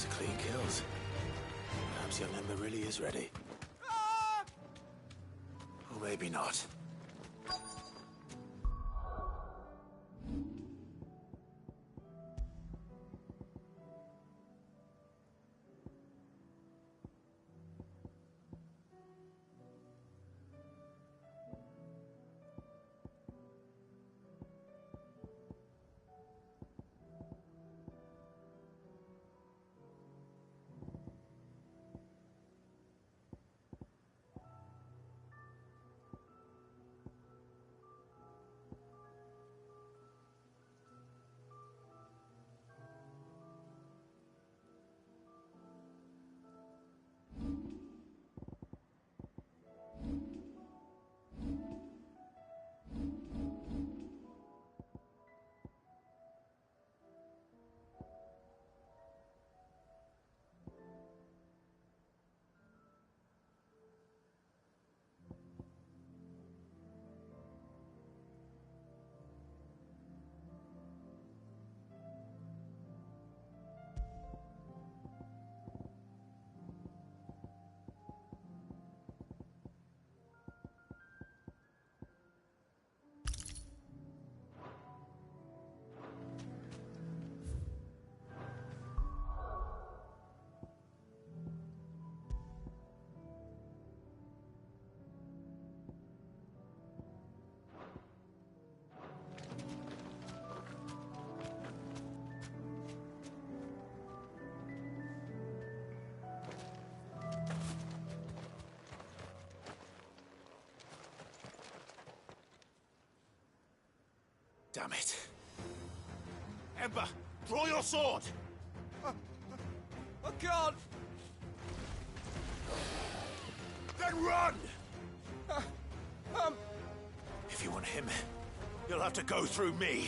clean kills. Perhaps young Ember really is ready. Or maybe not. Damn it. Ember, draw your sword! I can't! Then run! If you want him, you'll have to go through me.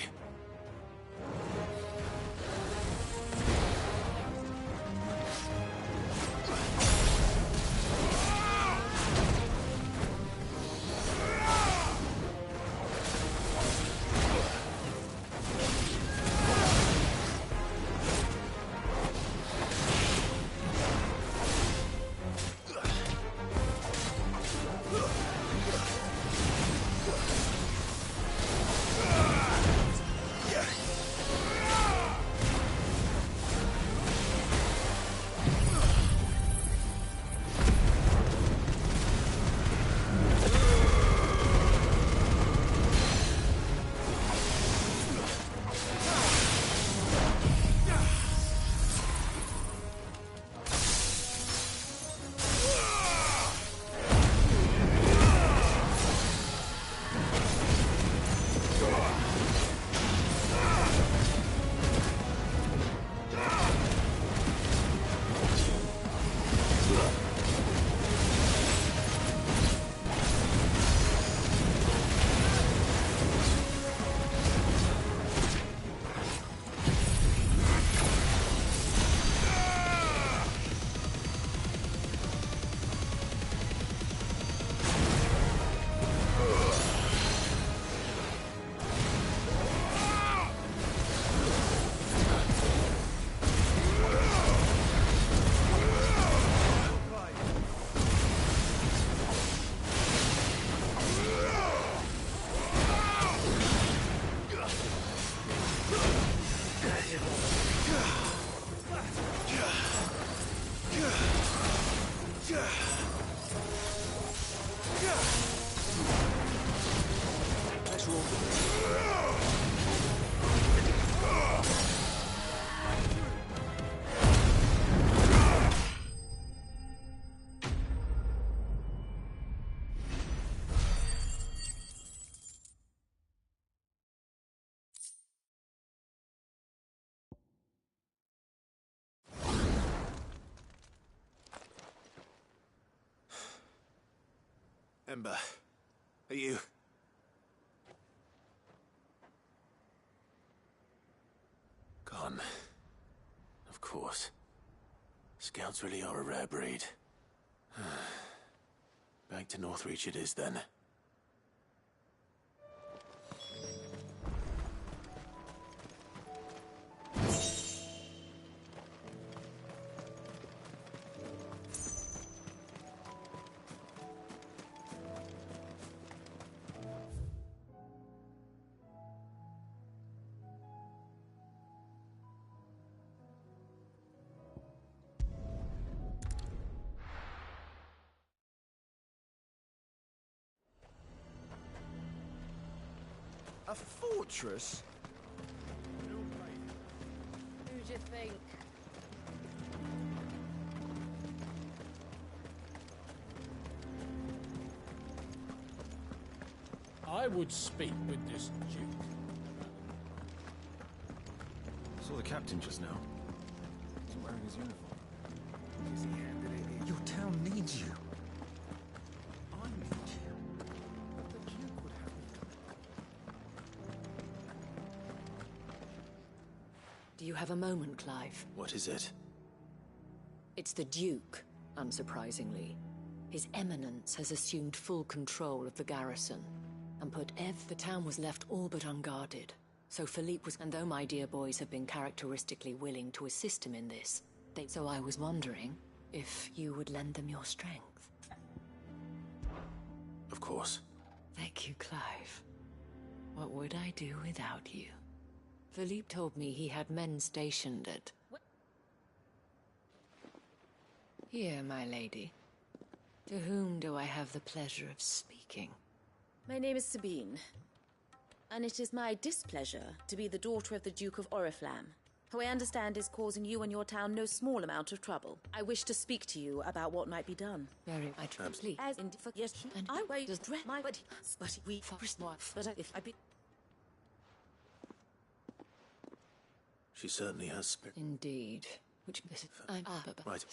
Ember, are you... Gone. Of course. Scouts really are a rare breed. Back to Northreach it is then. A fortress? Who'd you think? I would speak with this Duke. Saw the captain just now. He's wearing his uniform. Because he handed it in. Your town needs you. I need you. The Duke would have me Do you have a moment, Clive? What is it? It's the Duke, unsurprisingly. His Eminence has assumed full control of the garrison and put the town was left all but unguarded. So Philippe was, and though my dear boys have been characteristically willing to assist him in this, so I was wondering if you would lend them your strength. Of course. Thank you, Clive. What would I do without you? Philippe told me he had men stationed at... Here, my lady. To whom do I have the pleasure of speaking? My name is Sabine, and it is my displeasure to be the daughter of the Duke of Oriflamme, who I understand is causing you and your town no small amount of trouble. I wish to speak to you about what might be done. Very, I please. As in, yes, and I wait just dread my but we first but if I be. She certainly has spirit. Indeed. Which Right.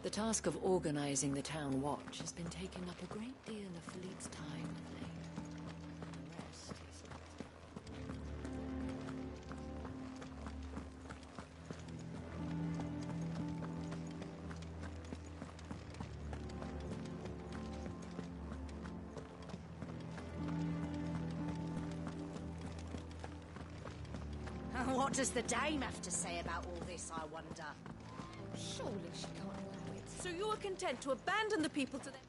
The task of organizing the town watch has been taking up a great deal of Philippe's time of late. The rest is... What does the dame have to say about all this, I wonder? Surely she can't allow it. So you are content to abandon the people to their...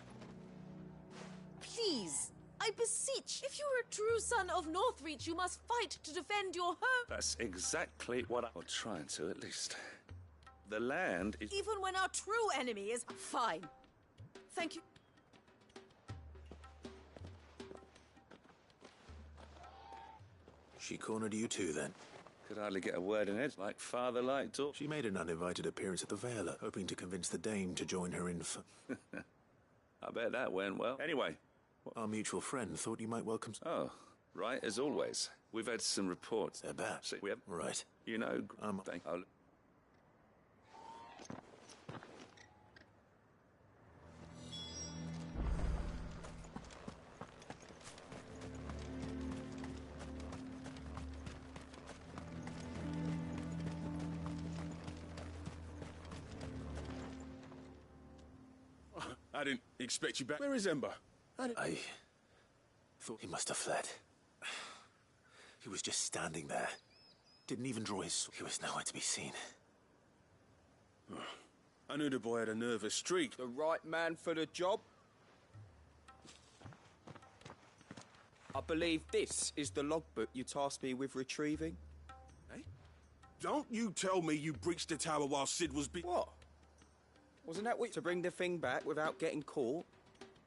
Please, I beseech, if you are a true son of Northreach, you must fight to defend your home. That's exactly what I'm trying to, at least. The land is... Even when our true enemy is fine. Thank you. She cornered you too, then? Could hardly get a word in it, like father, like daughter. She made an uninvited appearance at the Vale, hoping to convince the dame to join her in... I bet that went well. Anyway. Our mutual friend thought you might welcome... Oh, right, as always. We've had some reports. They're bad. See, we have... Right. You know... Thank... Oh. I didn't expect you back. Where is Ember? I thought he must have fled. He was just standing there. Didn't even draw his sword. He was nowhere to be seen. I knew the boy had a nervous streak. The right man for the job? I believe this is the logbook you tasked me with retrieving. Hey? Don't you tell me you breached the tower while Sid was What? Wasn't that what... To bring the thing back without getting caught?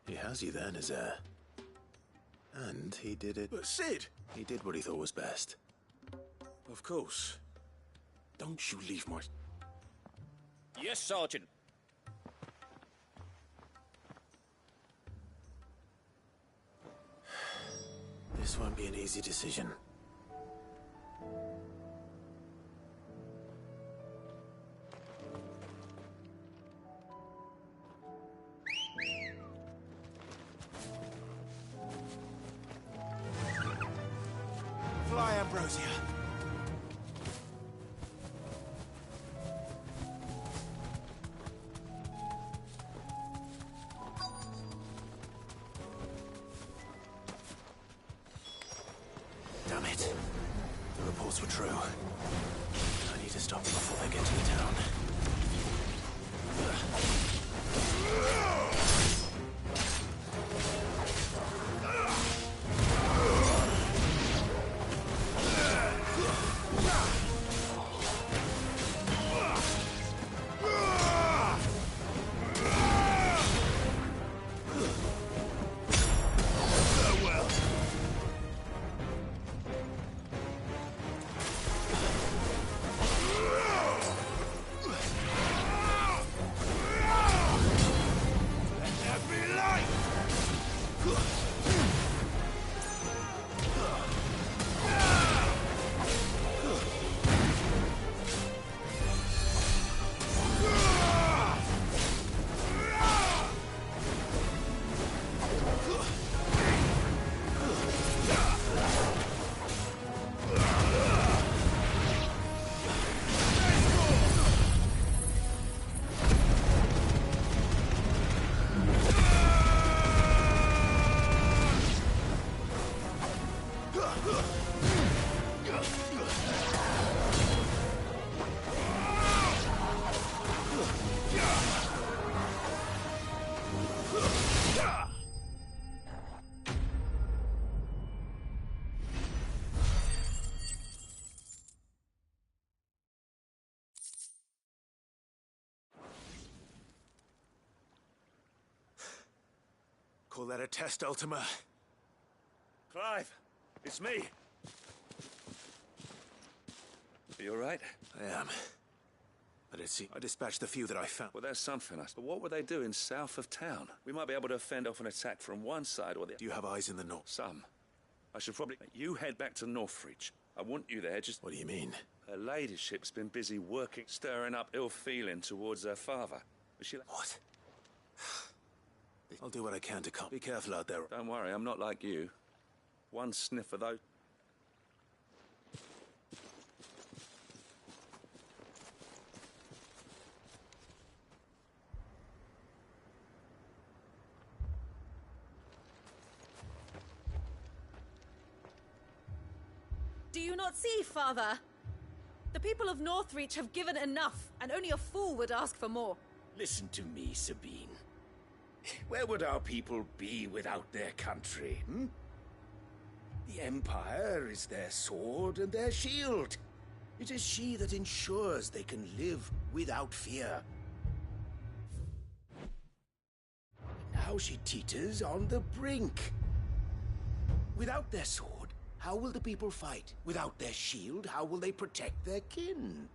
He has you then, his heir. And he did it... But Sid! He did what he thought was best. Of course. Don't you leave my... Yes, Sergeant. This won't be an easy decision. Fly, Ambrosia. Damn it. The reports were true. I need to stop them before they get to the town. Call that a test, Ultima? Clive, it's me. Are you all right? I am. But I dispatched the few that I found. Well, there's something. But what were they doing south of town? We might be able to fend off an attack from one side or the other. Do you have eyes in the north? Some. I should probably... You head back to Northreach. I want you there, just... What do you mean? Her ladyship's been busy working, stirring up ill feeling towards her father. Was she like... What? I'll do what I can to calm. Be careful out there. Don't worry, I'm not like you. One sniff of those... Do you not see, Father? The people of Northreach have given enough, and only a fool would ask for more. Listen to me, Sabine. Where would our people be without their country, hmm? The Empire is their sword and their shield. It is she that ensures they can live without fear. Now she teeters on the brink. Without their sword, how will the people fight? Without their shield, how will they protect their kin?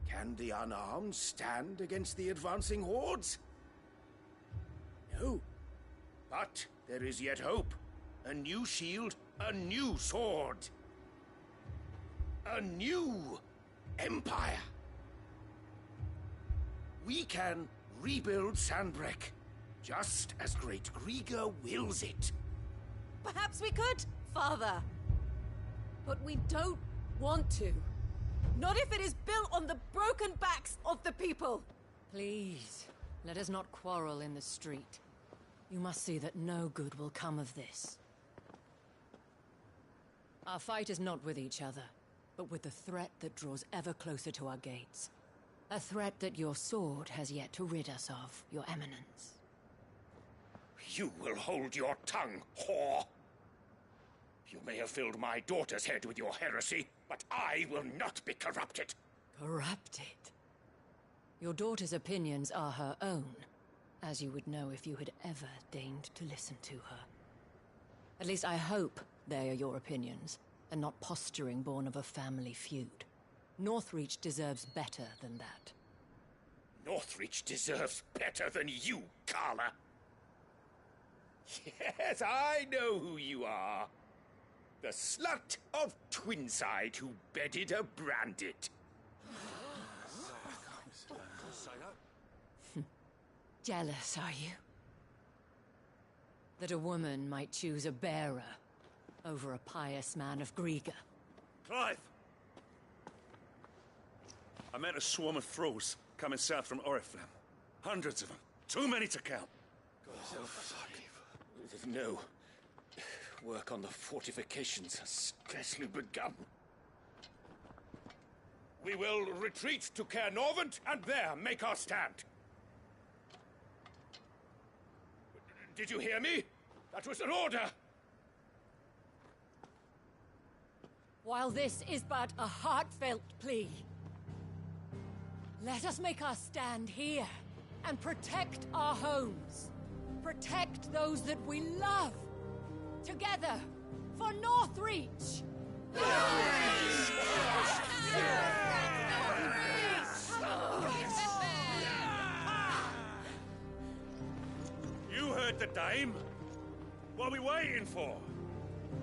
Can the unarmed stand against the advancing hordes? No. But there is yet hope. A new shield, a new sword. A new empire. We can rebuild Sandbreck, just as Great Grieger wills it. Perhaps we could, Father. But we don't want to. Not if it is built on the broken backs of the people. Please, let us not quarrel in the street. You must see that no good will come of this. Our fight is not with each other, but with the threat that draws ever closer to our gates. A threat that your sword has yet to rid us of, Your Eminence. You will hold your tongue, whore! You may have filled my daughter's head with your heresy, but I will not be corrupted. Corrupted? Your daughter's opinions are her own, as you would know if you had ever deigned to listen to her. At least I hope they are your opinions, and not posturing born of a family feud. Northreach deserves better than that. Northreach deserves better than you, Carla. Yes, I know who you are. The slut of Twinside who bedded a Brandit. Jealous, are you? That a woman might choose a bearer over a pious man of Grieger. Clive! I met a swarm of thralls coming south from Oriflamme. Hundreds of them. Too many to count. No. Work on the fortifications has scarcely begun. We will retreat to Caer Norvent and there make our stand. Did you hear me? That was an order! While this is but a heartfelt plea, let us make our stand here and protect our homes. Protect those that we love. Together, for Northreach! You heard the dame. What are we waiting for?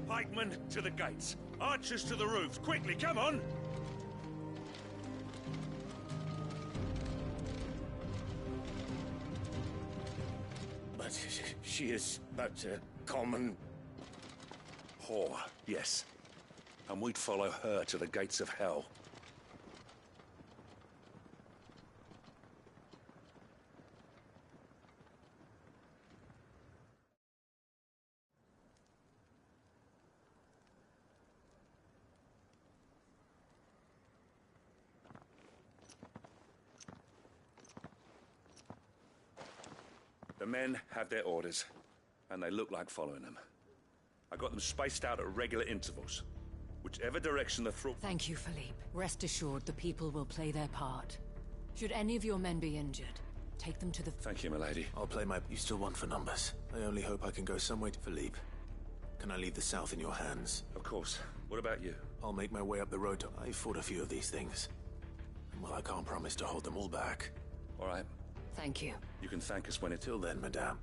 Pikemen to the gates. Archers to the roofs. Quickly, come on! But she is but a common... Whore, yes. And we'd follow her to the gates of hell. The men have their orders, and they look like following them. I got them spaced out at regular intervals. Whichever direction the thrall... Thank you, Philippe. Rest assured the people will play their part. Should any of your men be injured, Take them to the... Thank you, milady. I'll play my... You still want for numbers? I only hope I can go some way to Philippe. Can I leave the south in your hands? Of course. What about you? I'll make my way up the road to... I fought a few of these things. Well, I can't promise to hold them all back. All right. Thank you. You can thank us when it's... Till then, madame.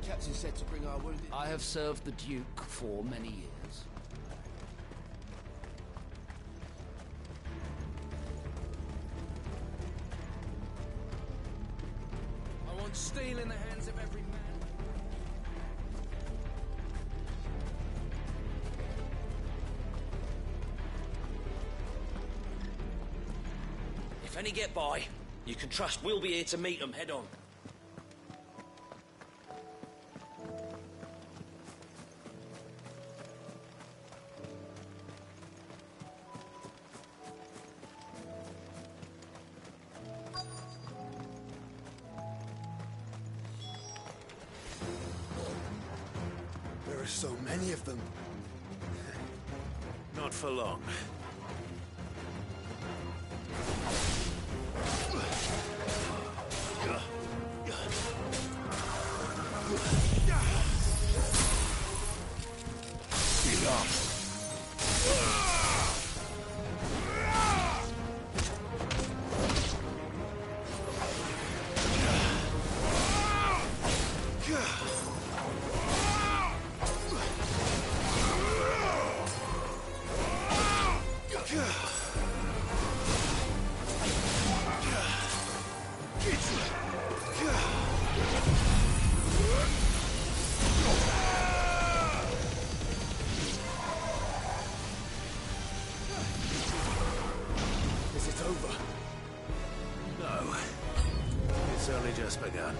Captain said to bring our wounded... I have served the Duke for many years. I want steel in the hands of every man. If any get by, you can trust we'll be here to meet them head on. There are so many of them. Not for long. Is it over? No. It's only just begun.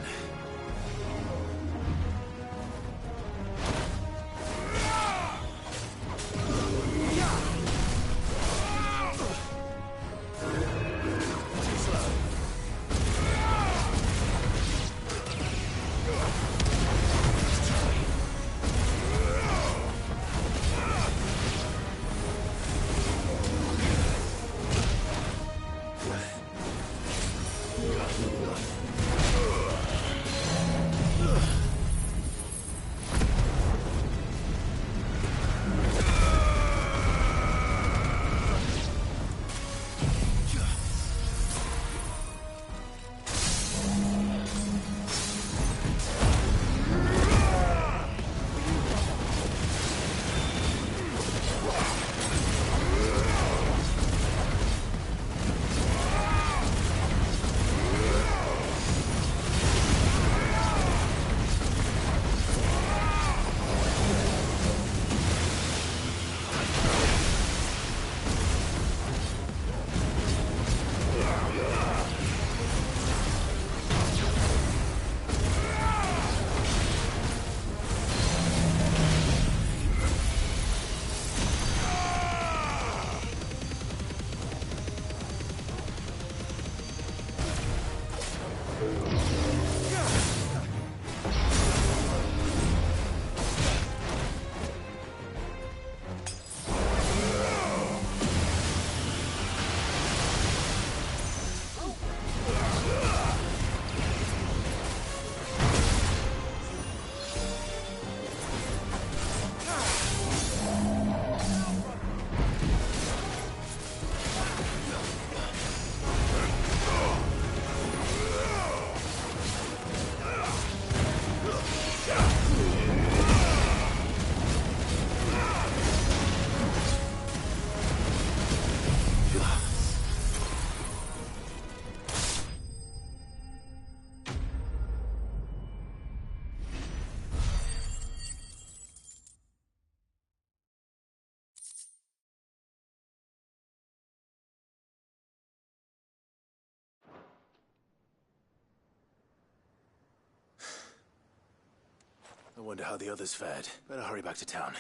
I wonder how the others fared. Better hurry back to town.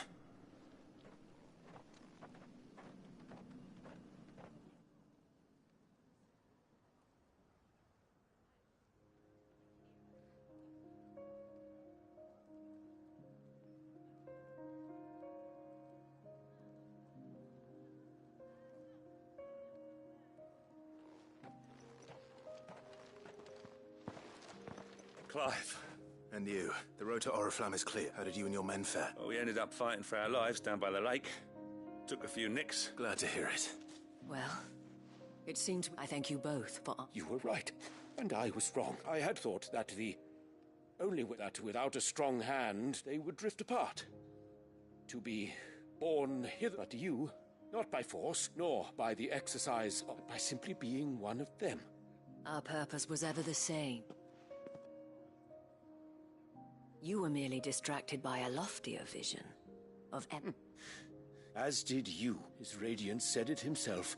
Clive. And you. The road to Oriflamme is clear. How did you and your men fare? Well, we ended up fighting for our lives down by the lake. Took a few nicks. Glad to hear it. Well, it seems I thank you both for... You were right, and I was wrong. I had thought that that without a strong hand, they would drift apart. To be born hither, but you, not by force, nor by the exercise, but by simply being one of them. Our purpose was ever the same. You were merely distracted by a loftier vision of... As did you. His radiance said it himself.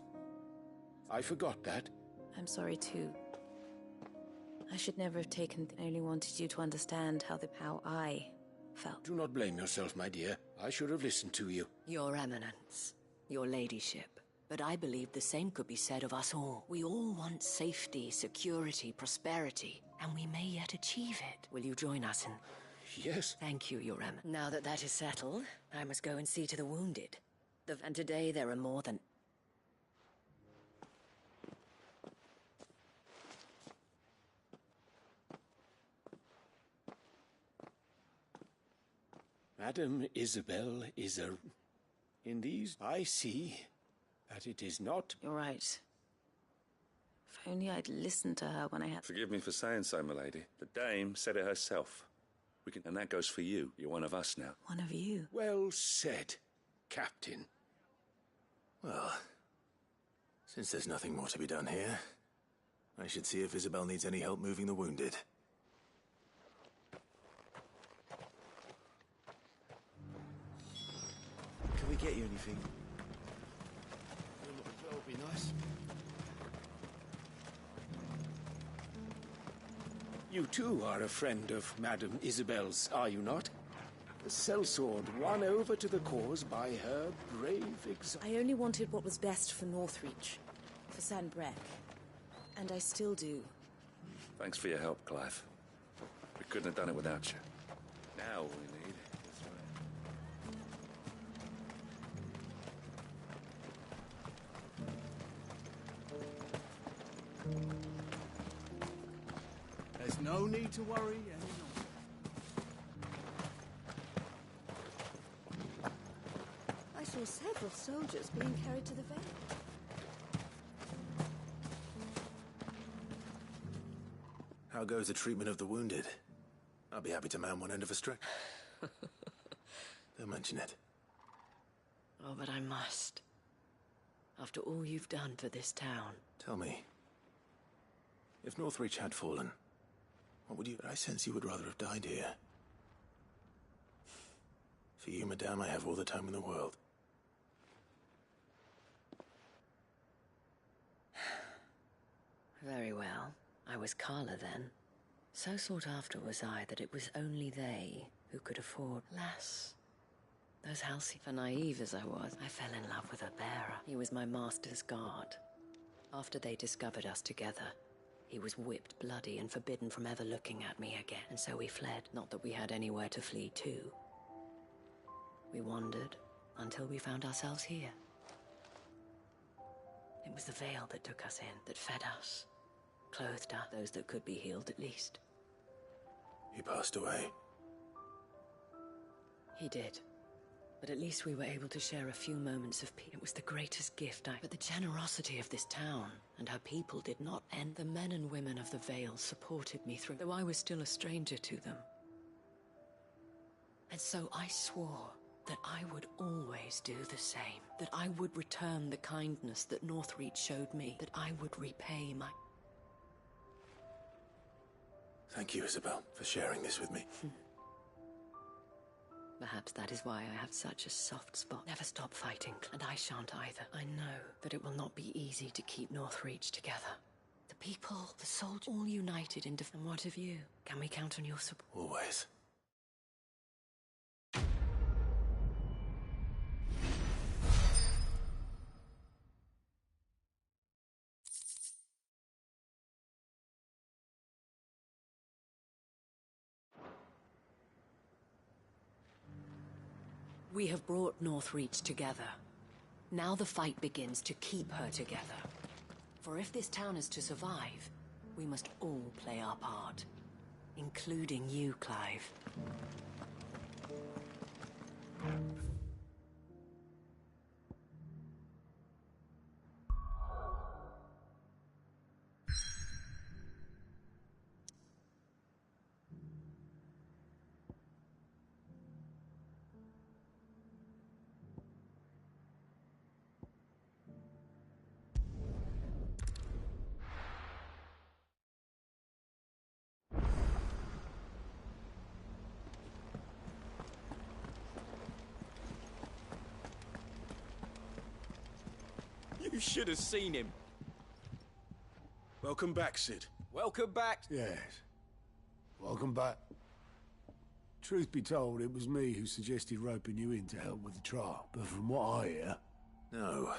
I forgot that. I'm sorry too. I should never have taken... I only wanted you to understand how I felt. Do not blame yourself, my dear. I should have listened to you. Your Eminence, your ladyship. But I believe the same could be said of us all. We all want safety, security, prosperity, and we may yet achieve it. Will you join us in... Yes. Thank you, Your Eminence. Now that that is settled, I must go and see to the wounded. And today there are more than... Madam Isabel is a... In these, I see that it is not... You're right. If only I'd listened to her when I had... Forgive me for saying so, my lady. The dame said it herself. And that goes for you. You're one of us now. One of you? Well said, Captain. Well, since there's nothing more to be done here, I should see if Isabel needs any help moving the wounded. Can we get you anything? That would be nice. You too are a friend of Madam Isabel's, are you not? The sellsword won over to the cause by her brave exile. I only wanted what was best for Northreach, for Sanbreque, and I still do. Thanks for your help, Clive. We couldn't have done it without you. Now all we need is... There's no need to worry any longer. I saw several soldiers being carried to the Vale. How goes the treatment of the wounded? I'll be happy to man one end of a stretcher. Don't mention it. Oh, but I must. After all you've done for this town. Tell me, if Northreach had fallen, what would you... I sense you would rather have died here. For you, madame, I have all the time in the world. Very well. I was Carla then. So sought after was I that it was only they who could afford... Alas, those halcyon... Naive as I was, I fell in love with a bearer. He was my master's guard. After they discovered us together, he was whipped bloody and forbidden from ever looking at me again. And so we fled. Not that we had anywhere to flee to. We wandered until we found ourselves here. It was the Vale that took us in, that fed us, clothed us, those that could be healed at least. He passed away. He did. But at least we were able to share a few moments of peace. It was the greatest gift But the generosity of this town and her people did not end. The men and women of the Vale supported me through, though I was still a stranger to them. And so I swore that I would always do the same. That I would return the kindness that Northreach showed me. That I would repay my... Thank you, Isabel, for sharing this with me. Perhaps that is why I have such a soft spot. Never stop fighting, and I shan't either. I know that it will not be easy to keep Northreach together. The people, the soldiers, all united in defense. And what of you? Can we count on your support? Always. We have brought Northreach together. Now the fight begins to keep her together. For if this town is to survive, we must all play our part. Including you, Clive. You should have seen him. Welcome back, Sid. Welcome back. Yes. Welcome back. Truth be told, it was me who suggested roping you in to help with the trial. But from what I hear... No.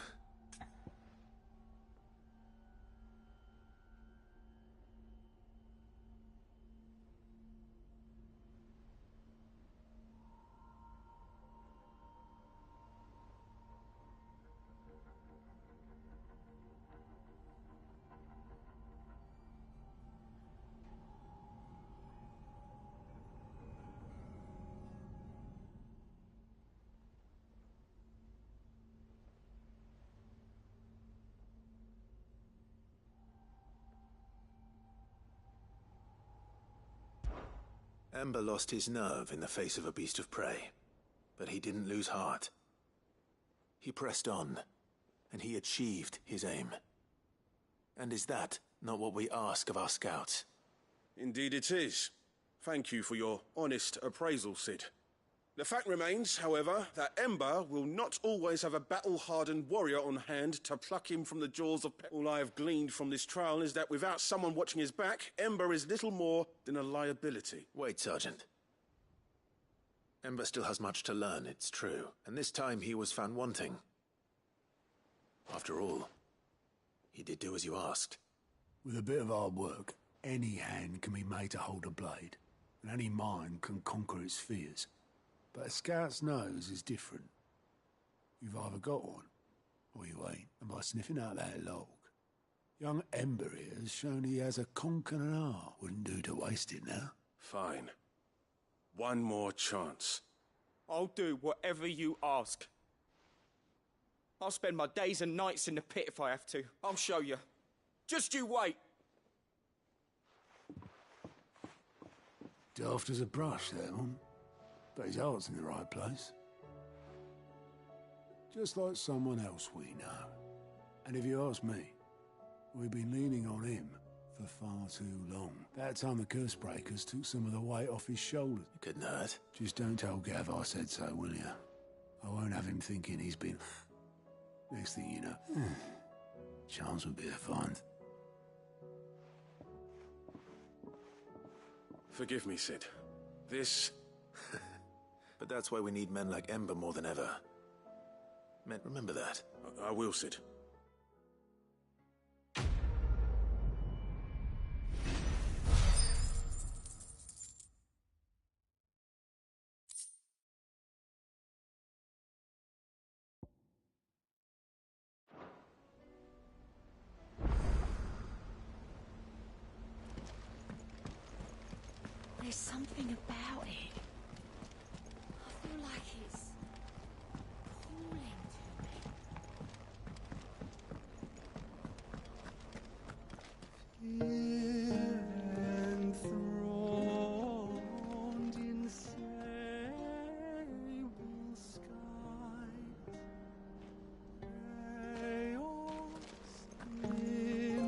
Ember lost his nerve in the face of a beast of prey, but he didn't lose heart. He pressed on, and he achieved his aim. And is that not what we ask of our scouts? Indeed it is. Thank you for your honest appraisal, Sid. The fact remains, however, that Ember will not always have a battle-hardened warrior on hand to pluck him from the jaws of All I have gleaned from this trial is that without someone watching his back, Ember is little more than a liability. Wait, Sergeant. Ember still has much to learn, it's true. And this time he was found wanting. After all, he did do as you asked. With a bit of hard work, any hand can be made to hold a blade, and any mind can conquer its fears. But a scout's nose is different. You've either got one, or you ain't. And by sniffing out that log, young Ember here has shown he has a conk and an art. Wouldn't do to waste it now. Fine. One more chance. I'll do whatever you ask. I'll spend my days and nights in the pit if I have to. I'll show you. Just you wait. Daft as a brush, that one. But his heart's in the right place. Just like someone else we know. And if you ask me, we've been leaning on him for far too long. That time the curse breakers took some of the weight off his shoulders. You couldn't hurt. Just don't tell Gav I said so, will you? I won't have him thinking he's been... Next thing you know, chance would be a find. Forgive me, Sid. This... But that's why we need men like Ember more than ever. Men, remember that. I will, Sid. There's something about it. I feel like it's calling to me. Enthroned in sable skies, chaos in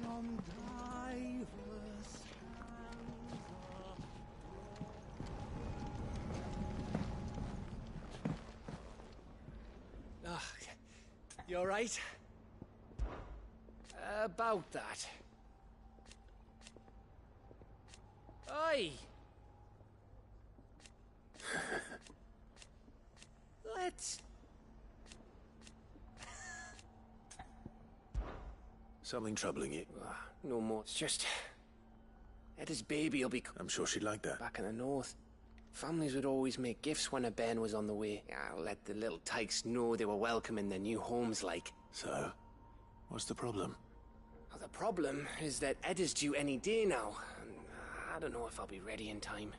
from diverse You all right? About that. Oi! Let's... Something troubling you? No more. It's just... Etta's baby will be... I'm sure she'd like that. Back in the north. Families would always make gifts when a bairn was on the way. Let the little tykes know they were welcome in their new homes, like. So, what's the problem? Well, the problem is that Ed is due any day now, and I don't know if I'll be ready in time.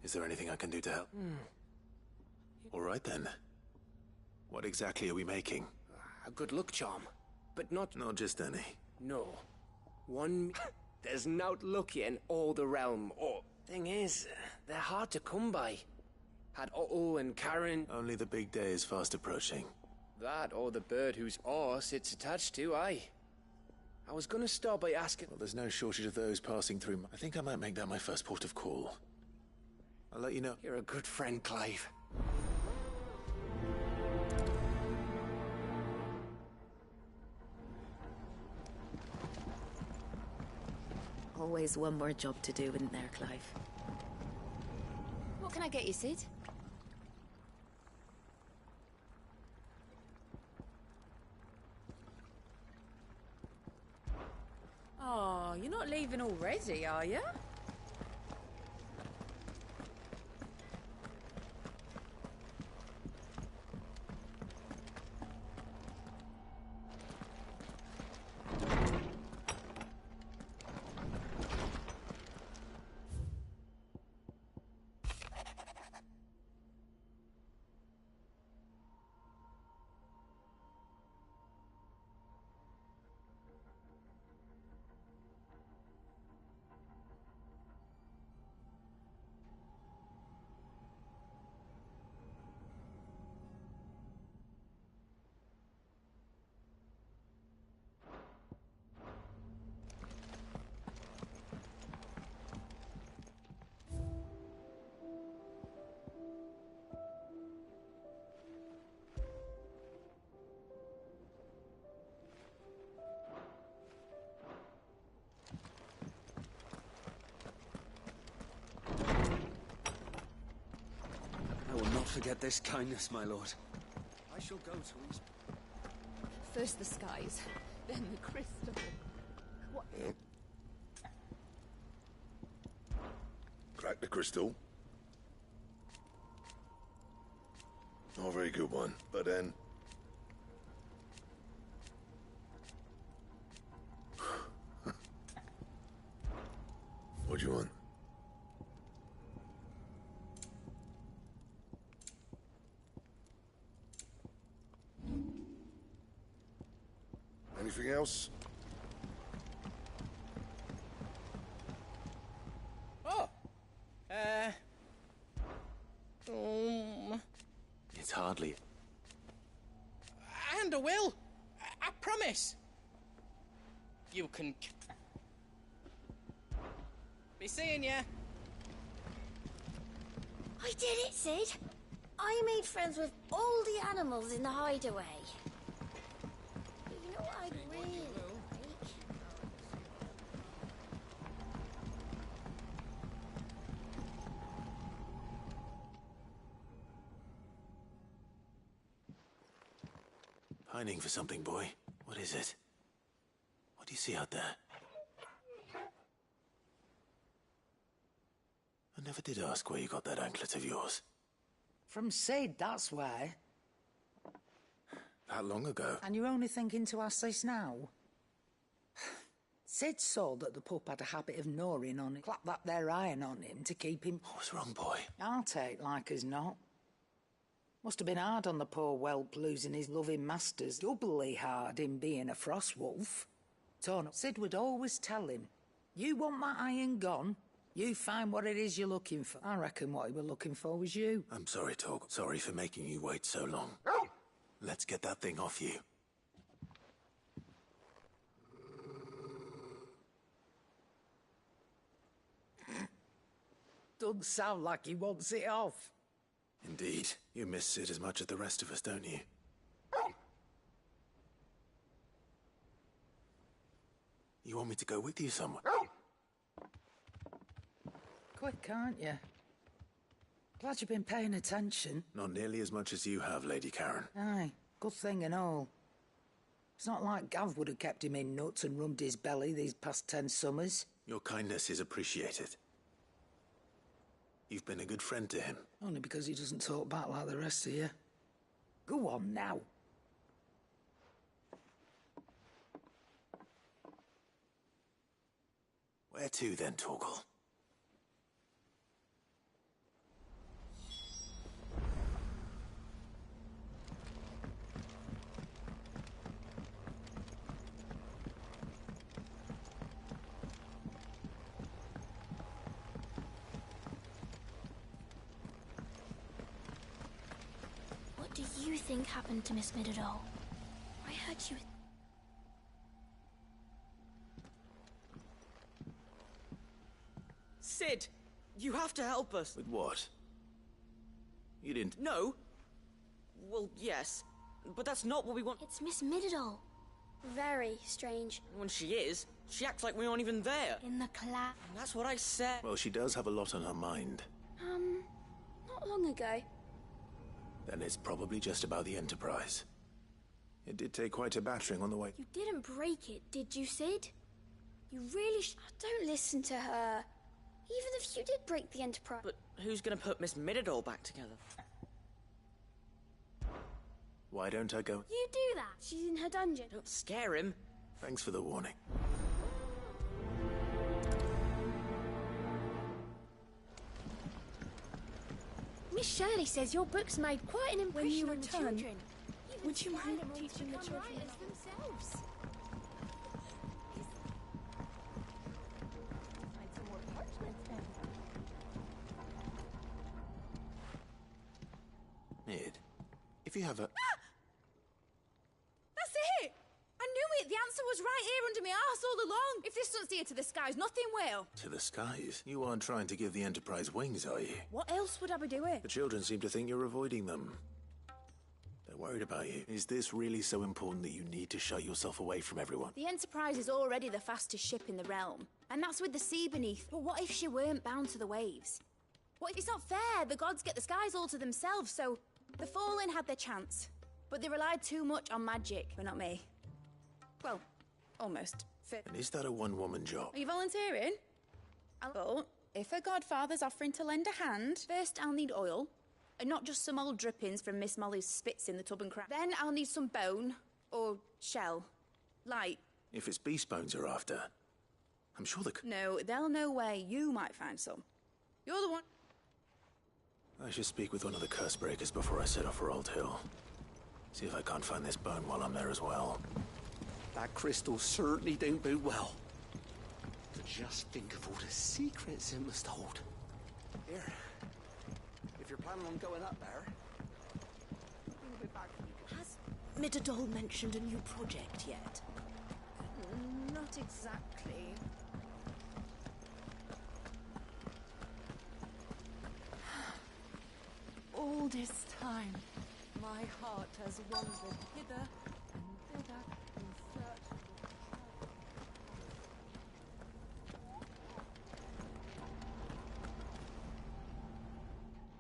Is there anything I can do to help? All right then. What exactly are we making? A good luck charm, but not... Not just any. No. One... There's not lucky in all the realm, or... Thing is, they're hard to come by. Had Otto and Karen... Only the big day is fast approaching. That, or the bird whose horse it's attached to, aye. I was gonna start by asking... Well, there's no shortage of those passing through. I think I might make that my first port of call. I'll let you know. You're a good friend, Clive. Always one more job to do, isn't there, Clive? What can I get you, Sid? Oh, you're not leaving already, are you? Forget this kindness, my lord. I shall go to his... First the skies, then the crystal. What? Crack the crystal. Not a very good one, but then... What do you want? Anything else? Oh! It's hardly... And I will! I promise! You can... Be seeing ya! I did it, Sid! I made friends with all the animals in the hideaway. But you know what I'd really like? Pining for something, boy. What is it? What do you see out there? I never did ask where you got that anklet of yours. From Sid, that's where. That long ago? And you're only thinking to ask this now? Sid saw that the pup had a habit of gnawing on it. Clapped that there iron on him to keep him... What's wrong, boy? I'll take like as not. Must have been hard on the poor whelp losing his loving masters. Doubly hard in being a frost wolf. Torn up. Sid would always tell him, you want that iron gone? You find what it is you're looking for. I reckon what he were looking for was you. I'm sorry, Tog. Sorry for making you wait so long. Let's get that thing off you. Doesn't sound like he wants it off. Indeed. You miss Sid as much as the rest of us, don't you? You want me to go with you somewhere? Quick, aren't you? Glad you've been paying attention. Not nearly as much as you have, Lady Karen. Aye, good thing and all. It's not like Gav would have kept him in nuts and rubbed his belly these past 10 summers. Your kindness is appreciated. You've been a good friend to him. Only because he doesn't talk back like the rest of you. Go on now. Where to then, Torgal? What do you think happened to Miss Midadol? I heard she was... Sid, you have to help us. With what? You didn't... No. Well, yes. But that's not what we want. It's Miss Midadol. Very strange. When she is, she acts like we aren't even there. In the class. That's what I said. Well, she does have a lot on her mind. Not long ago. Then it's probably just about the Enterprise. It did take quite a battering on the way. You didn't break it, did you, Sid? You really don't listen to her. Even if you did break the Enterprise. But who's gonna put Miss Midadol back together? Why don't I go? You do that. She's in her dungeon. Don't scare him. Thanks for the warning. Miss Shirley says your books made quite an impression When you on the return, children. would you mind Even teaching the children writers themselves. Mid, if you have a... That's it! I knew it! The answer was right here under my arse all along! If this doesn't steer to the skies, nothing will! To the skies? You aren't trying to give the Enterprise wings, are you? What else would I be doing? The children seem to think you're avoiding them. They're worried about you. Is this really so important that you need to shut yourself away from everyone? The Enterprise is already the fastest ship in the realm, and that's with the sea beneath. But what if she weren't bound to the waves? What if it's not fair? The gods get the skies all to themselves, so the Fallen had their chance. But they relied too much on magic, but not me. Well, almost. And is that a one-woman job? Are you volunteering? Well, if a godfather's offering to lend a hand, first I'll need oil, and not just some old drippings from Miss Molly's spits in the tub and crack. Then I'll need some bone, or shell, light. If it's beast bones you're after, I'm sure the... No, they'll know where you might find some. You're the one... I should speak with one of the curse breakers before I set off for Old Hill. See if I can't find this bone while I'm there as well. That crystal certainly don't bode well. But just think of all the secrets it must hold. Here, if you're planning on going up there, bring it back. Has Midadol mentioned a new project yet? Not exactly. All this time, my heart has wandered hither and thither in search of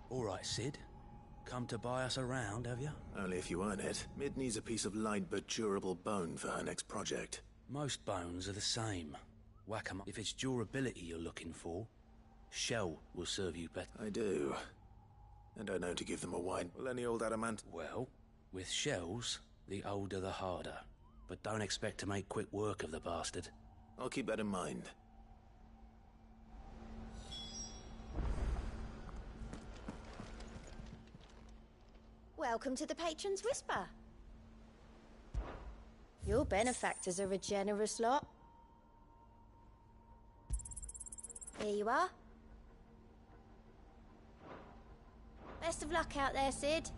All right, Sid. Come to buy us around, have you? Only if you earn it. Mid needs a piece of light but durable bone for her next project. Most bones are the same. Whack 'em up. If it's durability you're looking for, shell will serve you better. I do. And I know to give them a wide... Will any old adamant... Well, with shells, the older the harder. But don't expect to make quick work of the bastard. I'll keep that in mind. Welcome to the Patron's Whisper. Your benefactors are a generous lot. Here you are. Best of luck out there, Sid.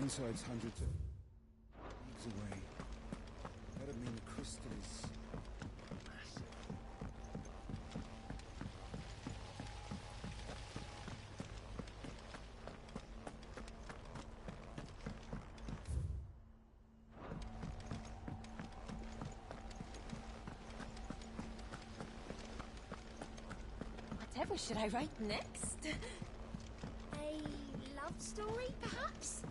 Inside's hundreds of leagues away. That'd mean the crystal is massive. Whatever should I write next? A love story, perhaps?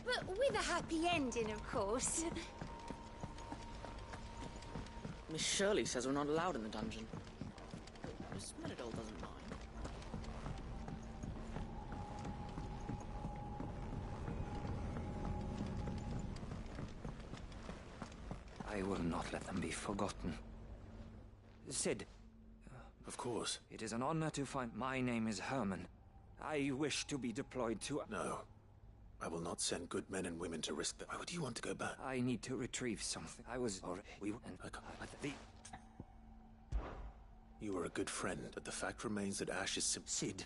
But with a happy ending, of course. Miss Shirley says we're not allowed in the dungeon. Miss Meridol doesn't mind. I will not let them be forgotten. Sid. Of course. It is an honor to find... My name is Herman. I wish to be deployed to... No. I will not send good men and women to risk them. Why would you want to go back? I need to retrieve something. I was... You were a good friend, but the fact remains that Ash is Sid,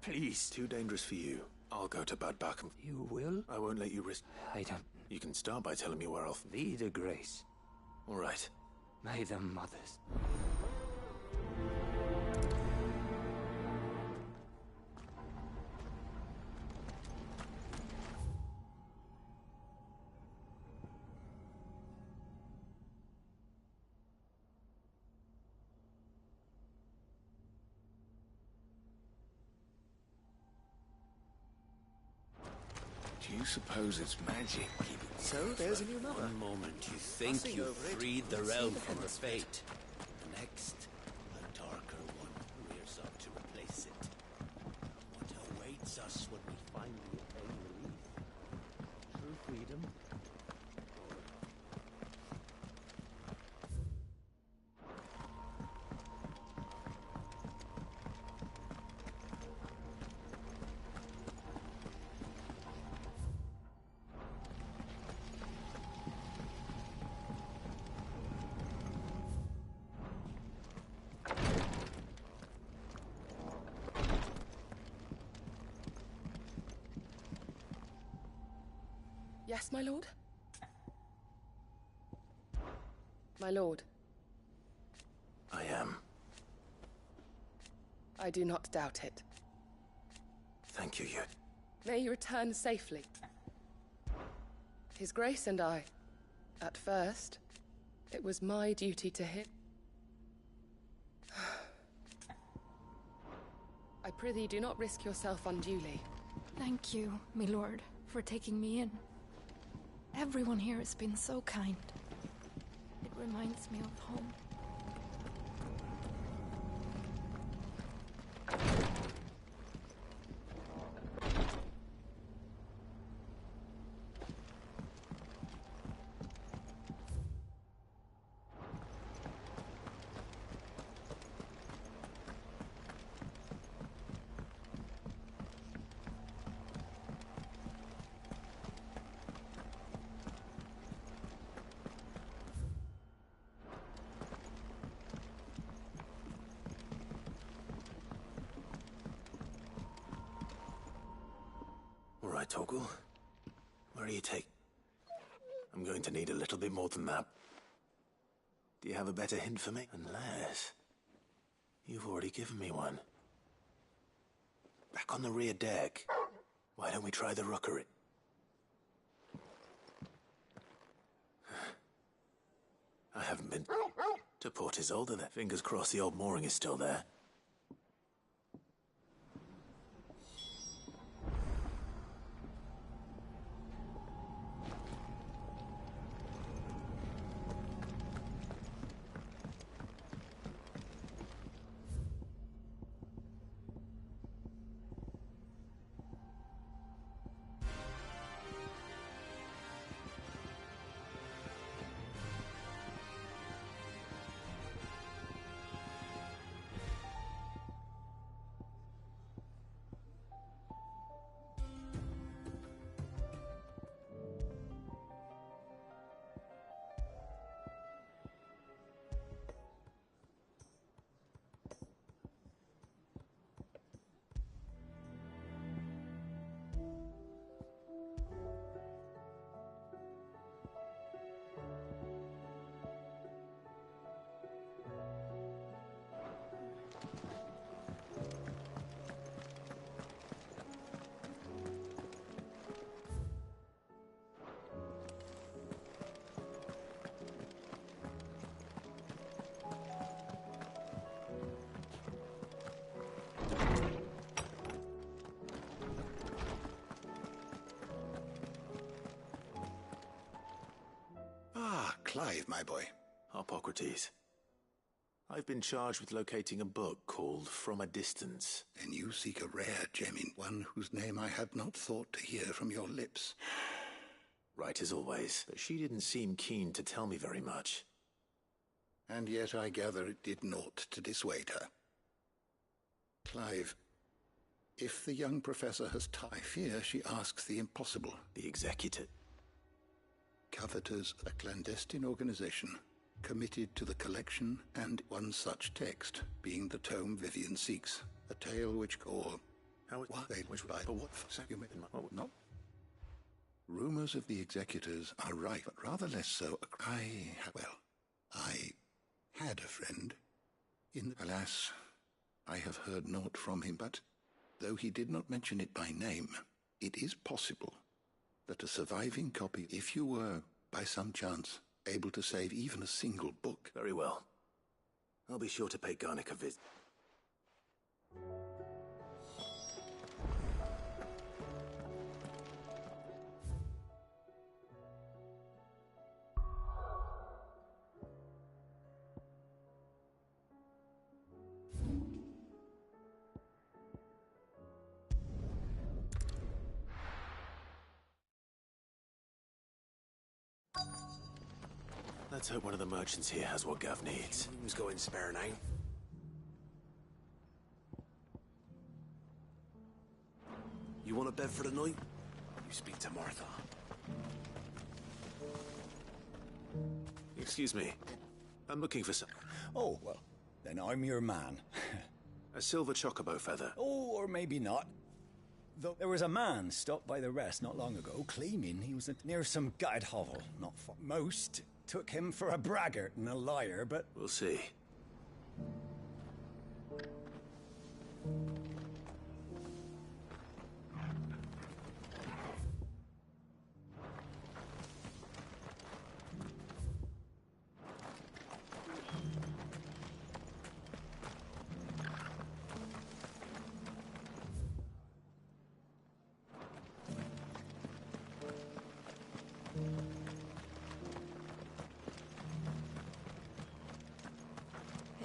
please. Too dangerous for you. I'll go to Bad Backham. You will? I won't let you risk... I don't... You can start by telling me where I'll... Be the grace. All right. May the mothers... Do you suppose it's magic? So, there's a new mother. One moment you think you've freed the realm from her fate. The next, a darker one rears up to replace it. What awaits us when we finally attain relief? True freedom? Yes, my lord? My lord. I am. I do not doubt it. Thank you, you. May you return safely. His Grace and I, at first, it was my duty to him. I prithee, do not risk yourself unduly. Thank you, my lord, for taking me in. Everyone here has been so kind. It reminds me of home. All right, Torgal. Where are you taking? I'm going to need a little bit more than that. Do you have a better hint for me? Unless... You've already given me one. Back on the rear deck. Why don't we try the rookery? I haven't been... To Port Isolde, then. Fingers crossed the old mooring is still there. Clive, my boy. Harpocrates. I've been charged with locating a book called From a Distance. Then you seek a rare gem in one whose name I had not thought to hear from your lips. Right as always, but she didn't seem keen to tell me very much. And yet I gather it did naught to dissuade her. Clive, if the young professor has I fear she asks the impossible. The Executor. Coveters, a clandestine organization committed to the collection and one such text, being the tome Vivian seeks, a tale which or how what they which by but what you may not. Rumors of the Executors are right, but rather less so. I had a friend. Alas, I have heard naught from him, but though he did not mention it by name, it is possible that a surviving copy, if you were, by some chance, able to save even a single book. Very well. I'll be sure to pay Garnick a visit. Let's hope one of the merchants here has what Gav needs. Who's going spare now? You want a bed for the night? You speak to Martha. Excuse me. I'm looking for some... Oh, well, then I'm your man. A silver chocobo feather. Oh, or maybe not. Though there was a man stopped by the rest not long ago, claiming he was near some gutted hovel, not far. Most took him for a braggart and a liar, but... We'll see.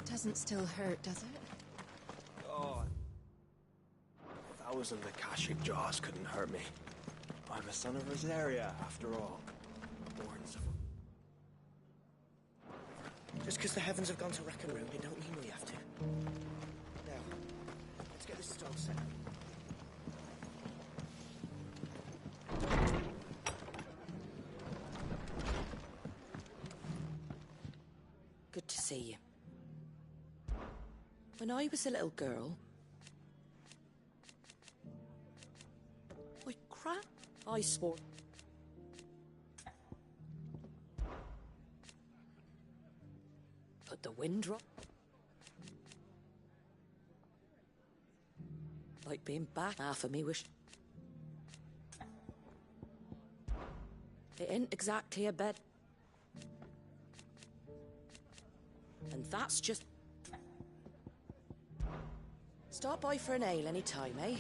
Doesn't still hurt, does it? Oh. 1,000 Akashic jaws couldn't hurt me. I'm a son of Rosaria, after all. Born of... Just because the heavens have gone to wreck and ruin, it don't mean we have to. Now, let's get this stone set. Good to see you. When I was a little girl, I swore. But the wind dropped. Like being back, half of me wished. It ain't exactly a bed. And that's just... Stop by for an ale any time, eh?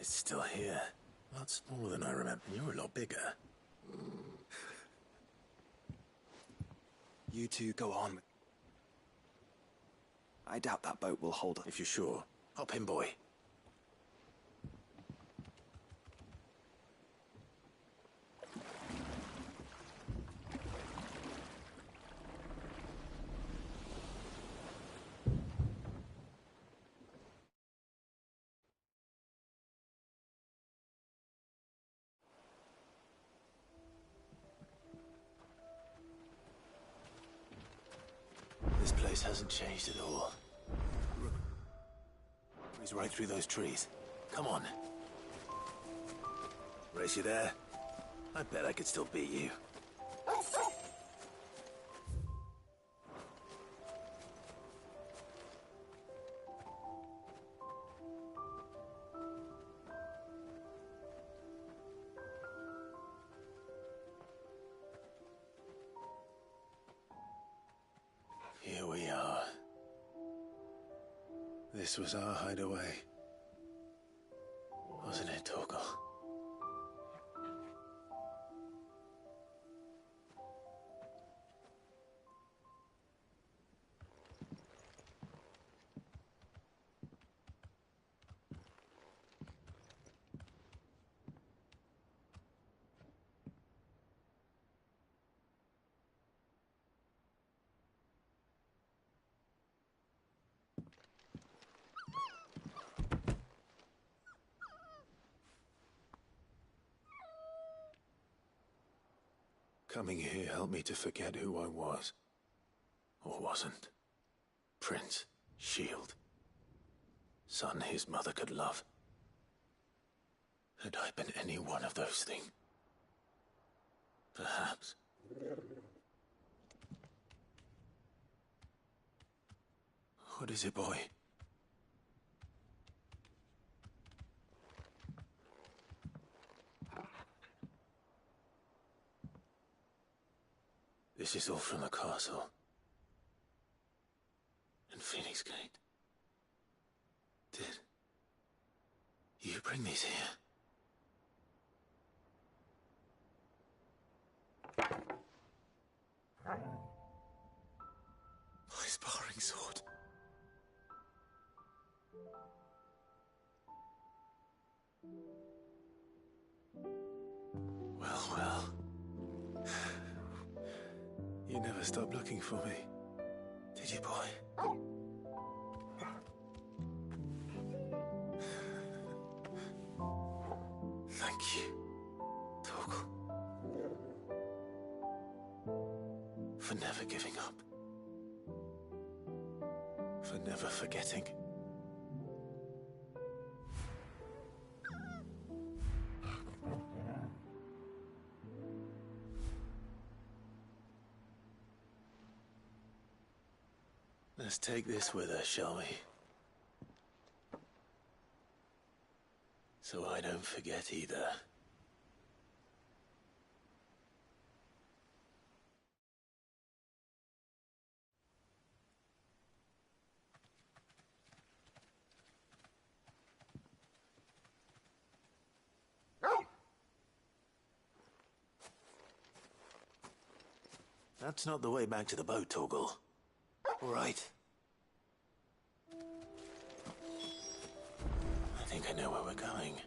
It's still here. A lot smaller than I remember. You're a lot bigger. You two go on. I doubt that boat will hold us. If you're sure. Hop in, boy. This place hasn't changed at all. He's right through those trees. Come on. Race you there? I bet I could still beat you. Here we are. This was our hideaway. Wasn't it, Torgal? Coming here helped me to forget who I was. Or wasn't. Prince, shield. Son his mother could love. Had I been any one of those things? Perhaps. What is it, boy? This is all from the castle. And Phoenix Gate. Did you bring these here? My sparring sword. Well, well. You never stopped looking for me, did you, boy? Thank you, Torgal. For never giving up. For never forgetting. Let's take this with us, shall we? So I don't forget either. That's not the way back to the boat, Torgal. All right. I think I know where we're going.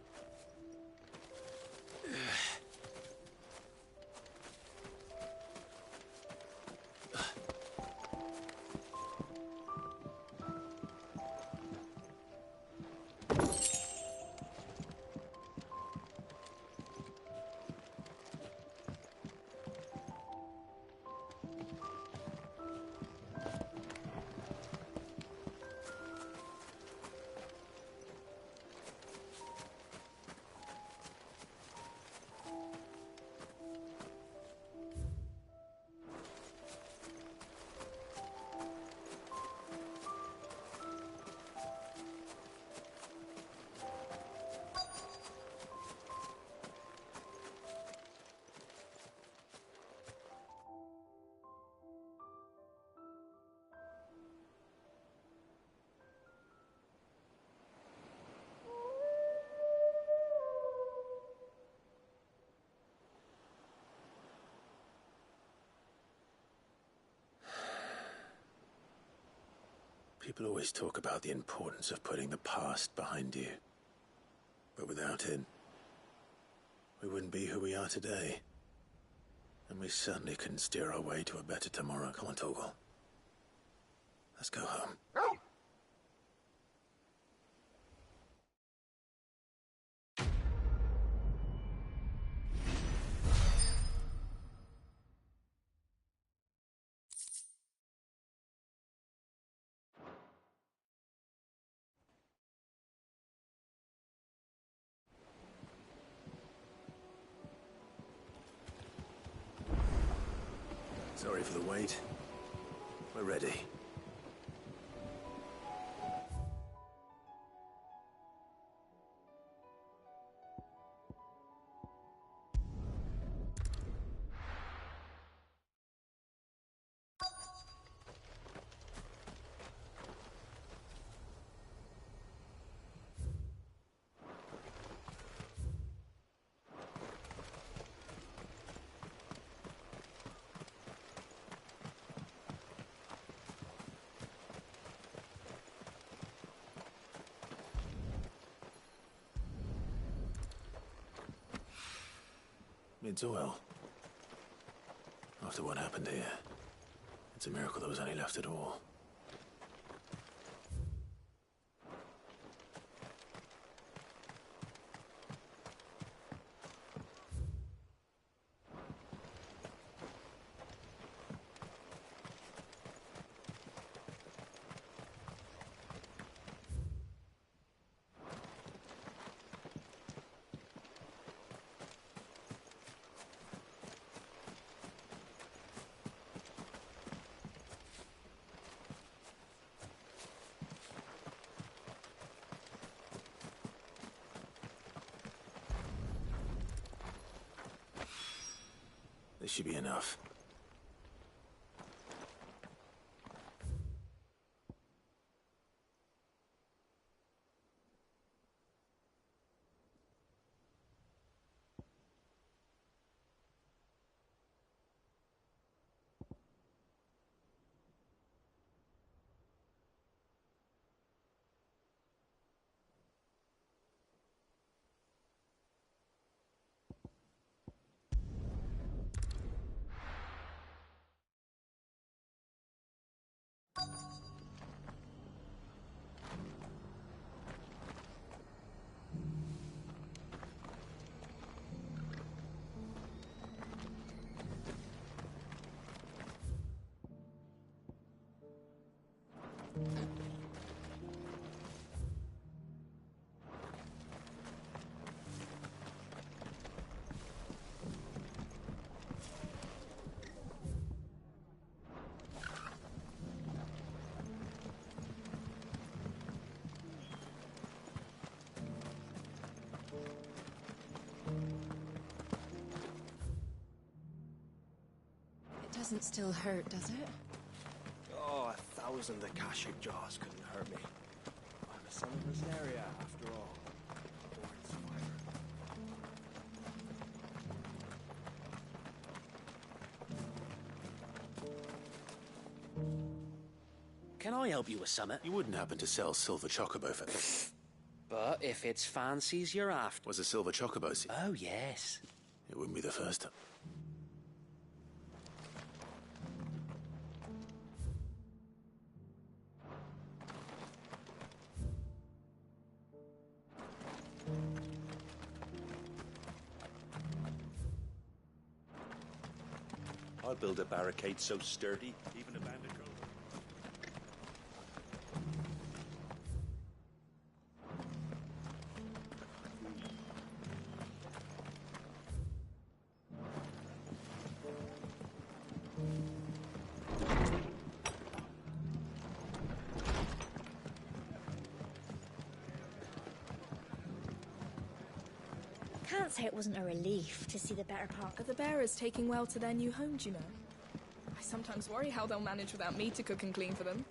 People always talk about the importance of putting the past behind you. But without it, we wouldn't be who we are today. And we certainly couldn't steer our way to a better tomorrow. Come on, Torgal. Let's go home. Sorry for the wait. We're ready. It's oil. After what happened here, it's a miracle there was any left at all. This should be enough. It doesn't still hurt, does it? Oh, 1,000 Akashic jaws couldn't hurt me. I'm a son of Rosaria, after all. Born survivor. Can I help you with something? You wouldn't happen to sell silver chocobo for... But if it's fancies you're after... Was a silver chocobo seen? Oh, yes. It wouldn't be the first time. I'll build a barricade so sturdy, even a bandit girl. Can't say it wasn't a relief to see the better part. Are the bearers taking well to their new homes, you know? I sometimes worry how they'll manage without me to cook and clean for them.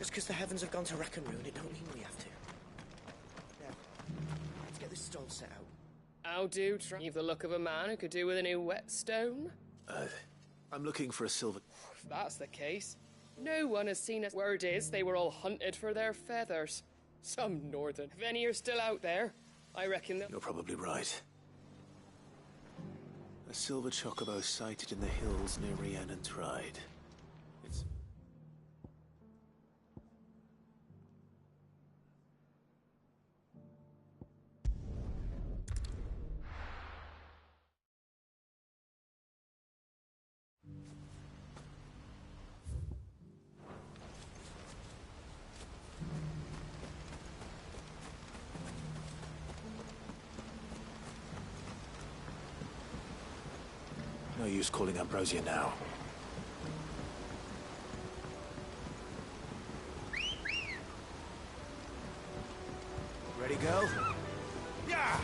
Just because the heavens have gone to rack and ruin, it don't mean we have to. Now, let's get this stall set out. How do you've the look of a man who could do with a new whetstone? I'm looking for a silver... If that's the case, no one has seen us. Word is they were all hunted for their feathers. Some northern. If any are still out there, I reckon they'll... You're probably right. A silver chocobo sighted in the hills near Rhiannon Tride. It's... No use calling Ambrosia now. Ready, go? Yeah!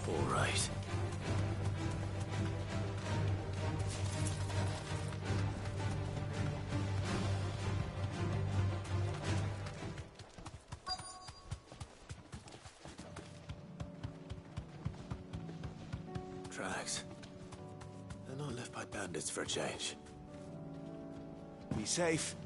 All right. Tracks. They're not left by bandits for a change. Be safe.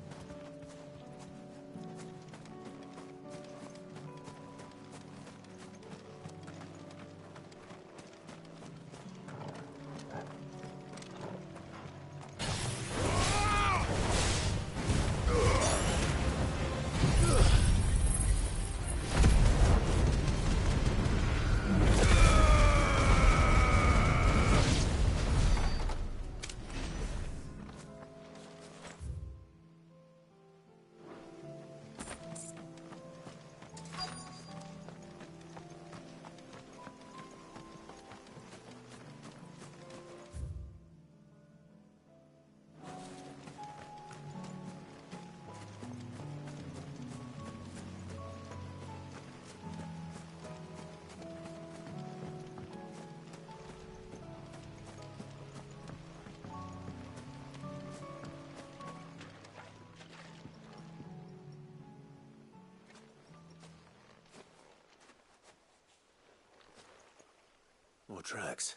More tracks.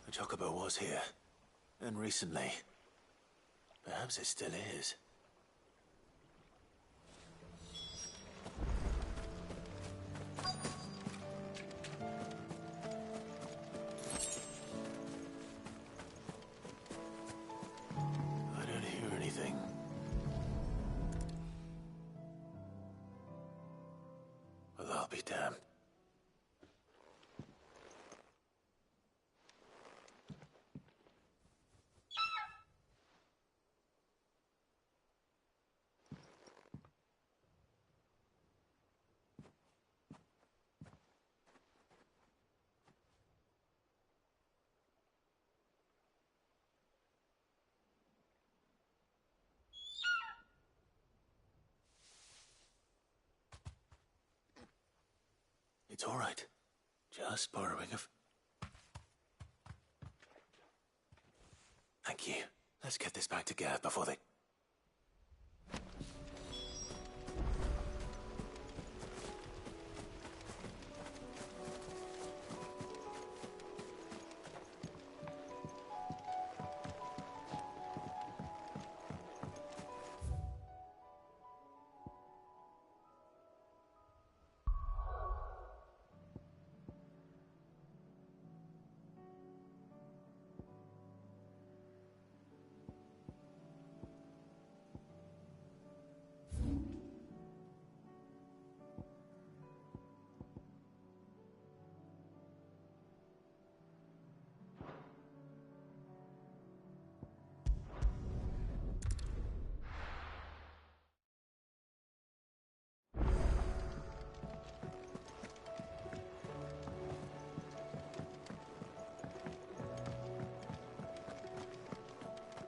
The chocobo was here. And recently. Perhaps it still is. I don't hear anything. Well, I'll be damned. It's all right. Just borrowing a... Thank you. Let's get this back to Gav before they...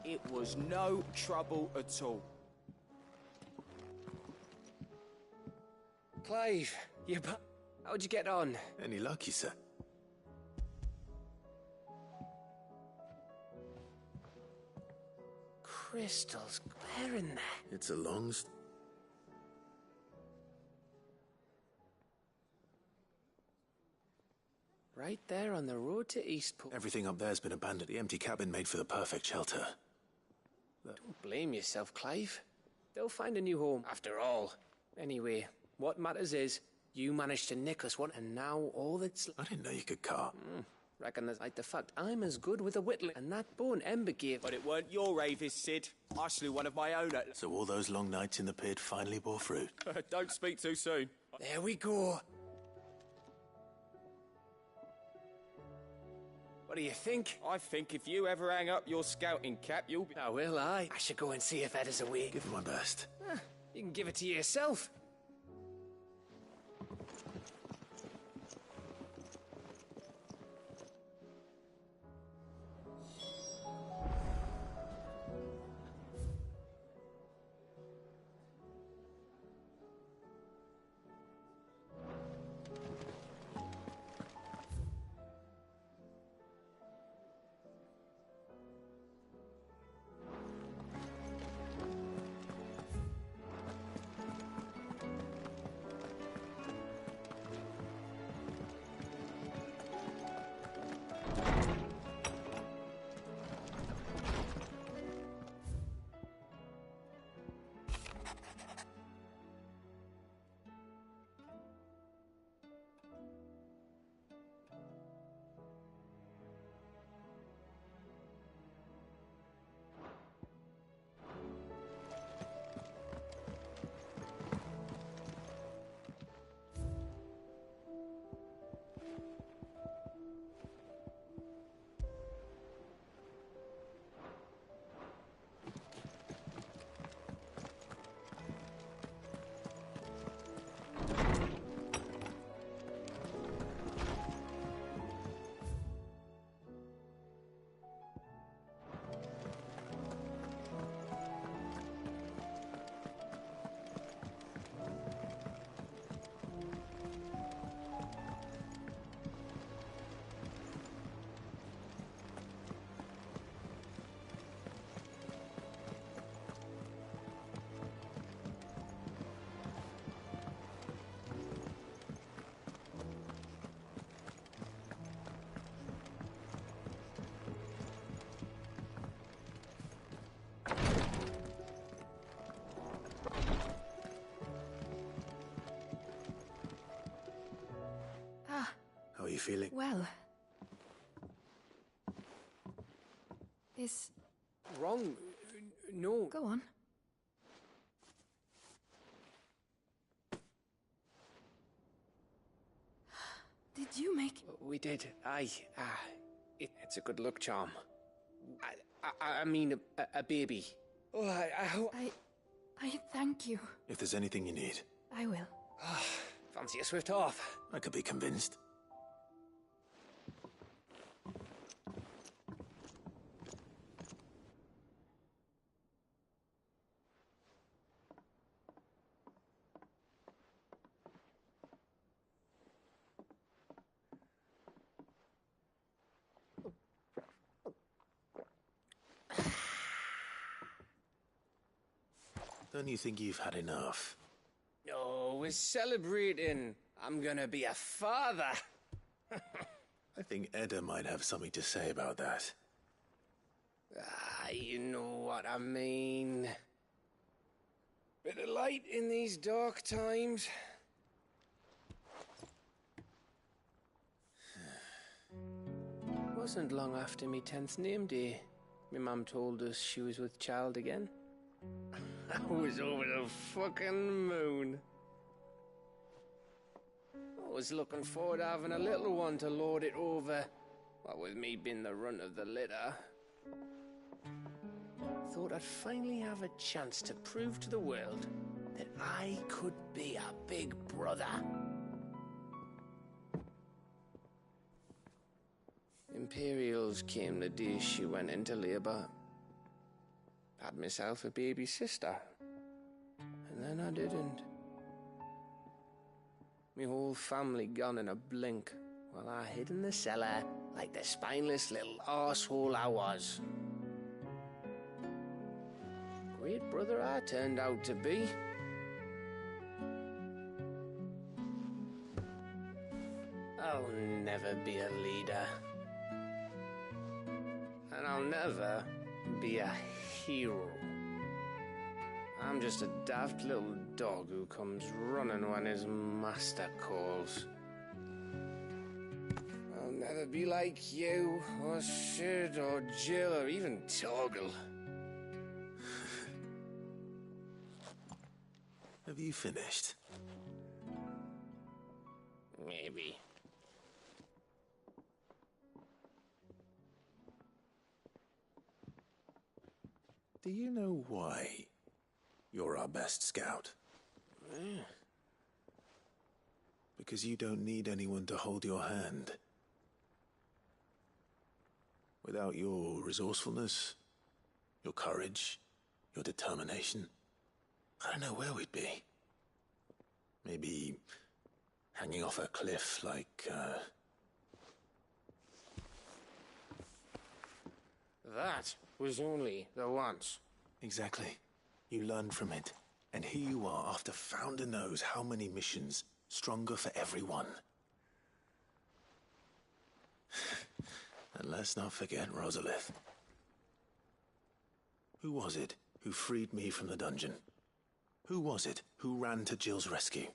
It was no trouble at all. Clive, you How'd you get on? Any luck, you said? Crystals glaring there. It's a long... Right there on the road to Eastport. Everything up there's been abandoned. The empty cabin made for the perfect shelter. Don't blame yourself, Clive. They'll find a new home, after all. Anyway, what matters is, you managed to nick us one, and now all that's... I didn't know you could carve. Reckon that's like the fact I'm as good with a whittling, and that bone Ember gave... But it weren't your ravis, Sid. I slew one of my own at... So all those long nights in the pit finally bore fruit. Don't speak too soon. There we go. What do you think? I think if you ever hang up your scouting cap, you'll be... Oh, will I? I should go and see if Ed is awake. Give it my best. You can give it to yourself. How are you feeling? Well. Is... Wrong? No. Go on. Did you make... We did. Aye. It's a good luck charm. I mean, a baby. Oh, I hope... I thank you. If there's anything you need. I will. Fancy a swift off. I could be convinced. Don't you think you've had enough? No, we're celebrating. I'm gonna be a father. I think Edda might have something to say about that. You know what I mean. Bit of light in these dark times. Wasn't long after me 10th name day. My mum told us she was with child again. I was over the fucking moon. I was looking forward to having a little one to lord it over. What with me being the runt of the litter. Thought I'd finally have a chance to prove to the world that I could be a big brother. Imperials came the day she went into labour. Had myself a baby sister. And then I didn't. Me whole family gone in a blink, while I hid in the cellar like the spineless little arsehole I was. Great brother I turned out to be. I'll never be a leader. And I'll never be a hero. I'm just a daft little dog who comes running when his master calls. I'll never be like you, or Sid, or Jill, or even Torgal. Have you finished? Maybe. Do you know why you're our best scout? Because you don't need anyone to hold your hand. Without your resourcefulness, your courage, your determination, I don't know where we'd be. Maybe hanging off a cliff like, That was only the once. Exactly. You learned from it. And here you are, after Founder knows how many missions, stronger for everyone. And let's not forget Rosalith. Who was it who freed me from the dungeon? Who was it who ran to Jill's rescue?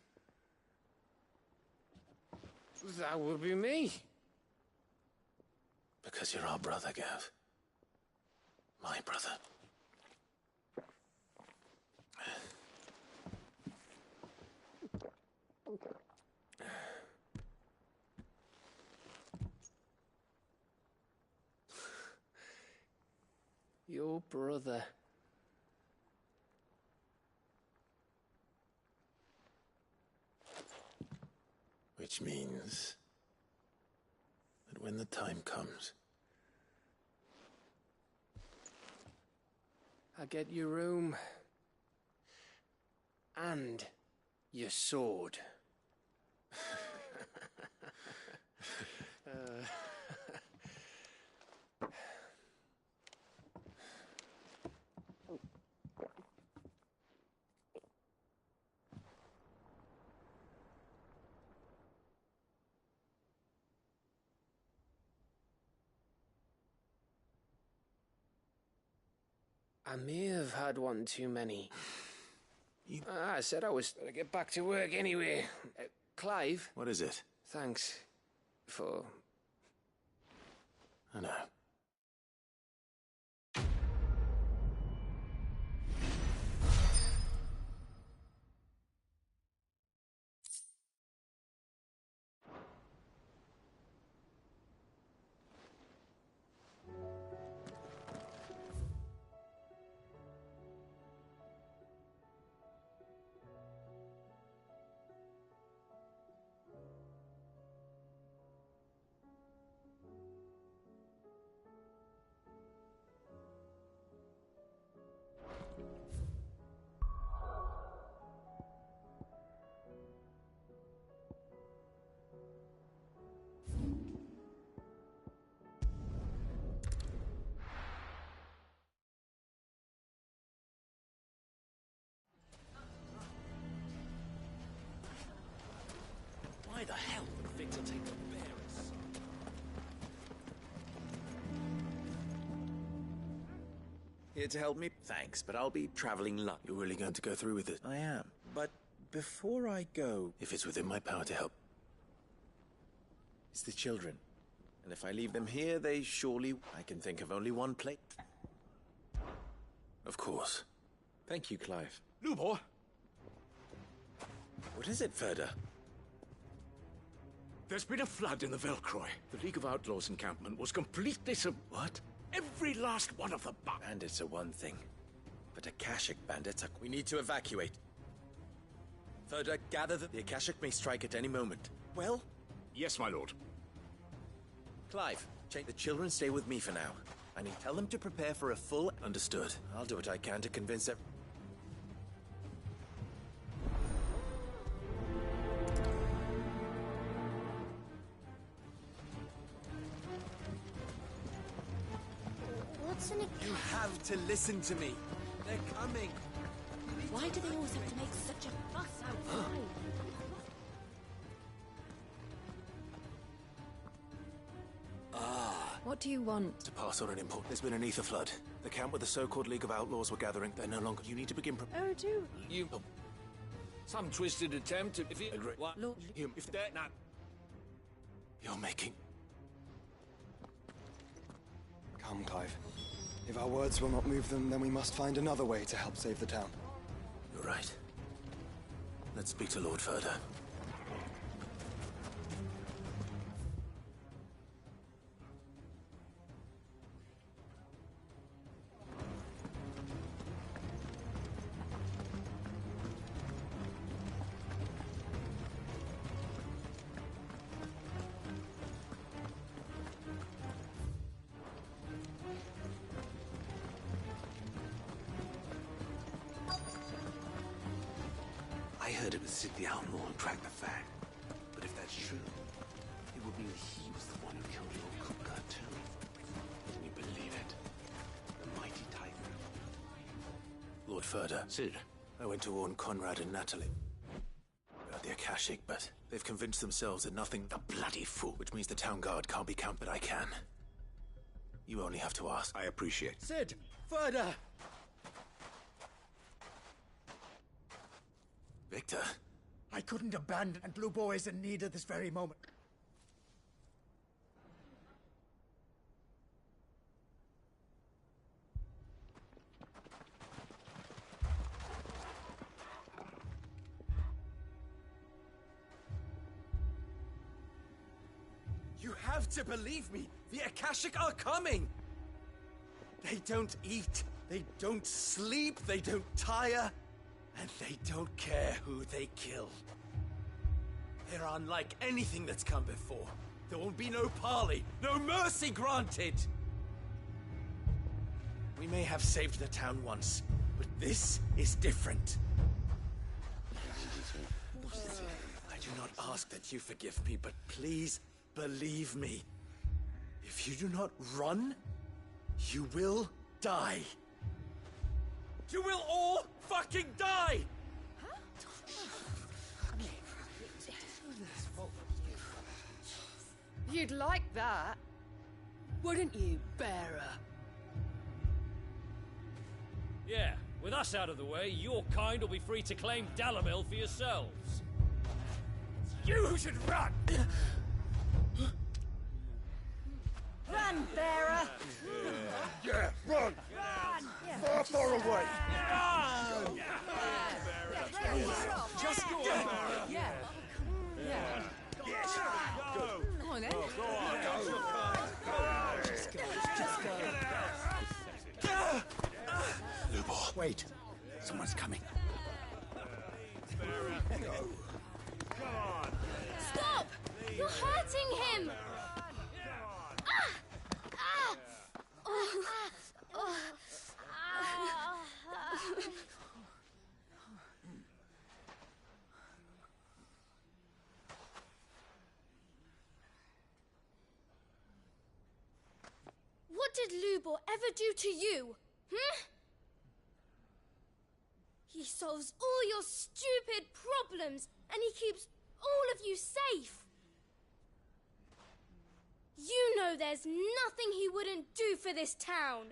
That would be me. Because you're our brother, Gav. My brother. Your brother. Which means that when the time comes, I get your room. And your sword. I may have had one too many. I said I was going to get back to work anyway. Clive? what is it? Thanks for... I know. Why the hell would Victor take the bearers? Here to help me? Thanks, but I'll be traveling London. You're really going to go through with it? I am. But before I go... If it's within my power to help. It's the children. And if I leave them here, they surely... I can think of only one place. Of course. Thank you, Clive. Lubor! What is it, Ferda? There's been a flood in the Velcroy. The League of Outlaws encampment was completely What? Every last one of the Bandits are one thing, but Akashic bandits are... We need to evacuate. Ferda, gather the Akashic may strike at any moment. Well? Yes, my lord. Clive, the children stay with me for now. I need tell them to prepare for a full... Understood. I'll do what I can to convince them. What's in a You have to listen to me. They're coming. Why do they always have to make such a fuss outside? What do you want? To pass on an import. There's been an ether flood. The camp where the so-called League of Outlaws were gathering, they're no longer. You need to begin. Oh, do You. Some twisted attempt to. If you agree. What? Lord. If they're not. You're making. Come, Clive. If our words will not move them, then we must find another way to help save the town. You're right. Let's speak to Lord Furder. I heard it was Sid the Outlaw who cracked the fact. But if that's true, it would mean that he was the one who killed Lord Kupka too. Can you believe it? The mighty tiger. Lord Furder. Sid. I went to warn Conrad and Natalie about the Akashic, but they've convinced themselves that nothing. A bloody fool. Which means the town guard can't be counted, but I can. You only have to ask. I appreciate. Sid! Further! Victor. I couldn't abandon, and Blue Boy is in need at this very moment. You have to believe me. The Akashic are coming. They don't eat, they don't sleep, they don't tire, and they don't care who they kill. They're unlike anything that's come before. There will be no parley, no mercy granted. We may have saved the town once, but this is different. I do not ask that you forgive me, but please believe me. If you do not run, you will die. You will all fucking die! You'd like that, wouldn't you, bearer? Yeah, with us out of the way, your kind will be free to claim Dalamil for yourselves. You should run! Run, bearer! Yeah, run! Far, far away! Run! Just go! Yeah. Yes! Go! Come on, then. Go on! Just go. Lubo. Wait. Someone's coming. Stop! You're hurting him! What did Lubor ever do to you? He solves all your stupid problems, and he keeps all of you safe. You know there's nothing he wouldn't do for this town.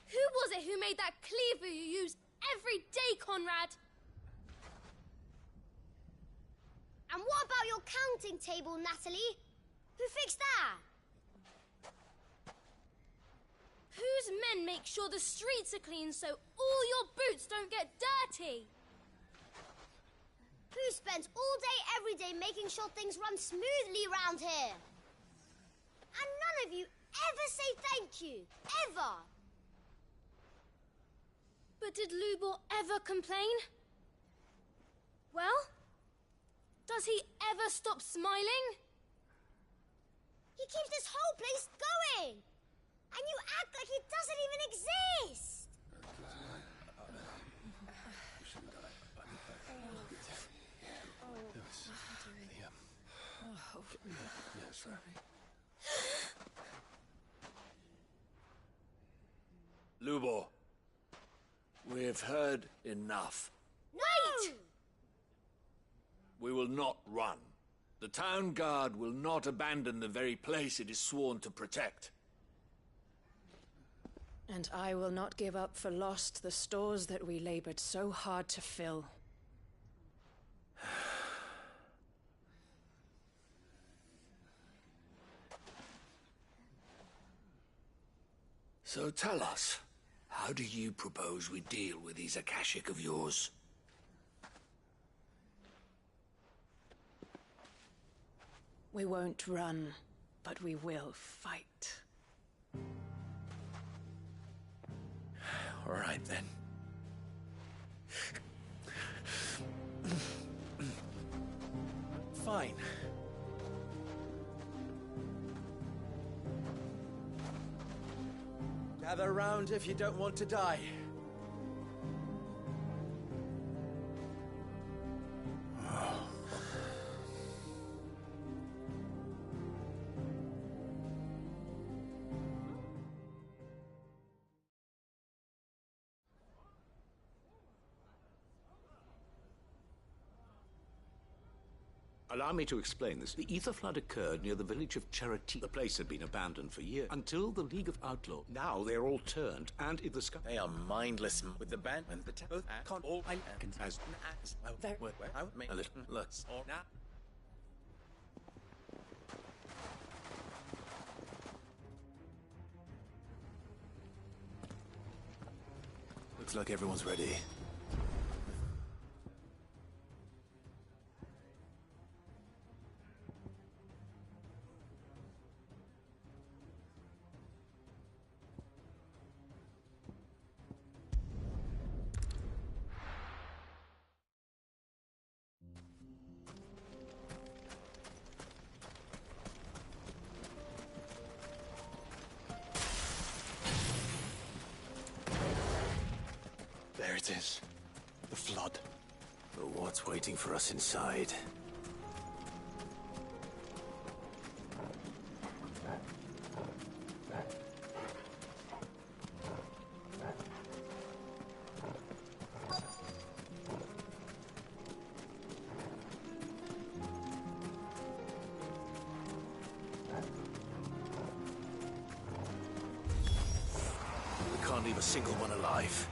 Who was it who made that cleaver you use every day, Conrad? And what about your counting table, Natalie? Who fixed that? Whose men make sure the streets are clean so all your boots don't get dirty? Who spends all day, every day making sure things run smoothly round here? And none of you ever say thank you. Ever. But did Lubor ever complain? Well, does he ever stop smiling? He keeps this whole place going. And you act like he doesn't even exist. Lubo, we've heard enough. No! We will not run. The town guard will not abandon the very place it is sworn to protect. And I will not give up for lost the stores that we labored so hard to fill. So tell us, how do you propose we deal with these Akashic of yours? We won't run, but we will fight. All right, then. Fine. Gather round if you don't want to die. Allow me to explain this. The ether flood occurred near the village of Charity. The place had been abandoned for years, until the League of Outlaws. Now they're all turned, and in the sky... They are mindless with the band and the both can't all I can as a little looks or now. Looks like everyone's ready. There it is. The flood. But what's waiting for us inside? We can't leave a single one alive.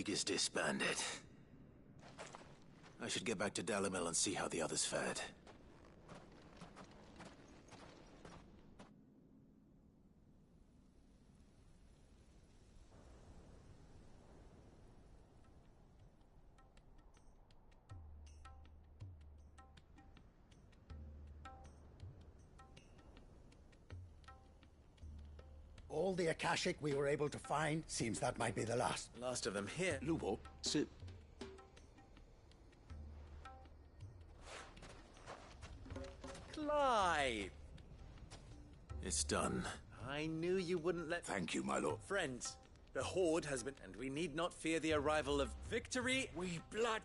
League is disbanded. I should get back to Dalimil and see how the others fared. All the Akashic we were able to find seems that might be the last. Last of them here. Lubo, sit. Clive! It's done. I knew you wouldn't let... Thank you, my lord. Friends, the Horde has been... And we need not fear the arrival of victory. We blood...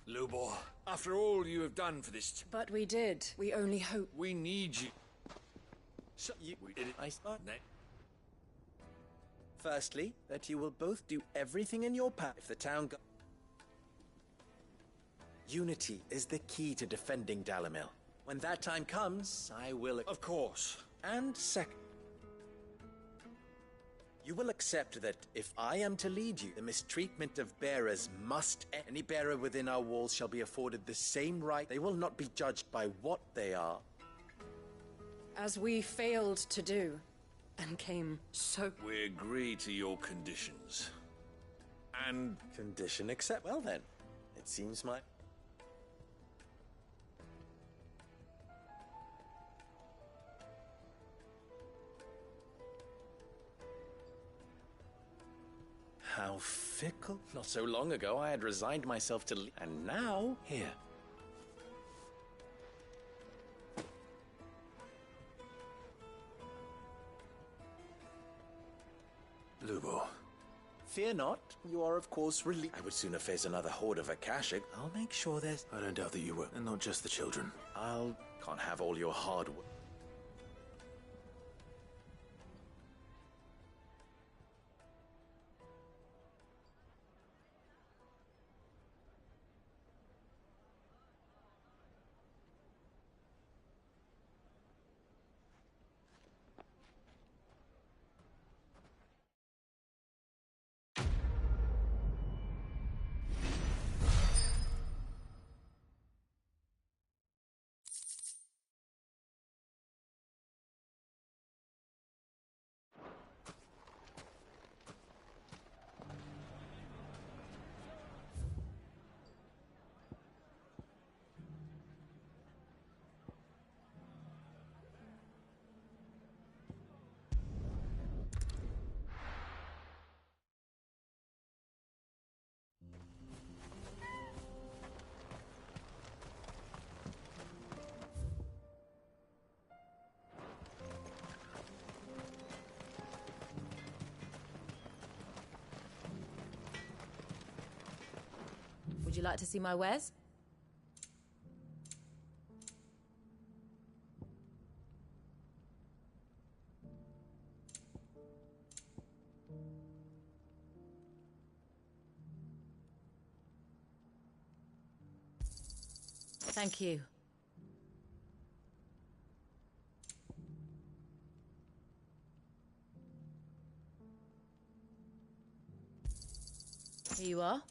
Lubor, after all you have done for this... But we did. We only hope... We need you. So you... We did it. Firstly, that you will both do everything in your power if the town... Unity is the key to defending Dalimil. When that time comes, I will... Of course. And second... You will accept that if I am to lead you, the mistreatment of bearers must end. Any bearer within our walls shall be afforded the same right. They will not be judged by what they are. As we failed to do, and came so... We agree to your conditions. And... Condition accept. Well then, it seems my... How fickle. Not so long ago, I had resigned myself to... And now, here. Lubo. Fear not. You are, of course, relieved. I would sooner face another horde of Akashic. I'll make sure there's... I don't doubt that you will. And not just the children. Can't have all your hard work. Would you like to see my wares? Thank you. Here you are.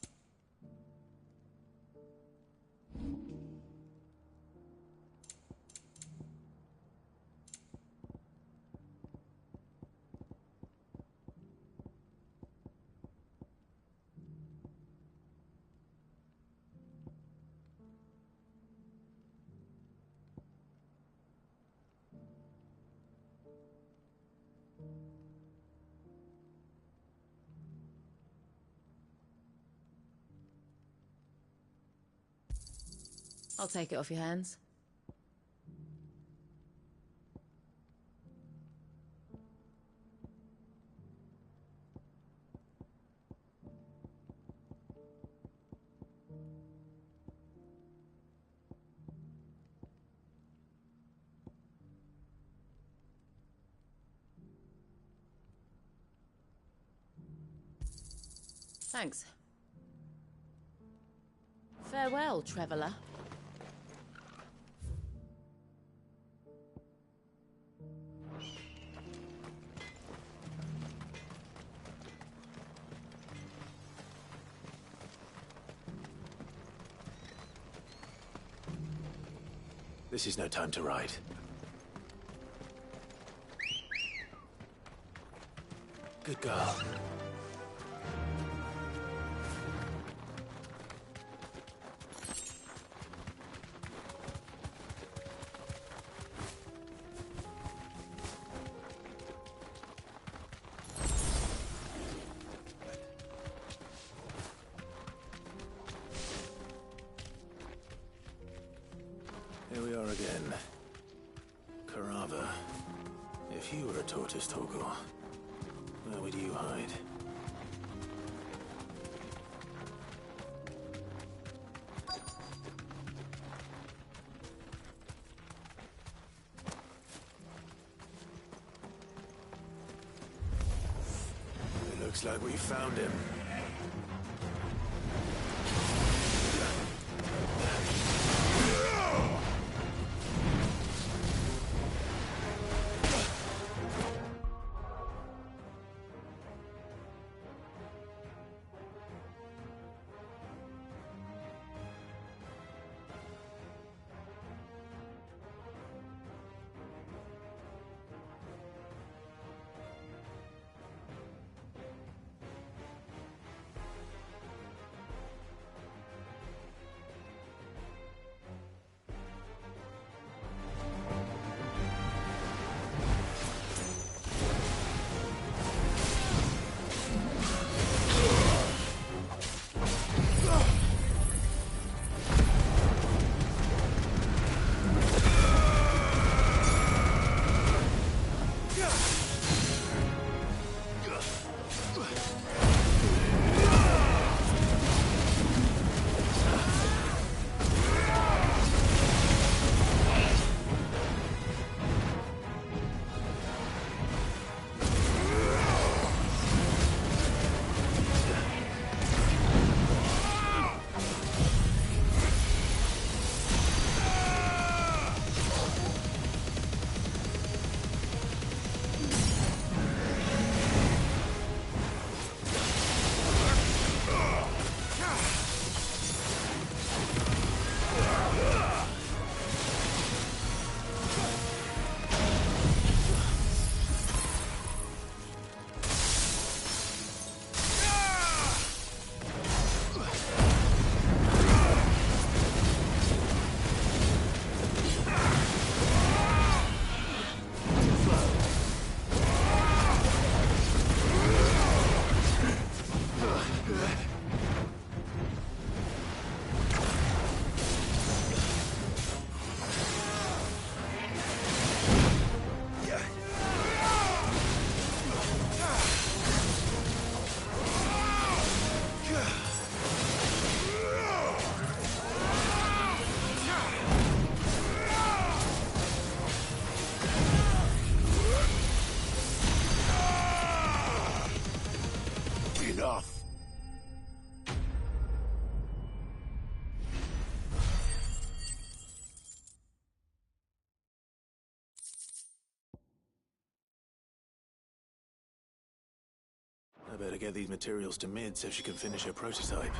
I'll take it off your hands. Thanks. Farewell, traveller. This is no time to ride. Good girl. Here we are again. Carava. If you were a tortoise, Torgor, where would you hide? It looks like we found him. I better get these materials to Mid so she can finish her prototype.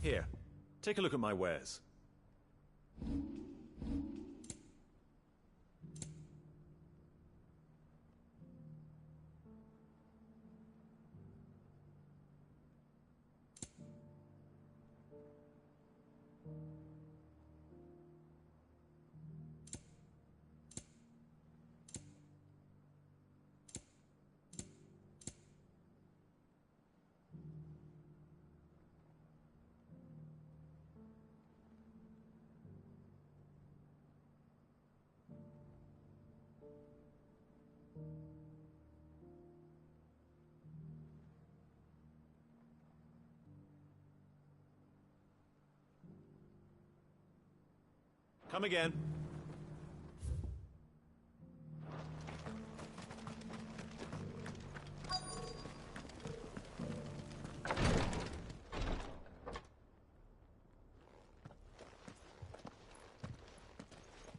Here, take a look at my wares. Come again.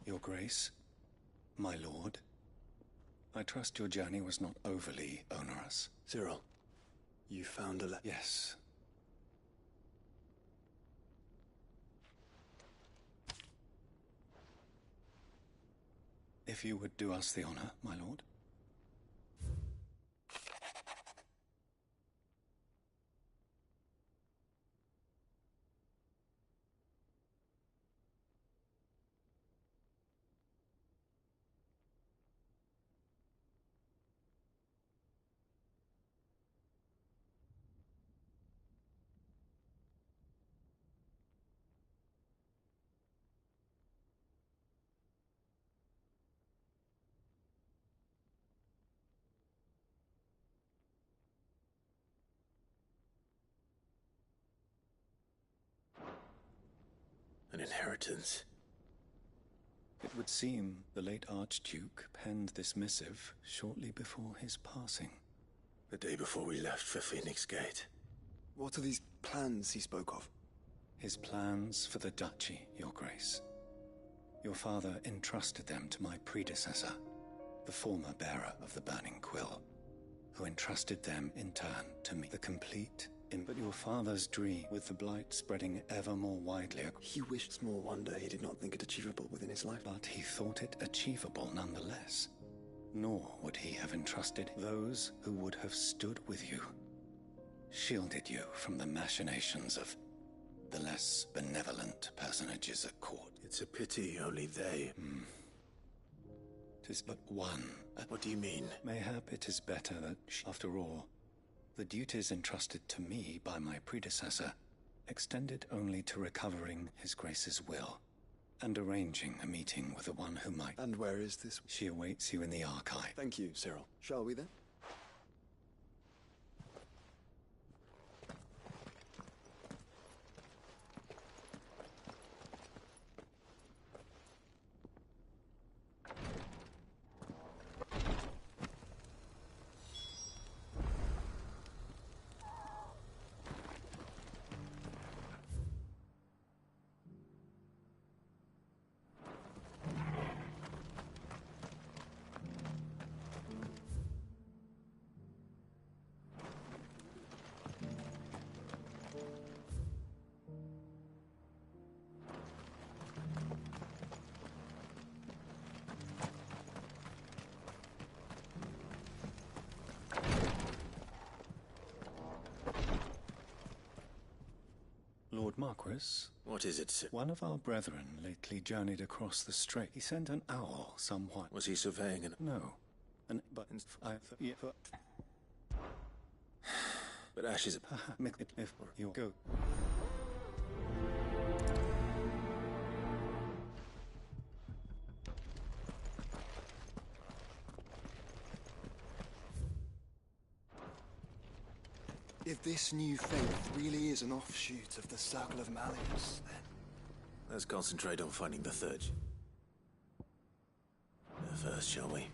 Your Grace, my lord, I trust your journey was not overly onerous. Cyril, you found a Yes. If you would do us the honor, my lord. An inheritance. It would seem the late Archduke penned this missive shortly before his passing. The day before we left for Phoenix Gate. What are these plans he spoke of? His plans for the duchy, Your Grace. Your father entrusted them to my predecessor, the former bearer of the Burning Quill, who entrusted them in turn to me. The complete but your father's dream, with the blight spreading ever more widely. He wished small wonder he did not think it achievable within his life. But he thought it achievable nonetheless. Nor would he have entrusted those who would have stood with you, shielded you from the machinations of the less benevolent personages at court. It's a pity only they... 'Tis but one. What do you mean? Mayhap it is better that, after all, the duties entrusted to me by my predecessor extended only to recovering His Grace's will and arranging a meeting with the one who might. And where is this? She awaits you in the archive. Thank you, Cyril. Shall we then? Lord Marquis? What is it, sir? One of our brethren lately journeyed across the strait. He sent an owl somewhat. Was he surveying an... No. But Ash is... If you go... If this new faith really is an offshoot of the Circle of Malleus, then... Let's concentrate on finding the third. First, shall we?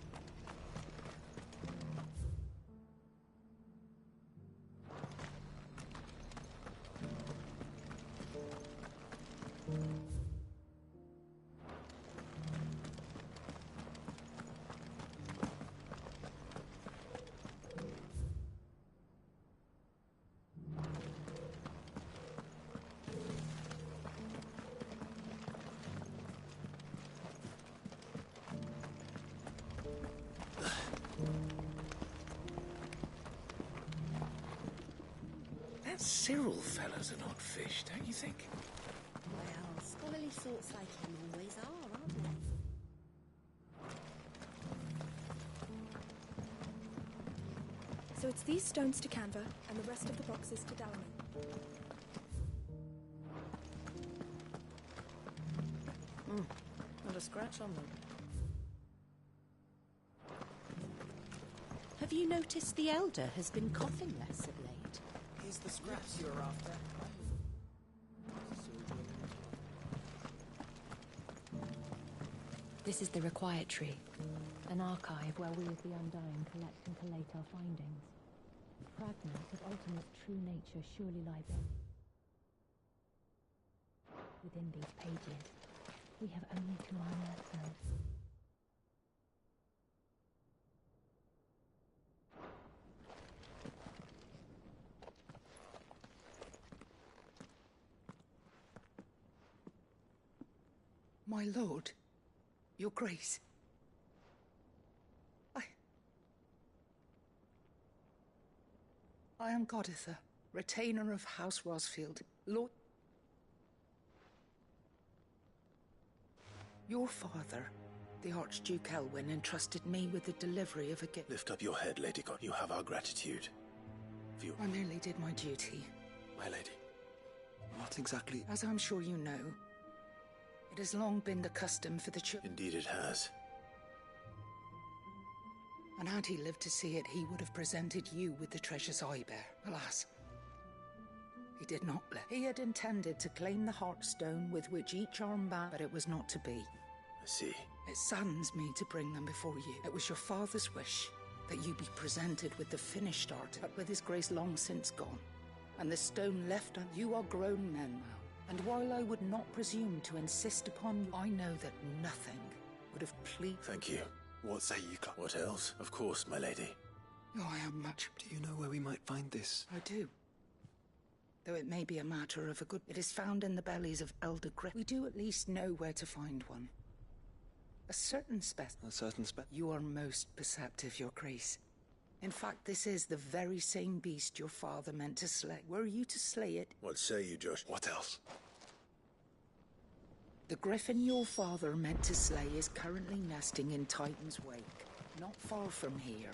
That Cyril fella's an odd fish, don't you think? Well, scholarly sorts like him always are, aren't they? So it's these stones to Canva, and the rest of the boxes to Dalman. Not a scratch on them. Have you noticed the Elder has been coughing less of late? Here's the scraps you're after. This is the Required Tree, an archive where we of the Undying collect and collate our findings. Fragments of ultimate true nature surely lie there. Within these pages, we have only to unearth them. My lord, your grace. I am Goditha, retainer of House Rosfield. Lord... Your father, the Archduke Elwyn, entrusted me with the delivery of a gift. Lift up your head, Lady God. You have our gratitude. I merely did my duty. My lady. What exactly? As I'm sure you know, it has long been the custom for the Indeed it has. And had he lived to see it, he would have presented you with the treasures I bear. Alas, he did not live. He had intended to claim the Heartstone with which each armband, but it was not to be. I see. It saddens me to bring them before you. It was your father's wish that you be presented with the finished art, but with his grace long since gone, and the stone left on. You are grown men now, and while I would not presume to insist upon you, I know that nothing would have pleased. Thank you. What say you, Clark? What else? Of course, my lady. Oh, I am much. Do you know where we might find this? I do. Though it may be a matter of a good... It is found in the bellies of Elder Griff. We do at least know where to find one. A certain A certain You are most perceptive, your grace. In fact, this is the very same beast your father meant to slay. Were you to slay it... What say you, Josh? What else? The griffin your father meant to slay is currently nesting in Titan's Wake, not far from here.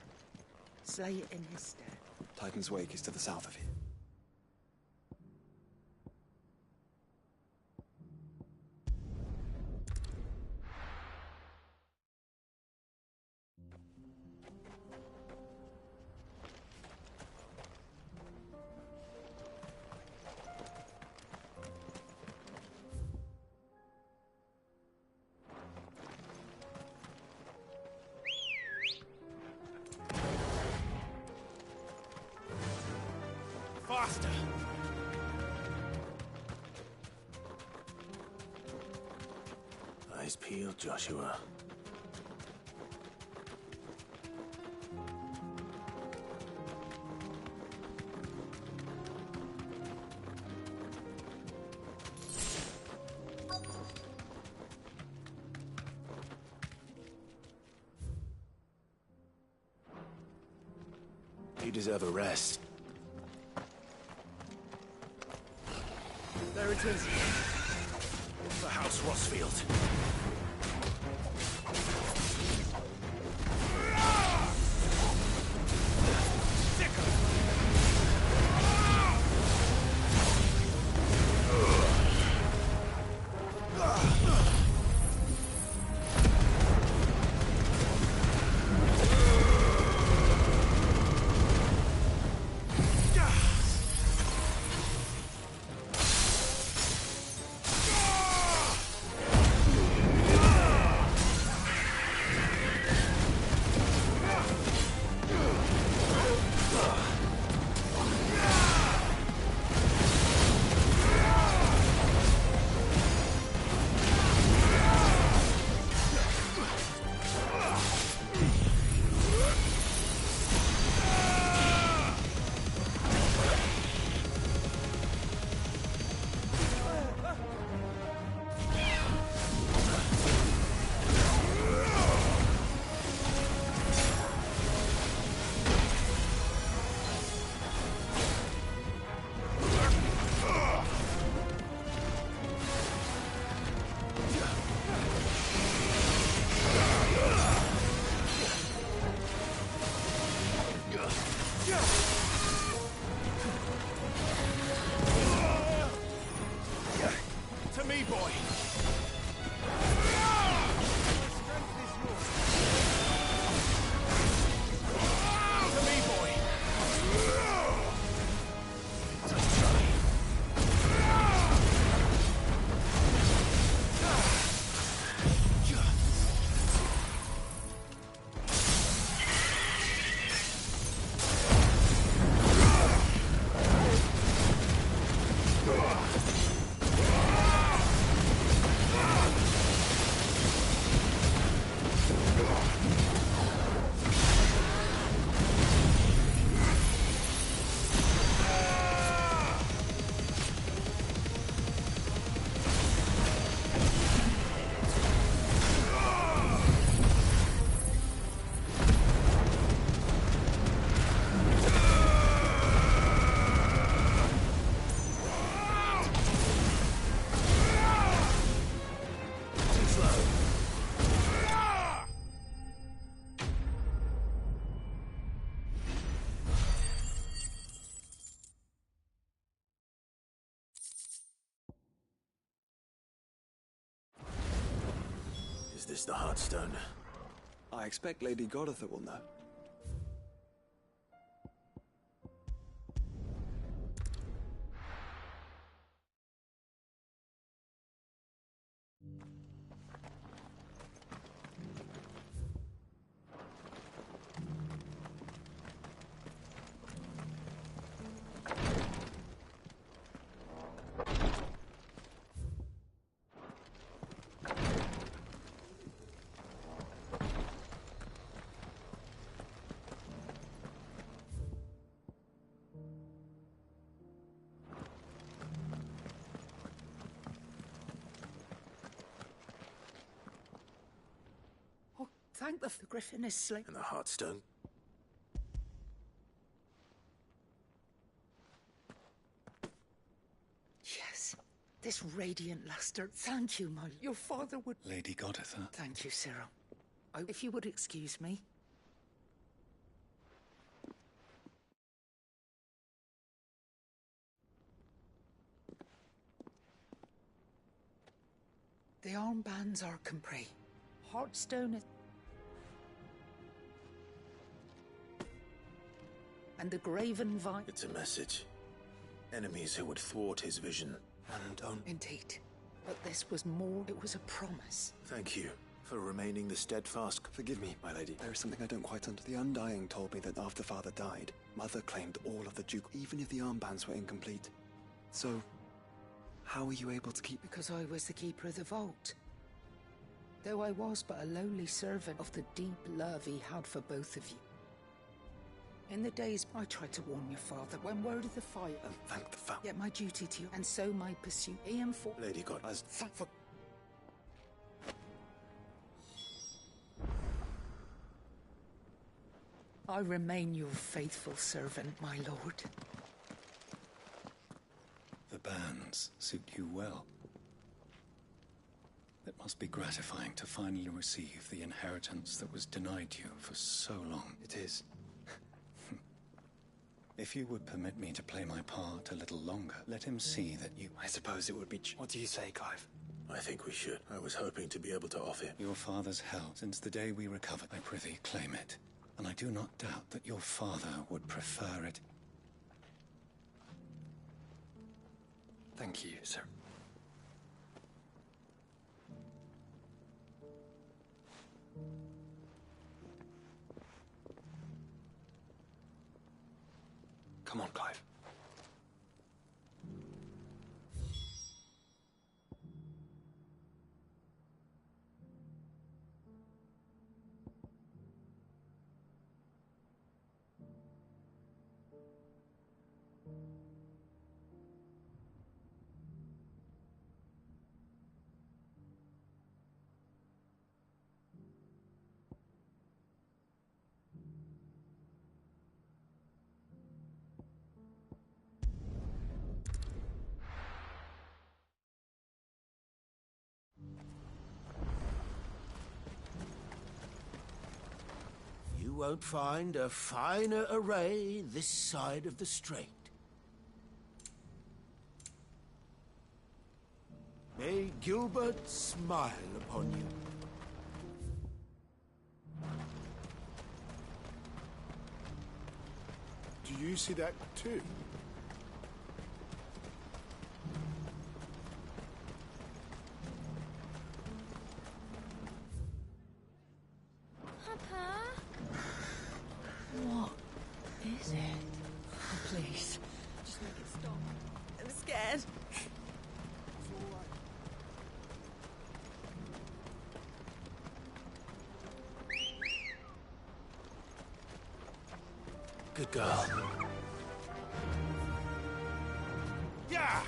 Slay it in his stead. Titan's Wake is to the south of here. Faster! Eyes peeled, Joshua. You deserve a rest. There it is. The House Rosfield. To me, boy! To me, boy! Is this the Heartstone? I expect Lady Goditha will know. Thank the griffin is slain. And the Heartstone? Yes. This radiant luster. Thank you, my... Your father would... Lady Goditha. Thank you, Cyril. If you would excuse me. The armbands are complete. Heartstone is... And the graven vine... It's a message. Enemies who would thwart his vision. And Indeed. But this was more... It was a promise. Thank you for remaining the steadfast... Forgive me, my lady. There is something I don't quite understand. The Undying told me that after Father died, Mother claimed all of the Duke, even if the armbands were incomplete. So, how were you able to keep... Because I was the keeper of the vault. Though I was but a lowly servant of the deep love he had for both of you. In the days I tried to warn your father when word of the fire... And thank the family. Yet my duty to you, and so my pursuit. Ian for... Lady God, as... For... I remain your faithful servant, my lord. The bands suit you well. It must be gratifying to finally receive the inheritance that was denied you for so long. It is. If you would permit me to play my part a little longer, let him see that you... I suppose it would be... What do you say, Clive? I think we should. I was hoping to be able to offer Your father's hell. Since the day we recovered, I prithee claim it. And I do not doubt that your father would prefer it. Thank you, sir. Come on, Clive. won't find a finer array this side of the strait. May Gilbert smile upon you. Do you see that too? Papa? What is it? Oh, please, just make it stop. I'm scared. Good girl. Yeah!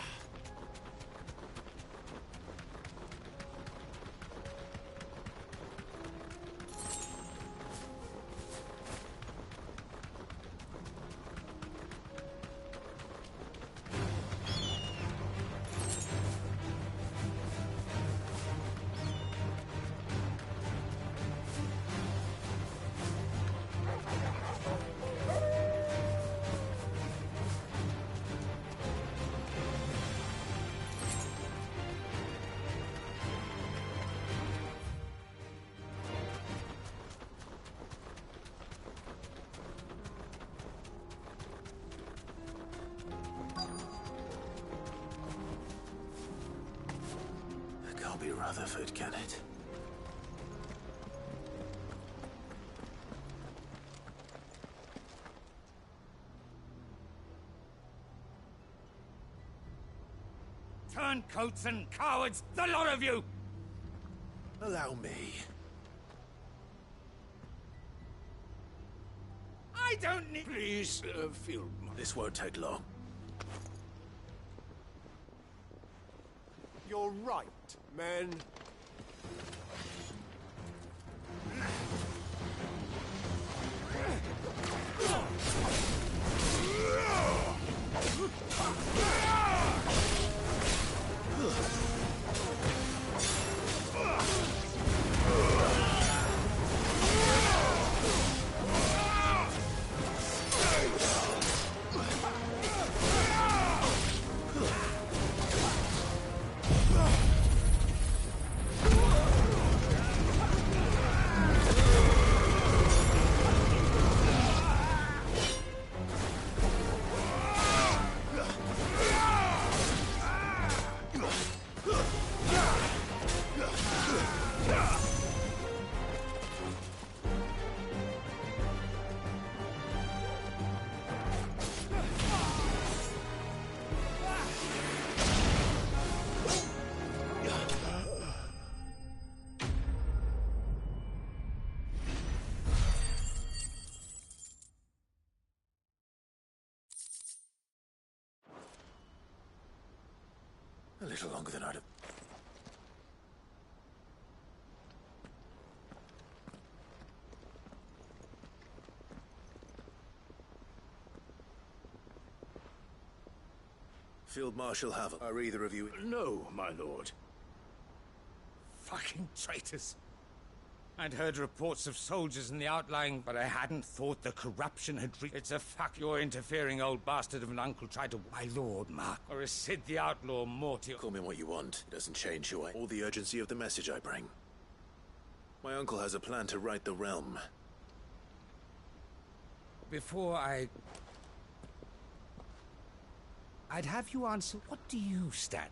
It can't be Rutherford, can it? Turncoats and cowards, the lot of you! Allow me. I don't need... Please, Field. This won't take long. You're right, men. A little longer than I'd have... Field Marshal Havel, are either of you... No, my lord. Fucking traitors. I'd heard reports of soldiers in the outlying, but I hadn't thought the corruption had reached... It's a fuck your interfering old bastard of an uncle tried to... My lord, Mark. Or is Sid the outlaw more to... Call me what you want. It doesn't change who I... or the urgency of the message I bring. My uncle has a plan to right the realm. Before I'd have you answer, what do you stand?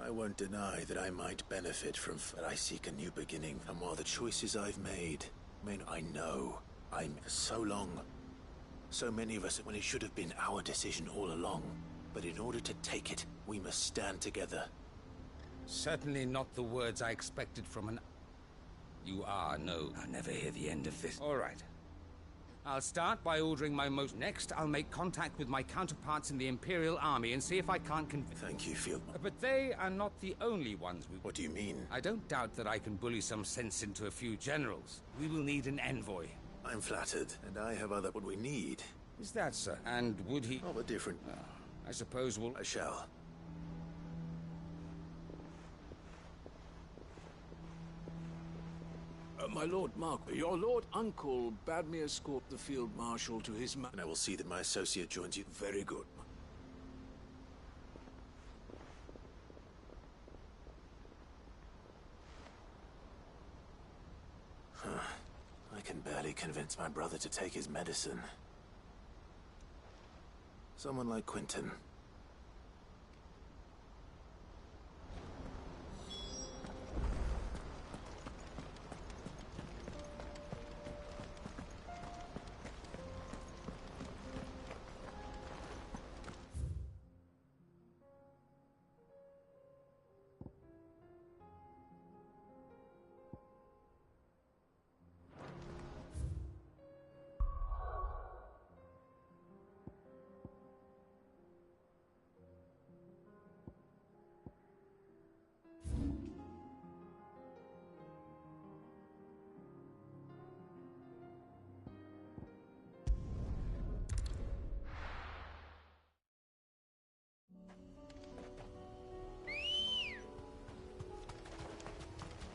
I won't deny that I might benefit from... but I seek a new beginning. And while the choices I've made... I know I'm... for so long... so many of us... when it should have been our decision all along. But in order to take it, we must stand together. Certainly not the words I expected from an... You are, no. I'll never hear the end of this. All right. I'll start by ordering my most... Next, I'll make contact with my counterparts in the Imperial Army and see if I can't Thank you, Field. But they are not the only ones we... What do you mean? I don't doubt that I can bully some sense into a few generals. We will need an envoy. I'm flattered, and I have other... what we need. Is that, sir? And would he... Of a different... I suppose we'll... I shall. My Lord Mark, your Lord Uncle bade me escort the Field Marshal to his and I will see that my associate joins you. Very good. I can barely convince my brother to take his medicine. Someone like Quentin.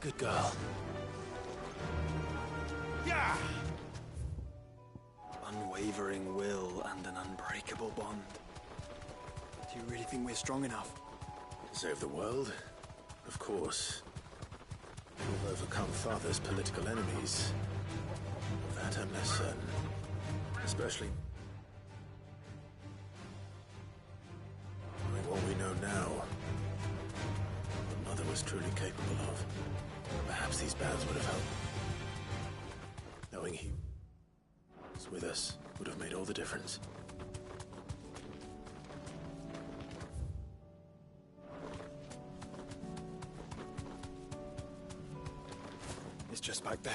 Good girl. Yeah! Unwavering will and an unbreakable bond. Do you really think we're strong enough? To save the world? Of course. We'll overcome Father's political enemies. Of that I'm less certain. Especially knowing what we know now. What Mother was truly capable of. Perhaps these bands would have helped. Knowing he was with us would have made all the difference. It's just back there.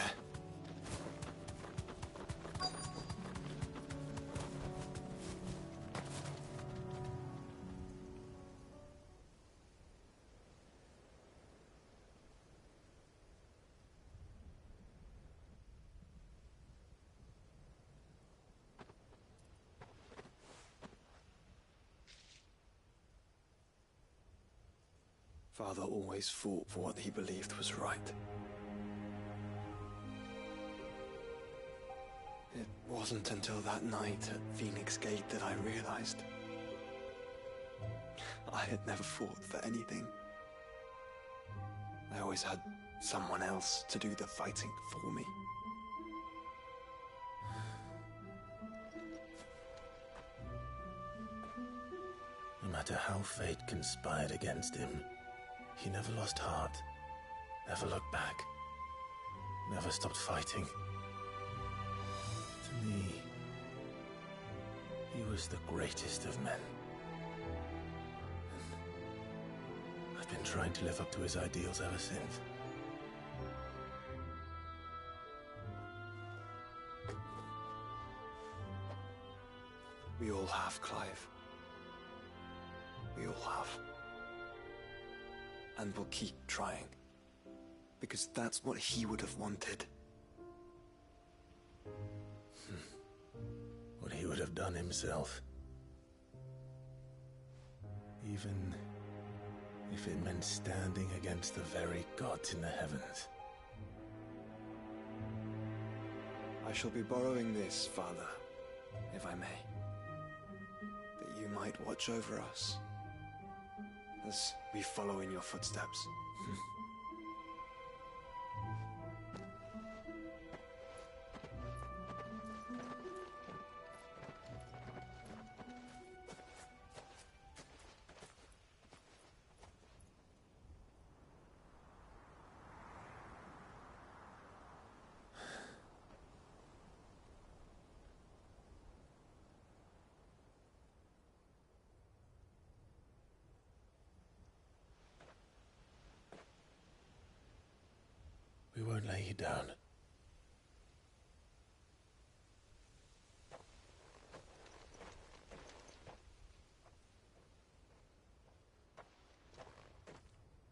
Father always fought for what he believed was right. It wasn't until that night at Phoenix Gate that I realized I had never fought for anything. I always had someone else to do the fighting for me. No matter how fate conspired against him, he never lost heart, never looked back, never stopped fighting. To me, he was the greatest of men. I've been trying to live up to his ideals ever since. We all have, Clive. We all have. And we'll keep trying. Because that's what he would have wanted. What he would have done himself. Even if it meant standing against the very gods in the heavens. I shall be borrowing this, Father, if I may. That you might watch over us as we follow in your footsteps. We won't lay you down.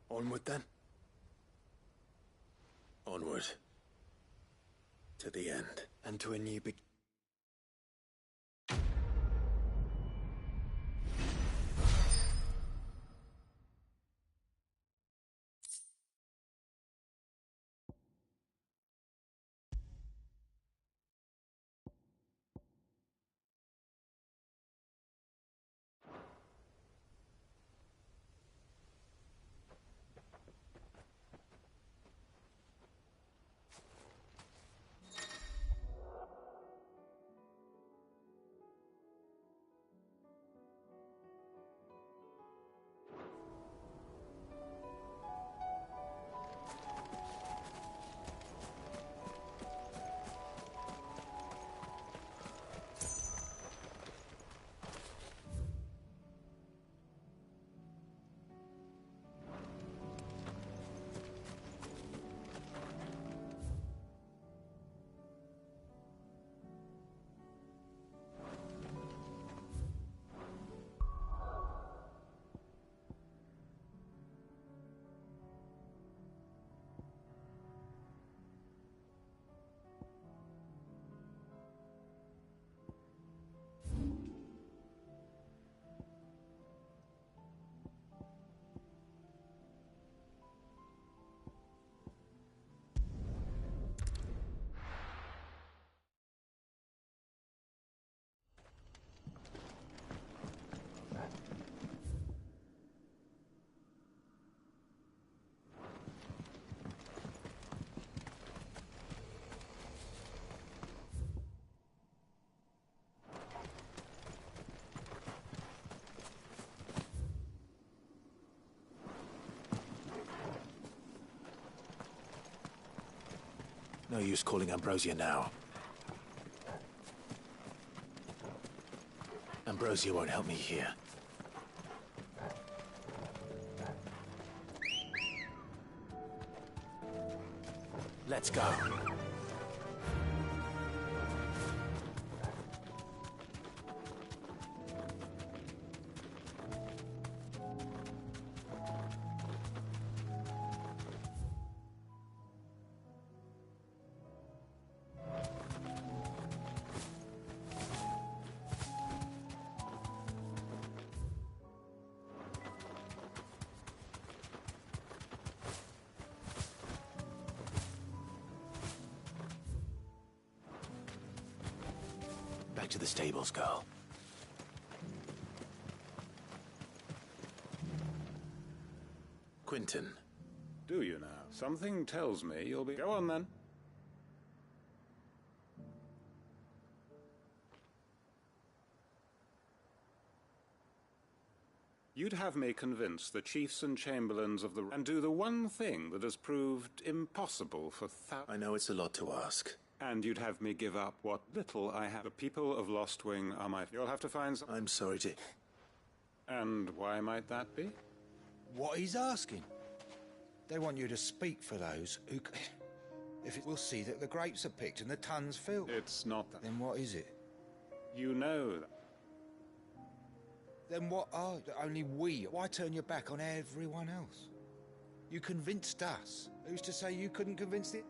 Onward then. Onward. To the end. And to a new beginning. No use calling Ambrosia now. Ambrosia won't help me here. Let's go. Back to the stables, girl. Quentin. Do you now? Something tells me you'll be... Go on, then. You'd have me convince the chiefs and chamberlains of the... and do the one thing that has proved impossible for I know it's a lot to ask. And you'd have me give up what little I have. The people of Lostwing are my... You'll have to find some... I'm sorry to... And why might that be? What he's asking. They want you to speak for those who... If it, we'll see that the grapes are picked and the tons filled. It's not that. Then what is it? You know that. Then what are only we? Why turn your back on everyone else? You convinced us. Who's to say you couldn't convince the...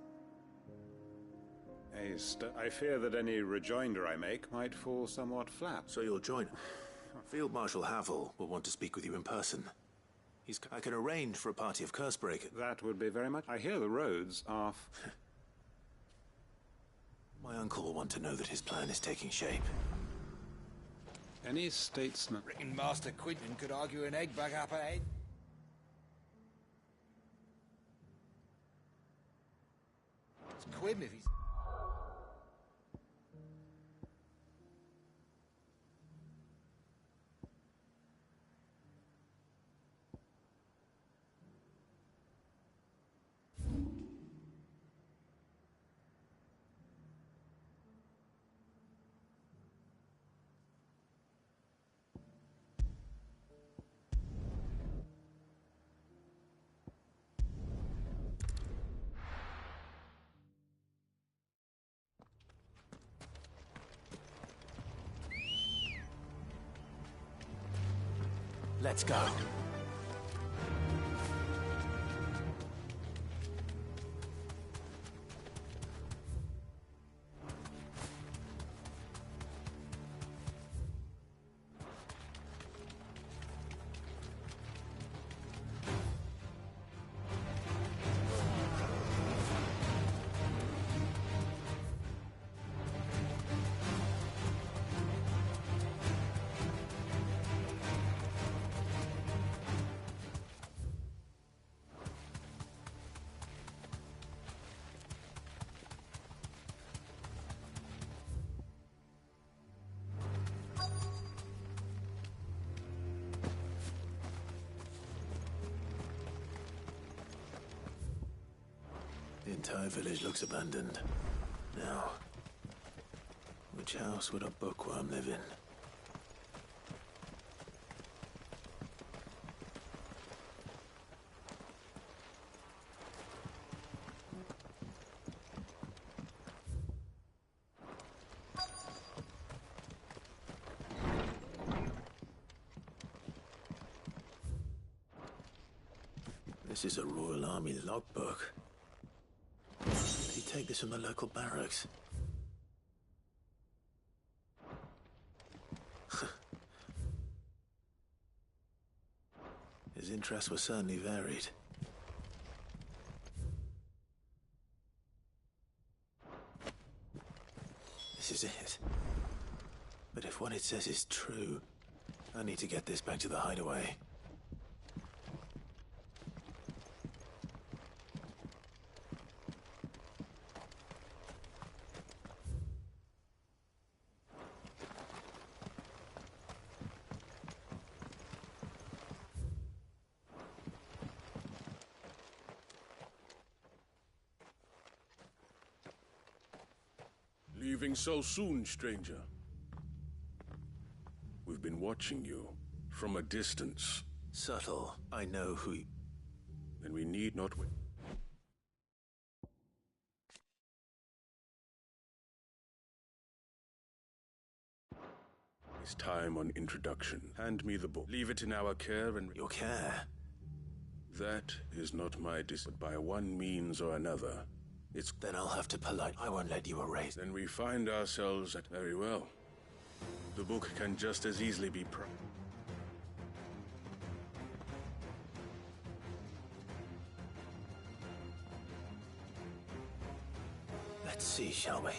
I fear that any rejoinder I make might fall somewhat flat. So you'll join. Field Marshal Havel will want to speak with you in person. I can arrange for a party of Cursebreakers. That would be very much... I hear the roads are... My uncle will want to know that his plan is taking shape. Any statesman... Reckon Master Quentin could argue an egg back up ahead. It's Quim if he's... Let's go. The entire village looks abandoned. Now, which house would a bookworm live in? This is a Royal Army logbook. Did he take this from the local barracks? His interests were certainly varied. This is it. But if what it says is true, I need to get this back to the hideaway. Leaving so soon, stranger? We've been watching you from a distance. Subtle. I know who you... Then we need not wait. It's time on introduction. Hand me the book. Leave it in our care and... Your care? That is not my but by one means or another. It's... Then I'll have to polite. I won't let you erase. Then we find ourselves at... Very well. The book can just as easily be Let's see, shall we?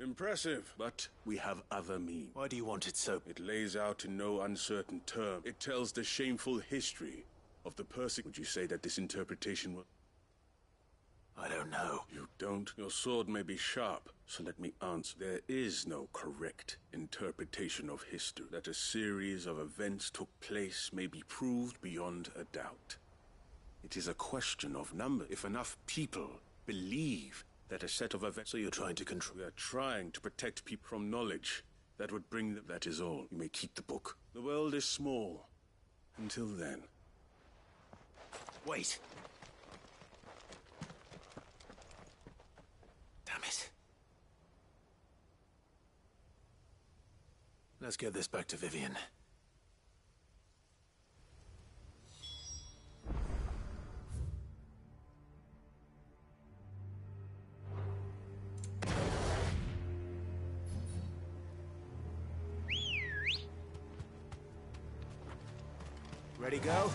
Impressive, but we have other means. Why do you want it so? It lays out in no uncertain term. It tells the shameful history of the person. Would you say that this interpretation was... I don't know. You don't? Your sword may be sharp, so let me answer. There is no correct interpretation of history. That a series of events took place may be proved beyond a doubt. It is a question of number. If enough people believe that a set of events... So you're trying to control... We are trying to protect people from knowledge that would bring them... That is all. You may keep the book. The world is small. Until then. Wait. Damn it. Let's get this back to Vivian. Ready, go?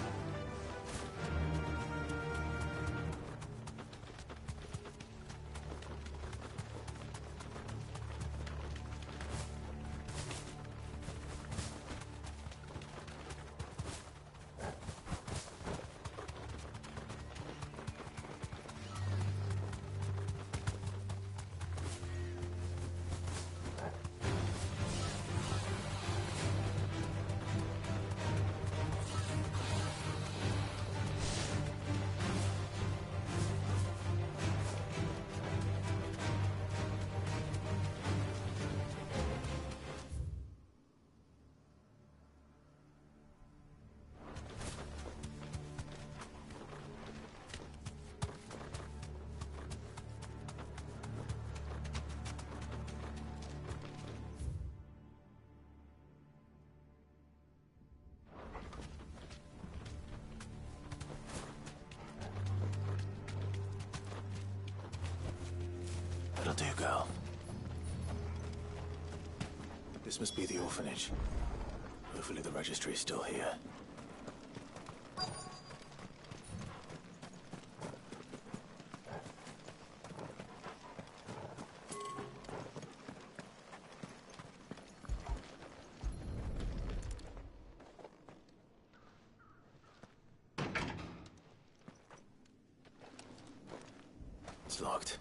That'll do, girl. This must be the orphanage. Hopefully the registry is still here. It's locked.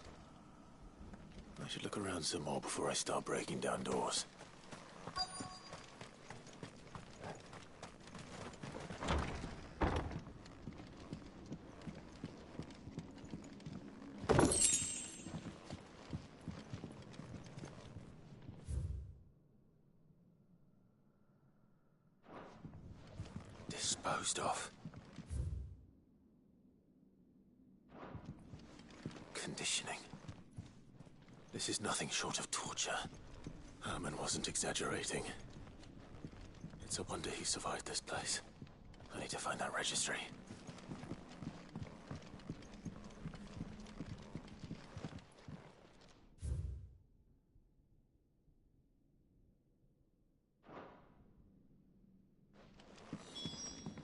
I should look around some more before I start breaking down doors. Disposed of. Conditioning. This is nothing short of torture. Herman wasn't exaggerating. It's a wonder he survived this place. I need to find that registry.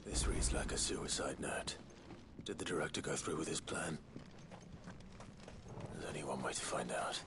This reads like a suicide note. Did the director go through with his plan? There's only one way to find out.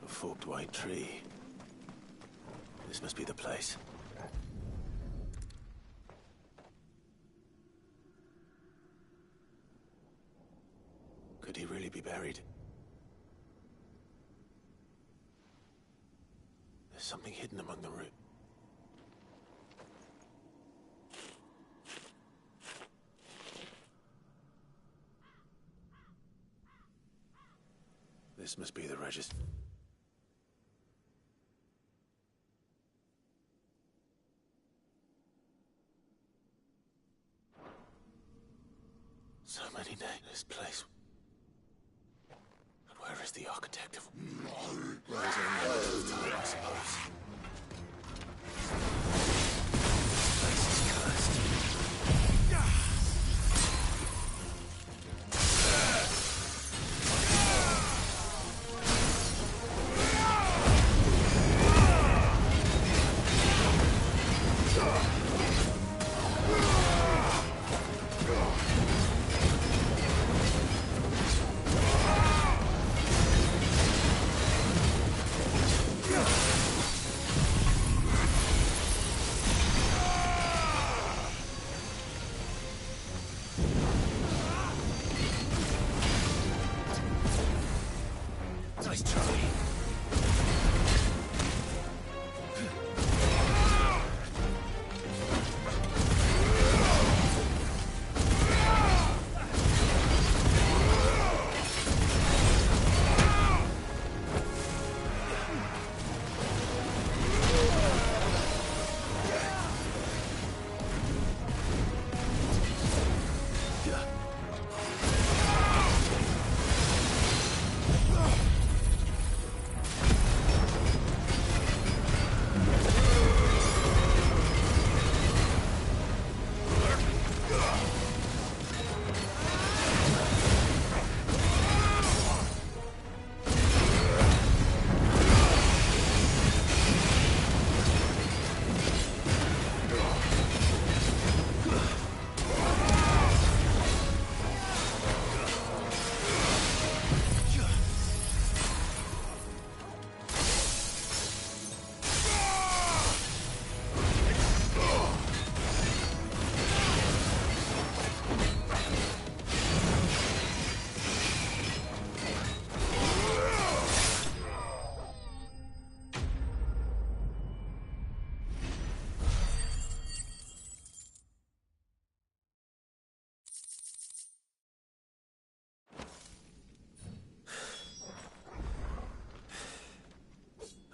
Forked white tree. This must be the place. Could he really be buried? There's something hidden among the roots. This must be the register. So many names in this place. But where is the architect of... Rising of time, I suppose. This place is cursed.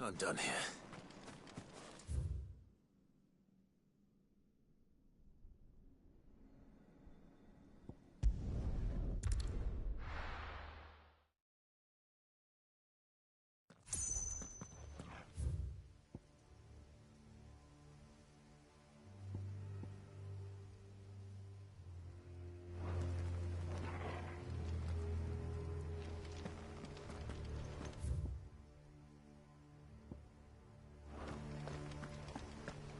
I'm done here.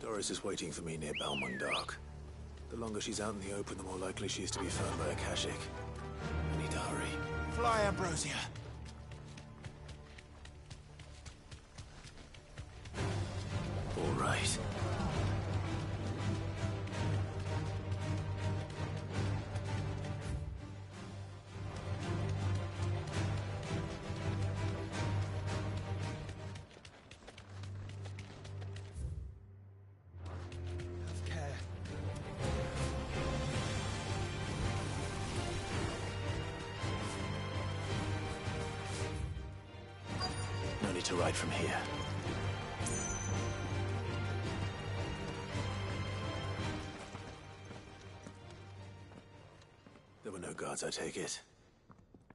Doris is waiting for me near Balmung. The longer she's out in the open, the more likely she is to be found by Akashic. I need to hurry. Fly, Ambrosia! All right. No need to ride from here. There were no guards, I take it.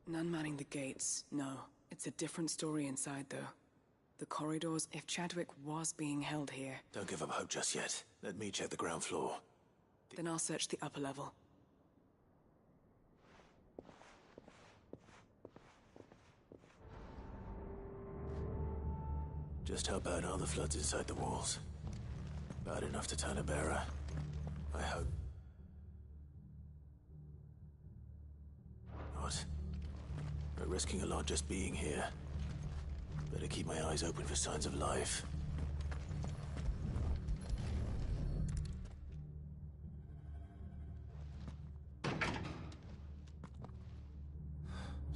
None manning the gates, no. It's a different story inside, though. The corridors, if Chadwick was being held here... Don't give up hope just yet. Let me check the ground floor. Then I'll search the upper level. Just how bad are the floods inside the walls? Bad enough to turn a bearer. I hope. Not. We're risking a lot just being here. Better keep my eyes open for signs of life.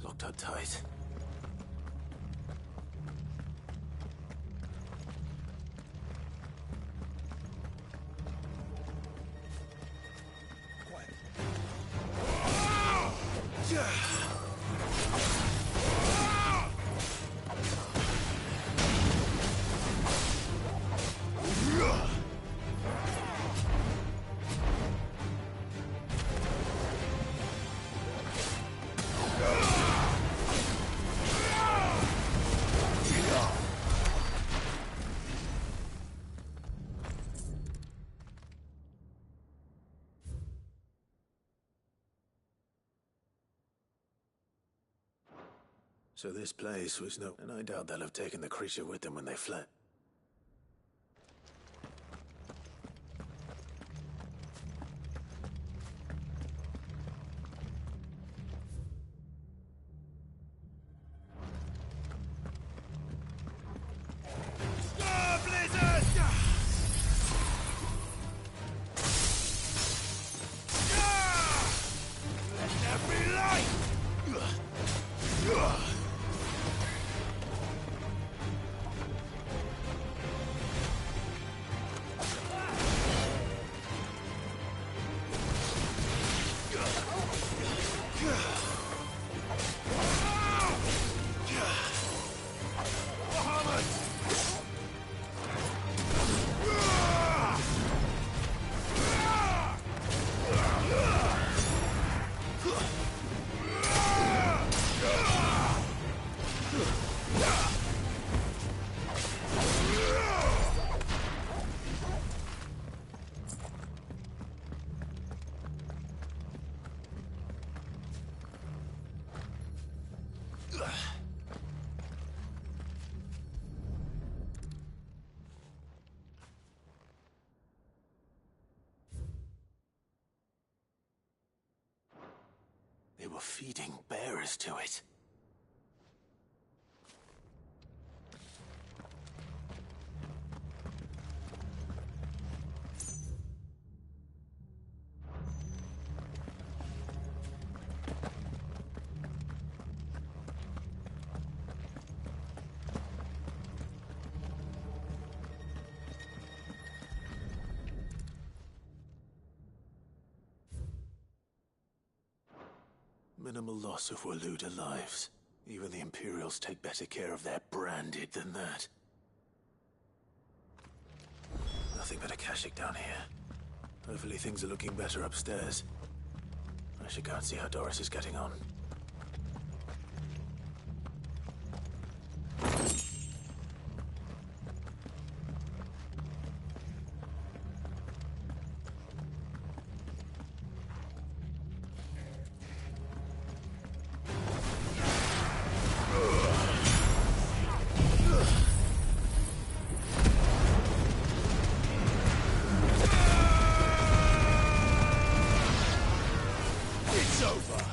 Locked up tight. So this place was no... And I doubt they'll have taken the creature with them when they fled. They were feeding bearers to it. Minimal loss of Waluda lives. Even the Imperials take better care of their branded than that. Nothing but Akashic down here. Hopefully things are looking better upstairs. I should go and see how Doris is getting on. It's over!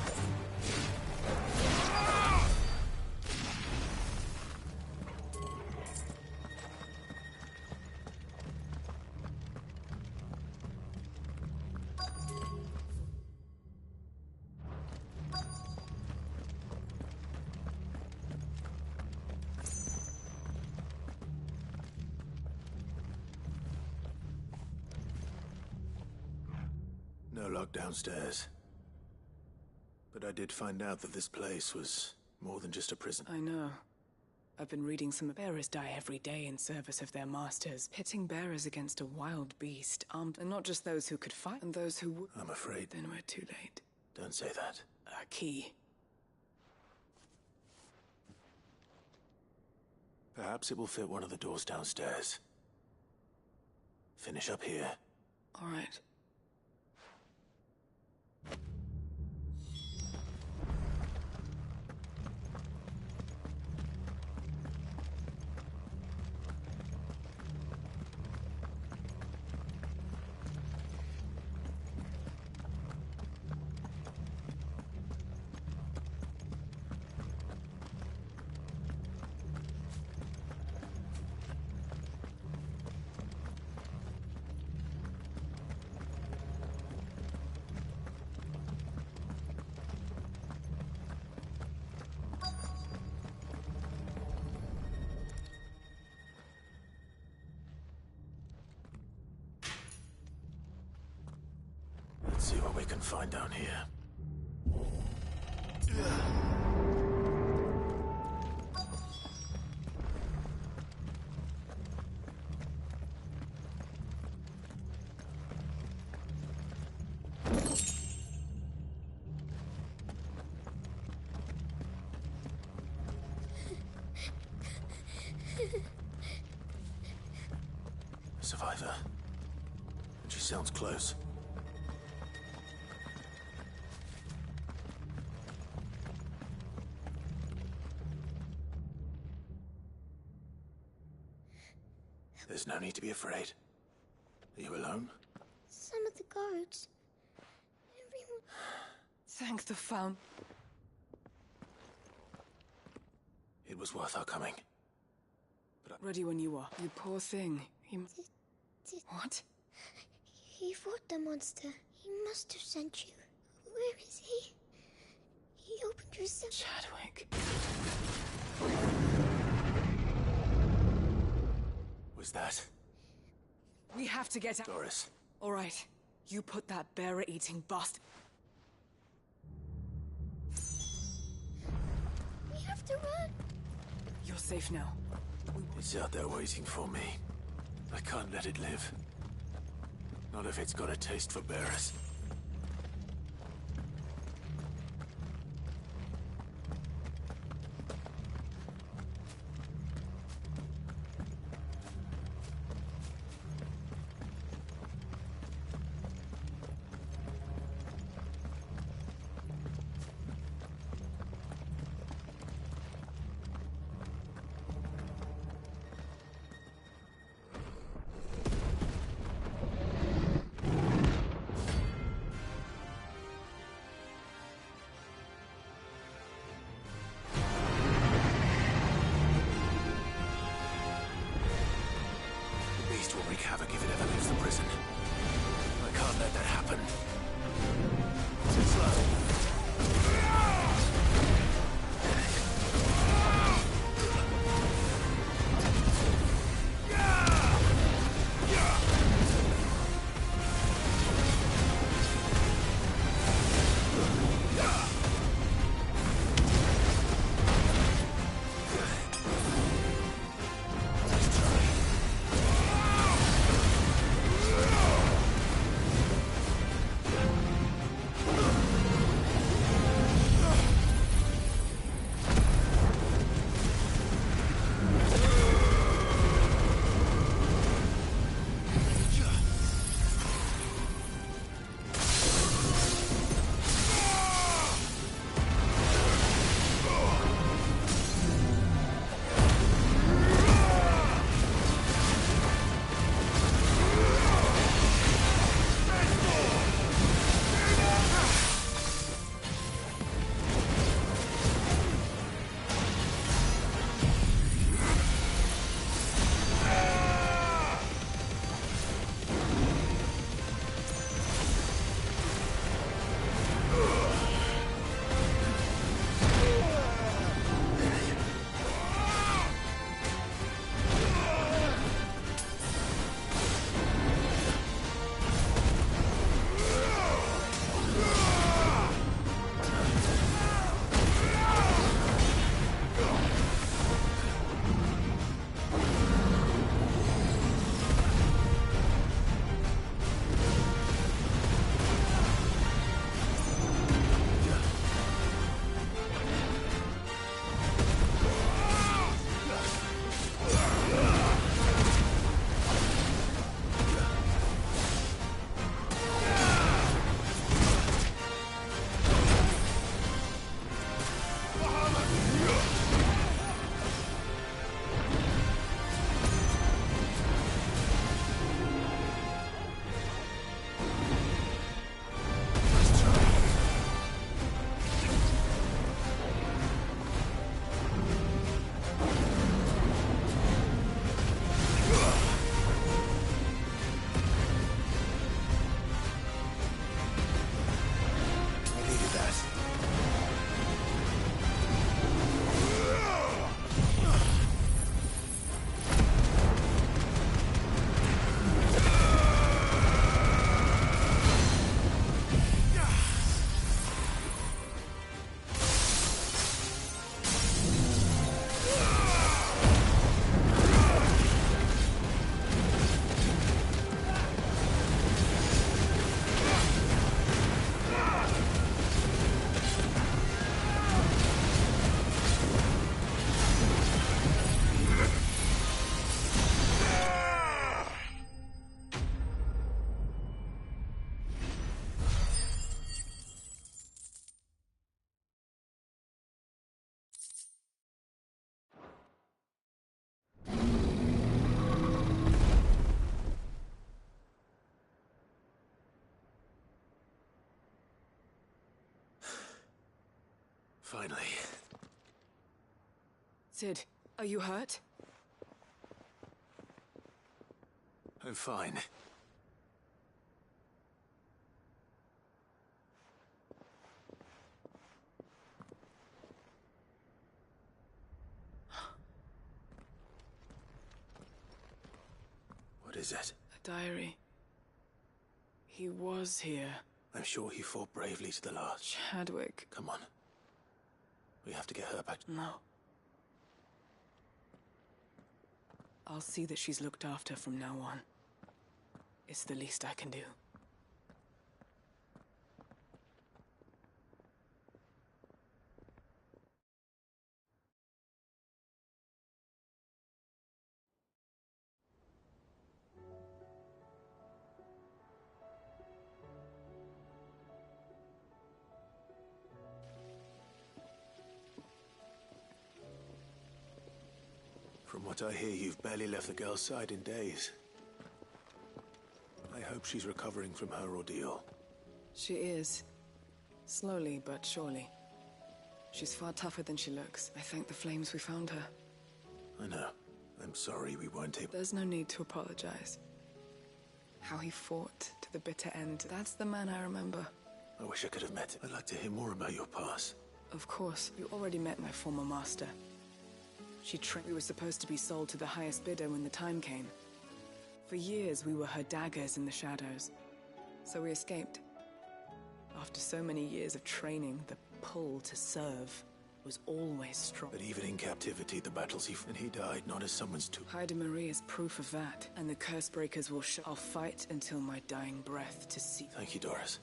No lock downstairs. But I did find out that this place was more than just a prison. I know. I've been reading some bearers die every day in service of their masters, pitting bearers against a wild beast, armed, and not just those who could fight, and those who would. I'm afraid. Then we're too late. Don't say that. A key. Perhaps it will fit one of the doors downstairs. Finish up here. All right. Let's see what we can find down here. A survivor. And she sounds close. There's no need to be afraid. Are you alone? Some of the guards. Everyone. Thank the Fount. It was worth our coming. Ready when you are. You poor thing. What? He fought the monster. He must have sent you. Where is he? He opened your cell. Chadwick. Was that? We have to get out. Doris. All right. You put that bearer-eating bastard. We have to run. You're safe now. It's out there waiting for me. I can't let it live. Not if it's got a taste for bearers. Will wreak havoc if it ever leaves the prison. I can't let that happen. Too slow. Finally. Sid, are you hurt? I'm fine. What is it? A diary. He was here. I'm sure he fought bravely to the last. Chadwick. Come on. We have to get her back. No. I'll see that she's looked after from now on. It's the least I can do. From what I hear, you've barely left the girl's side in days. I hope she's recovering from her ordeal. She is. Slowly but surely. She's far tougher than she looks. I thank the flames we found her. I know. I'm sorry we weren't able... There's no need to apologize. How he fought to the bitter end, that's the man I remember. I wish I could have met him. I'd like to hear more about your past. Of course. You already met my former master. We were supposed to be sold to the highest bidder when the time came. For years, we were her daggers in the shadows. So we escaped. After so many years of training, the pull to serve was always strong. But even in captivity, the battles he fought, and he died not as someone's to... Haida Marie is proof of that, and the curse breakers will show. I'll fight until my dying breath to see. Thank you, Doris.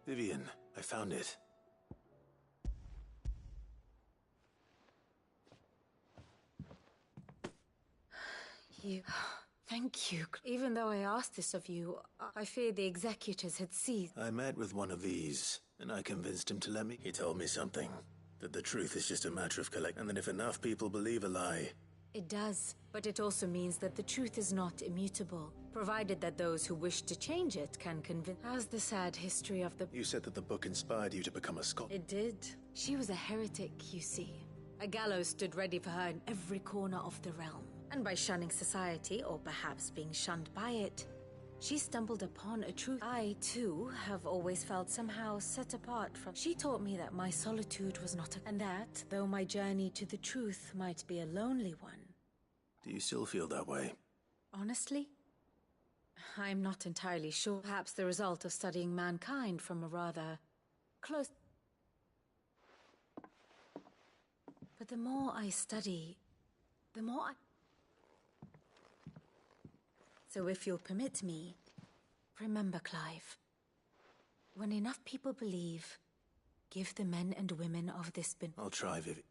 Vivian, I found it. Thank you. Even though I asked this of you, I fear the executors had seized. I met with one of these, and I convinced him to let me. He told me something. That the truth is just a matter of collect, and that if enough people believe a lie... It does, but it also means that the truth is not immutable, provided that those who wish to change it can convince. How's the sad history of the... You said that the book inspired you to become a scholar. It did. She was a heretic, you see. A gallows stood ready for her in every corner of the realm. And by shunning society, or perhaps being shunned by it, she stumbled upon a truth. I, too, have always felt somehow set apart from... She taught me that my solitude was not a... And that, though my journey to the truth might be a lonely one... Do you still feel that way? Honestly? I'm not entirely sure. Perhaps the result of studying mankind from a rather close... But the more I study, the more I... So if you'll permit me, remember, Clive, when enough people believe, give the men and women of this... I'll try, Vivi.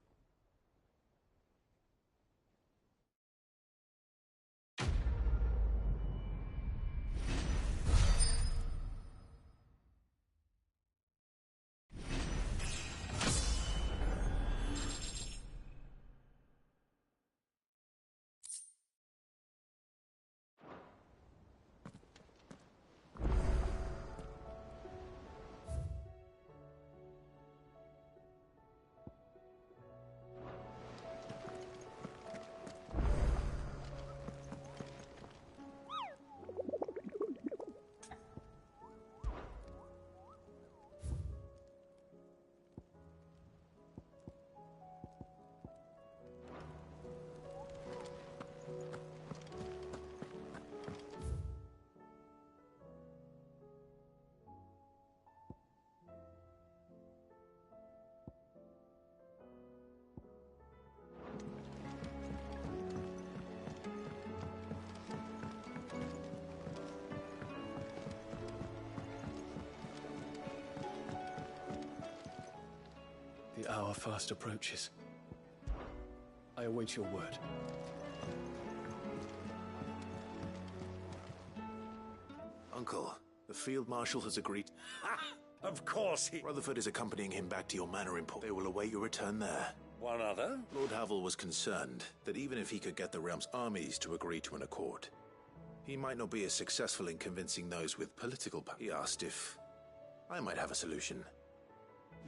are fast approaches. I await your word. Uncle, the Field Marshal has agreed. Ha! Of course he... Rutherford is accompanying him back to your manor in Port. They will await your return there. One other? Lord Havel was concerned that even if he could get the realm's armies to agree to an accord, he might not be as successful in convincing those with political power. He asked if I might have a solution.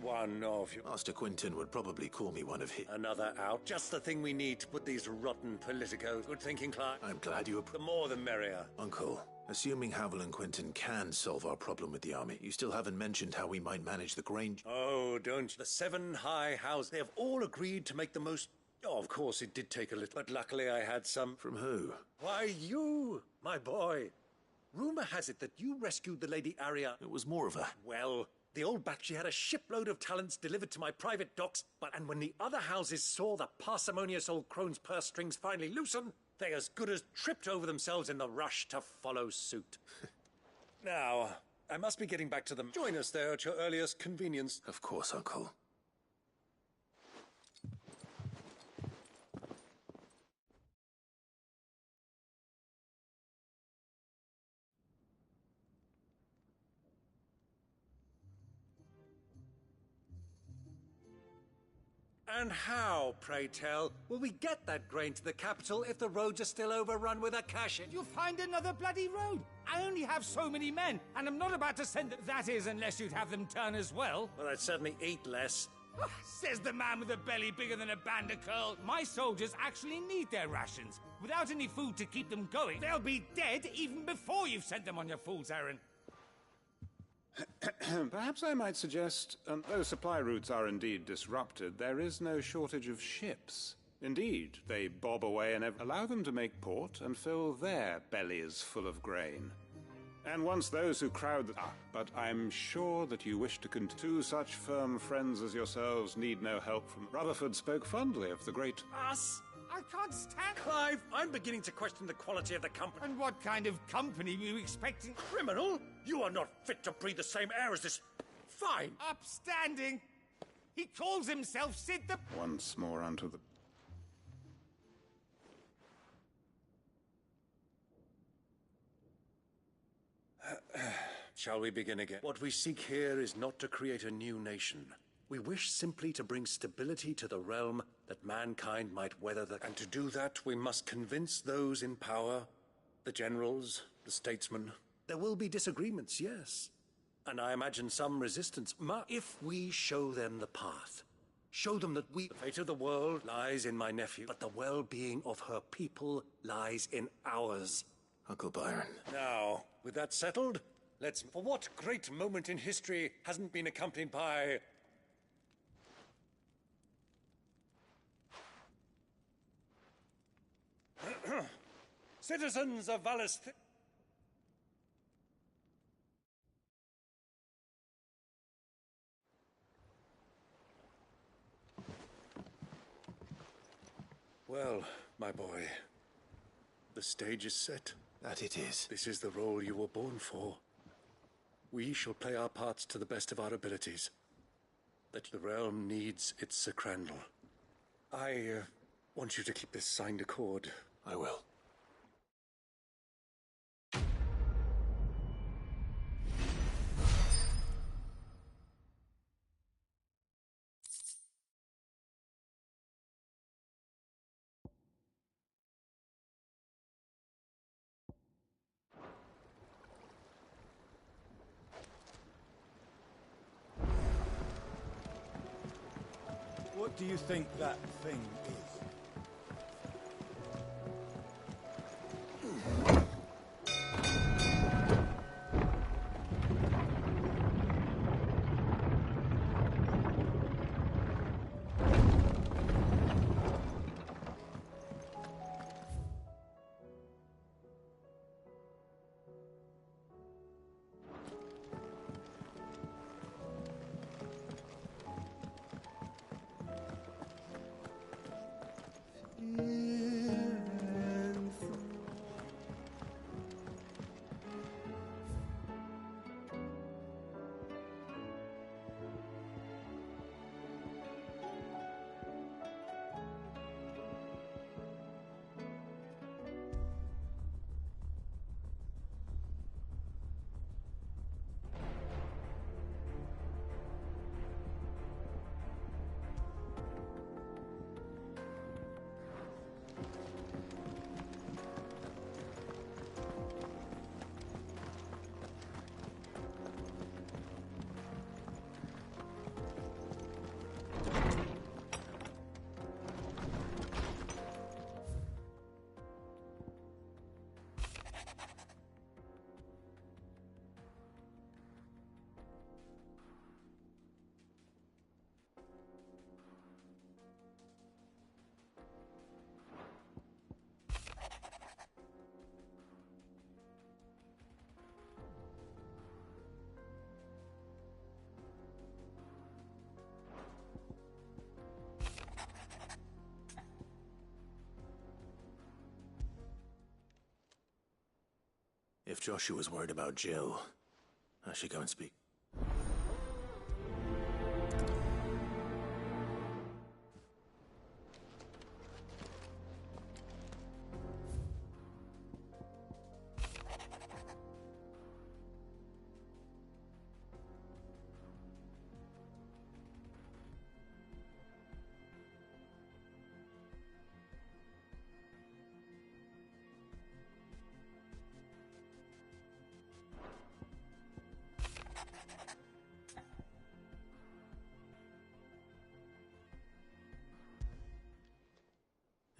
One of you. Master Quinton would probably call me one of his. Another out. Just the thing we need to put these rotten politicos. Good thinking, Clark. I'm glad you The more the merrier. Uncle, assuming Havel and Quinton can solve our problem with the army, you still haven't mentioned how we might manage the Grange. Oh, don't you? The 7 high houses, they have all agreed to make the most... Oh, of course, it did take a little, but luckily I had some... From who? Why, you, my boy. Rumor has it that you rescued the Lady Aria. It was more of a... Well, the old Bakshi had a shipload of talents delivered to my private docks, and when the other houses saw the parsimonious old crone's purse strings finally loosen, they as good as tripped over themselves in the rush to follow suit. Now, I must be getting back to them. Join us there at your earliest convenience. Of course, Uncle. And how, pray tell, will we get that grain to the capital if the roads are still overrun with Akashic? You'll find another bloody road. I only have so many men, and I'm not about to send them. That is, unless you'd have them turn as well. Well, I'd certainly eat less. Says the man with a belly bigger than a bandicoot. My soldiers actually need their rations. Without any food to keep them going, they'll be dead even before you've sent them on your fool's errand. Perhaps I might suggest, though supply routes are indeed disrupted, there is no shortage of ships. Indeed, they bob away and allow them to make port and fill their bellies full of grain. And once those who crowd the... but I'm sure that you wish to continue. Two such firm friends as yourselves need no help from... Rutherford spoke fondly of the great... Us? I can't stand... Clive, I'm beginning to question the quality of the company. And what kind of company were you expecting? Criminal? You are not fit to breathe the same air as this... Fine. Upstanding. He calls himself Sid the... Once more unto the... Shall we begin again? What we seek here is not to create a new nation. We wish simply to bring stability to the realm that mankind might weather the... And to do that, we must convince those in power, the generals, the statesmen. There will be disagreements, yes. And I imagine some resistance. If we show them the path, show them that the fate of the world lies in my nephew, but the well-being of her people lies in ours. Uncle Byron. Now, with that settled, let's... For what great moment in history hasn't been accompanied by... Citizens of Valis... Well, my boy, the stage is set. That it is. This is the role you were born for. We shall play our parts to the best of our abilities. That the realm needs its Sir Crandall. I want you to keep this signed accord. I will. What do you think that thing is? If Joshua's worried about Jill, I should go and speak.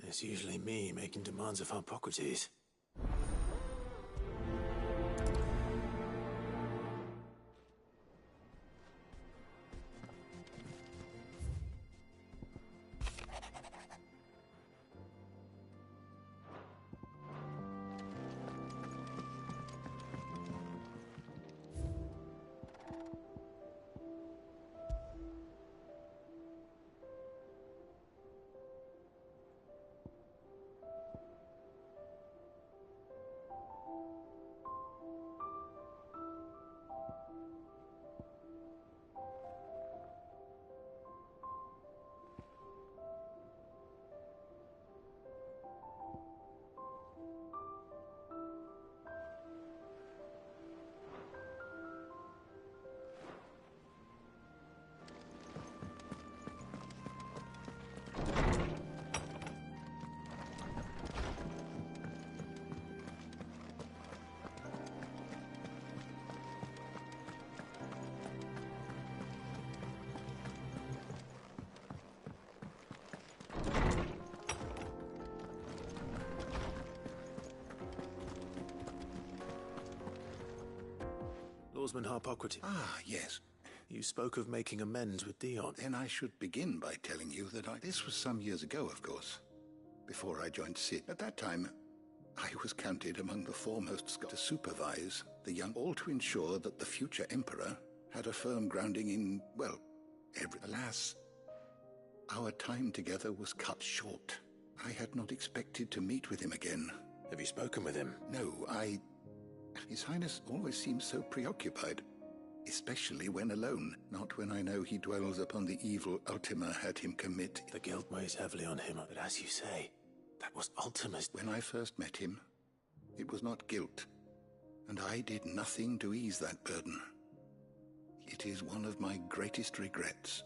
It's usually me making demands of Harpocrates. Lawsman Harpocrates. Ah, yes. You spoke of making amends with Dion. Then I should begin by telling you that this was some years ago, of course, before I joined Sid. At that time, I was counted among the foremost to supervise the young, all to ensure that the future emperor had a firm grounding in, well, Alas, our time together was cut short. I had not expected to meet with him again. Have you spoken with him? No, His Highness always seems so preoccupied, especially when alone, not when I know he dwells upon the evil Ultima had him commit. The guilt weighs heavily on him, but as you say, that was Ultima's... When I first met him, it was not guilt, and I did nothing to ease that burden. It is one of my greatest regrets,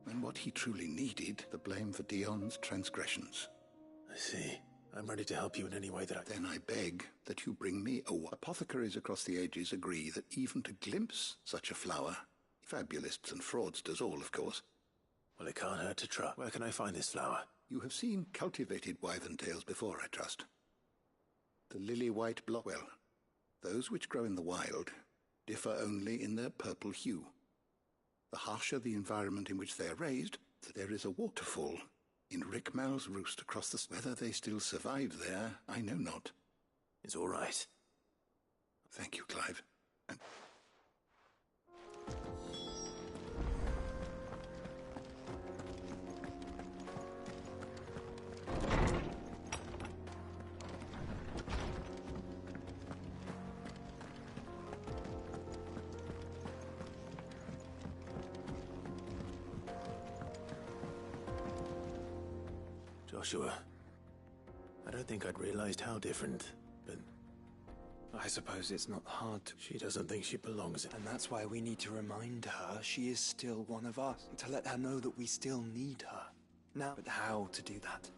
and what he truly needed, the blame for Dion's transgressions. I see. I'm ready to help you in any way that I... Then I beg that you bring me a... Apothecaries across the ages agree that even to glimpse such a flower, fabulists and fraudsters all, of course. Well, it can't hurt to try. Where can I find this flower? You have seen cultivated wyvern tails before, I trust. The lily-white block... Well, those which grow in the wild differ only in their purple hue. The harsher the environment in which they are raised, there is a waterfall in Rickmal's roost across the... Whether they still survive there, I know not. It's all right. Thank you, Clive. And... Joshua, I don't think I'd realized how different, but... I suppose it's not hard to... She doesn't think she belongs. And that's why we need to remind her she is still one of us, to let her know that we still need her. Now, but how to do that?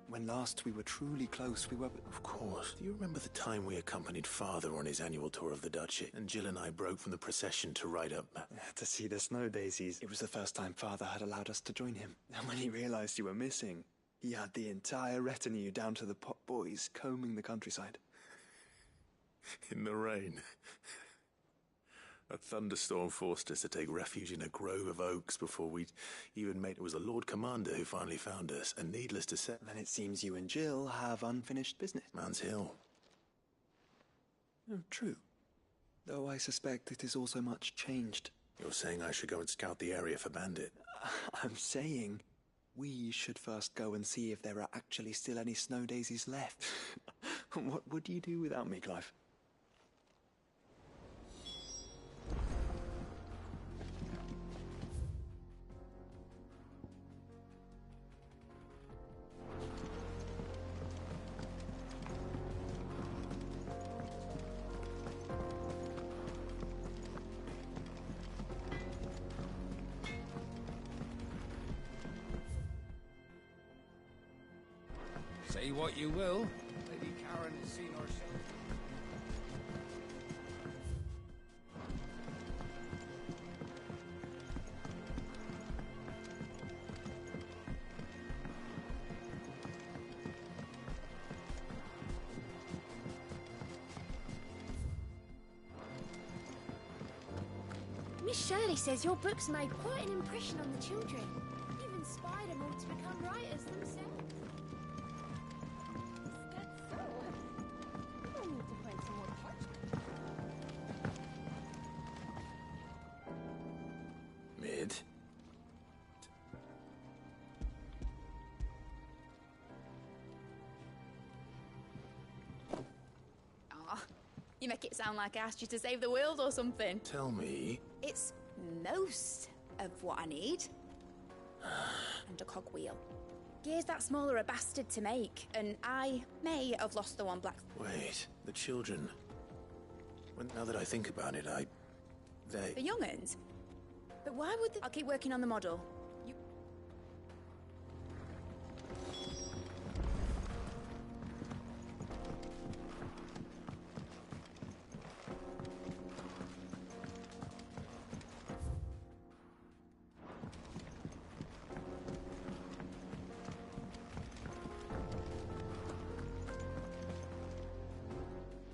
When last we were truly close, we were... Of course. Do you remember the time we accompanied Father on his annual tour of the duchy, and Jill and I broke from the procession to ride up... To see the snow daisies. It was the first time Father had allowed us to join him. And when he realized you were missing, he had the entire retinue down to the pot boys combing the countryside. In the rain. A thunderstorm forced us to take refuge in a grove of oaks before we'd even made... It was the Lord Commander who finally found us, and needless to say... Then it seems you and Jill have unfinished business. Man's Hill. Oh, true. Though I suspect it is also much changed. You're saying I should go and scout the area for Bandit? I'm saying we should first go and see if there are actually still any snow daisies left. What would you do without me, Clive? Say what you will, Lady Karen has seen herself. Miss Shirley says your books made quite an impression on the children. You've inspired them all to become writers themselves. That's so. We'll need to find some more parchment. Mid. Aw, you make it sound like I asked you to save the world or something. Tell me. It's most of what I need. And a cogwheel. Gears that small are a bastard to make, and I may have lost the one black... Wait, the children. Now that I think about it, they... The young'uns? But why would they... I'll keep working on the model. You...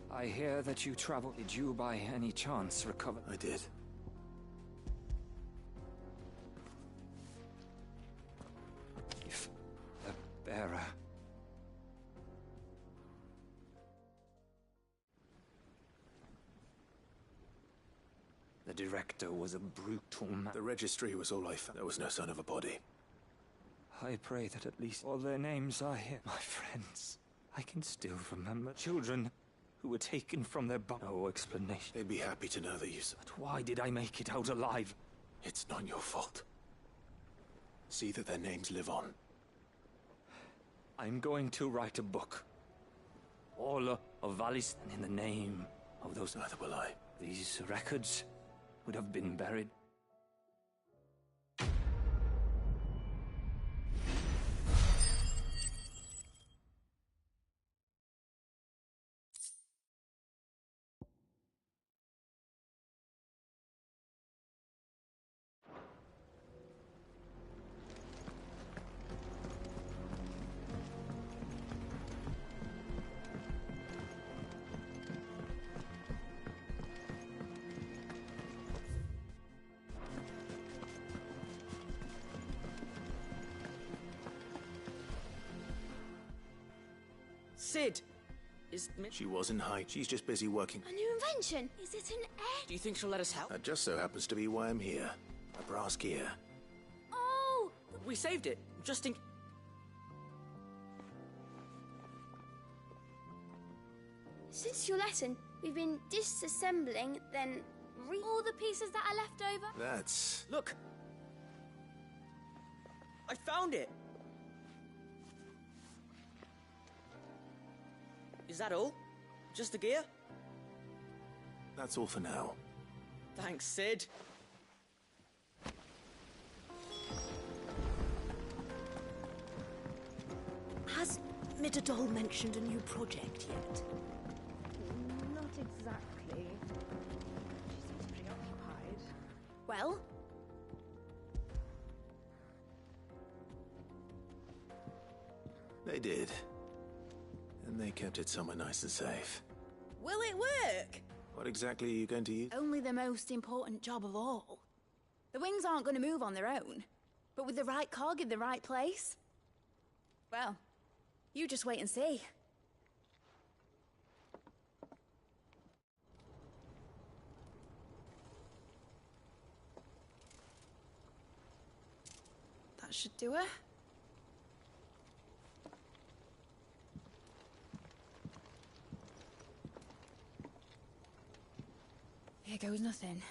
I hear that you traveled. Did you by any chance recover? I did. If the bearer... The director was a brutal man. The registry was all I found. There was no sign of a body. I pray that at least all their names are here. My friends, I can still remember children who were taken from their no explanation. They'd be happy to know that you... But why did I make it out alive? It's not your fault. See that their names live on. I'm going to write a book. All of Valis, and in the name of those... Neither will I. These records would have been buried. Sid! She was in hiding. She's just busy working. A new invention? Is it an egg? Do you think she'll let us help? That just so happens to be why I'm here. A brass gear. Oh! We saved it, just in... Since your lesson, we've been disassembling, then all the pieces that are left over. That's... Look! I found it! Is that all? Just the gear? That's all for now. Thanks, Sid. Has Midadol mentioned a new project yet? Not exactly. She seems preoccupied. Well? They did. And they kept it somewhere nice and safe. Will it work? What exactly are you going to use? Only the most important job of all. The wings aren't going to move on their own. But with the right cog in the right place... Well, you just wait and see. That should do it. Here goes nothing.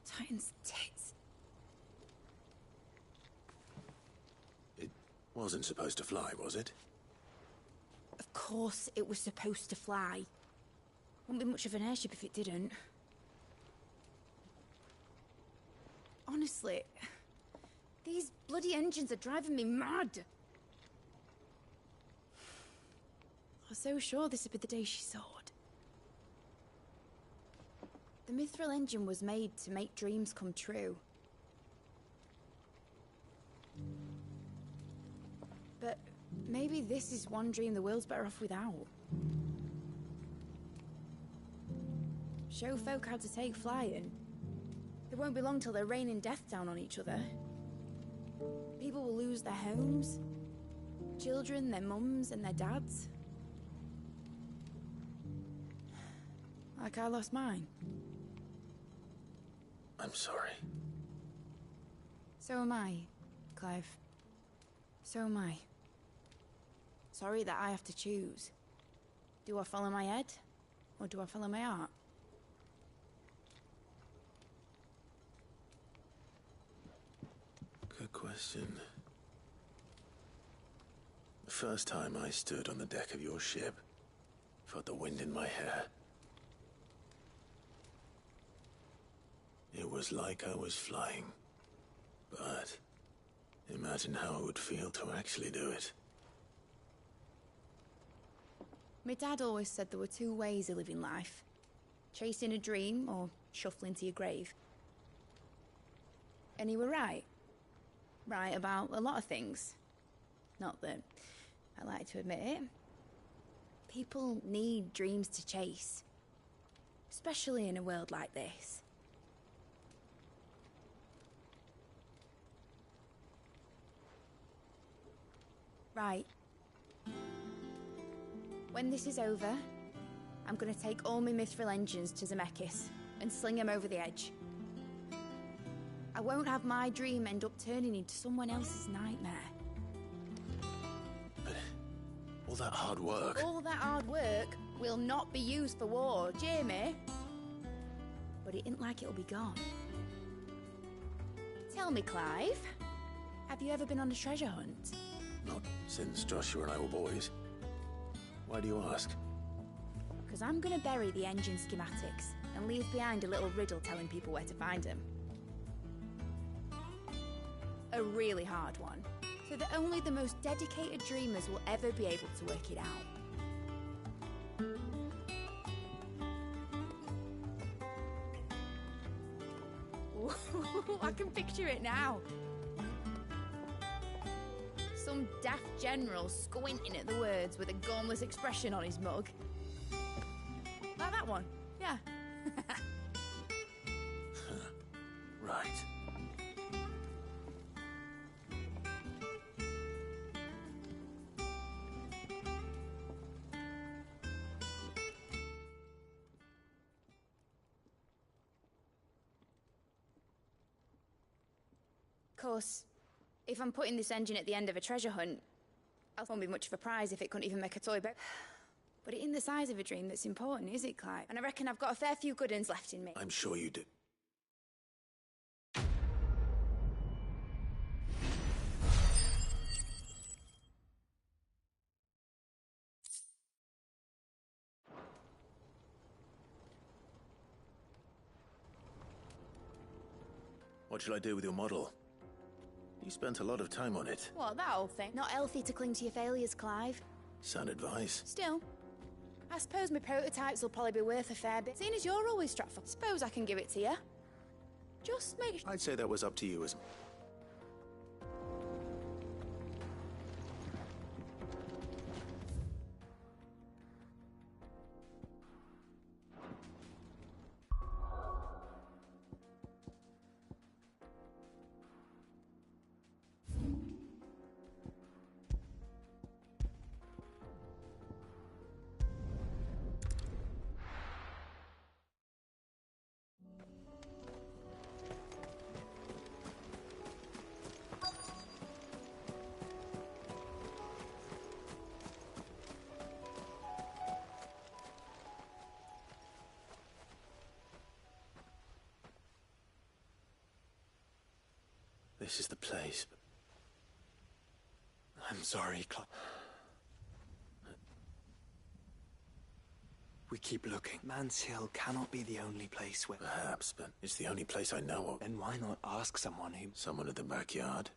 Titan's tits. It wasn't supposed to fly, was it? Of course it was supposed to fly. Wouldn't be much of an airship if it didn't. Honestly, these bloody engines are driving me mad. I was so sure this would be the day she soared. The Mithril engine was made to make dreams come true. But maybe this is one dream the world's better off without. Show folk how to take flying. It won't be long till they're raining death down on each other. People will lose their homes. Children, their mums and their dads. Like I lost mine. I'm sorry. So am I, Clive. So am I. Sorry that I have to choose. Do I follow my head, or do I follow my heart? Good question. The first time I stood on the deck of your ship, felt the wind in my hair. It was like I was flying. But imagine how it would feel to actually do it. My dad always said there were two ways of living life. Chasing a dream or shuffling to your grave. And he were right. Right about a lot of things. Not that I like to admit it. People need dreams to chase. Especially in a world like this. Right. When this is over, I'm gonna take all my Mithril engines to Zemeckis and sling them over the edge. I won't have my dream end up turning into someone else's nightmare. But all that hard work... All that hard work will not be used for war, Jamie. But it ain't like it'll be gone. Tell me, Clive, have you ever been on a treasure hunt? Not since Joshua and I were boys. Why do you ask? Because I'm gonna bury the engine schematics and leave behind a little riddle telling people where to find them. A really hard one, so that only the most dedicated dreamers will ever be able to work it out. Ooh, I can picture it now. Some daft general squinting at the words with a gormless expression on his mug. Like that one, yeah. Right. Of course, if I'm putting this engine at the end of a treasure hunt, it won't be much of a prize if it couldn't even make a toy baby. But it ain't the size of a dream that's important, is it, Clive? And I reckon I've got a fair few good uns left in me. I'm sure you do. What shall I do with your model? You spent a lot of time on it. What, that old thing? Not healthy to cling to your failures, Clive. Sound advice. Still, I suppose my prototypes will probably be worth a fair bit. Seeing as you're always strapped for, suppose I can give it to you. Just make sure. I'd say that was up to you as... This is the place. I'm sorry, Clive. We keep looking. Man's Hill cannot be the only place where... Perhaps, but it's the only place I know of. Then why not ask someone who... Someone at the backyard?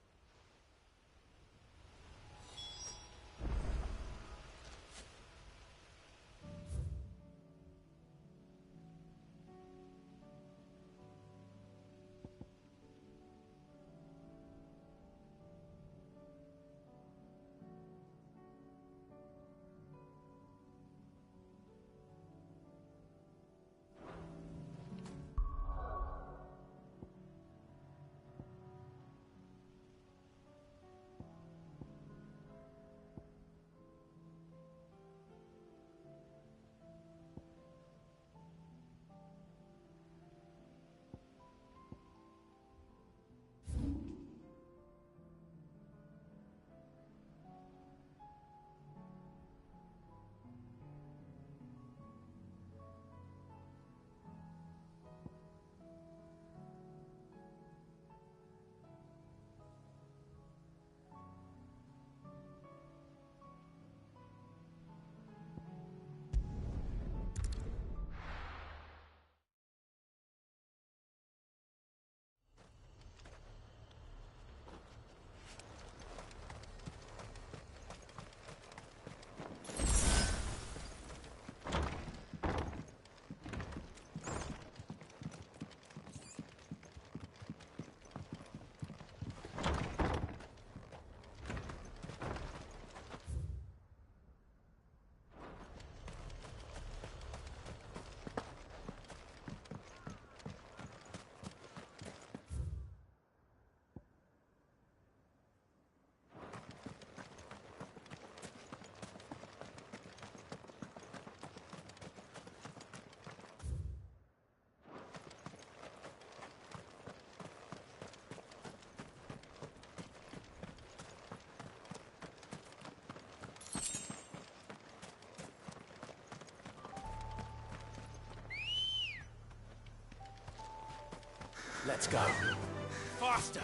Let's go. Faster!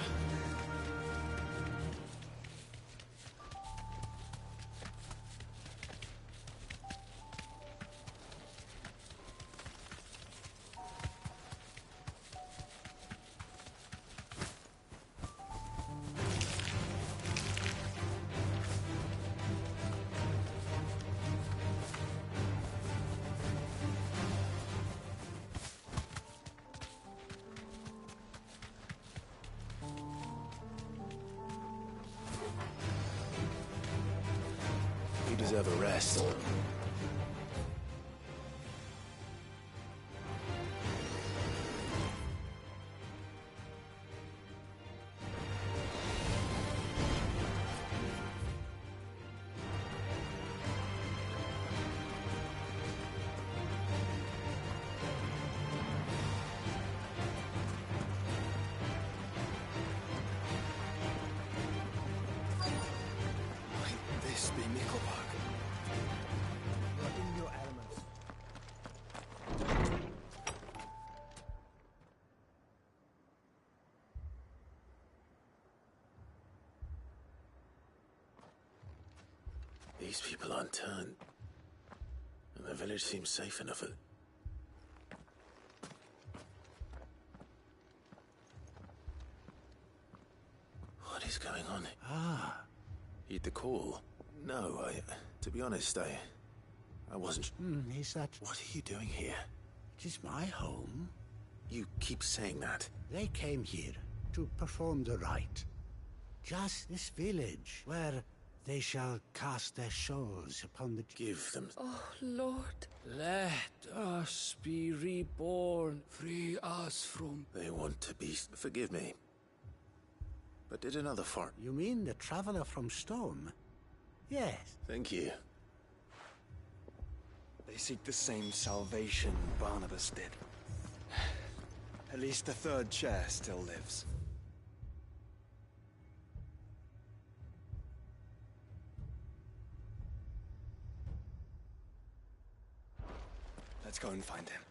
You deserve a rest. This be Nickelback. You're in your elements. These people aren't turned. And the village seems safe enough. What is going on? Ah. Heed the call. No, to be honest, I wasn't... Is that... What are you doing here? It is my home. You keep saying that. They came here to perform the rite. Just this village, where they shall cast their souls upon the... Give them... Oh, Lord. Let us be reborn. Free us from... They want to be... Forgive me. But did another fart... You mean the traveler from Storm? Yes. Thank you. They seek the same salvation Barnabas did. At least the third chair still lives. Let's go and find him.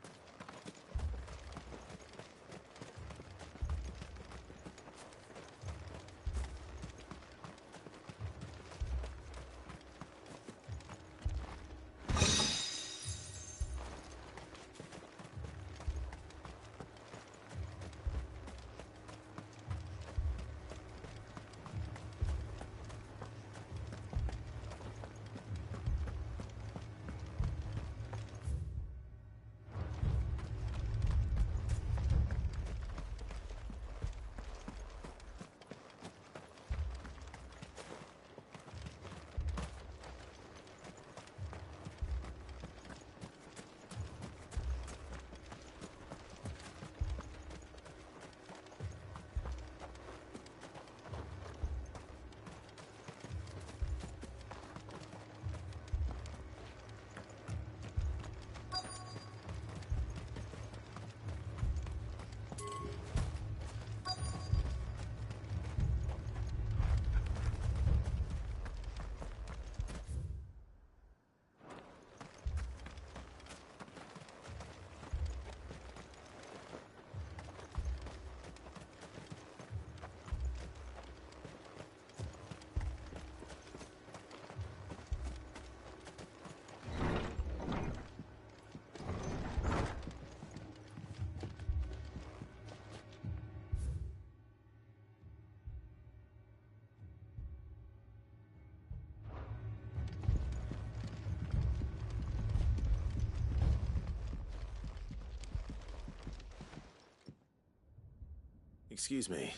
Excuse me.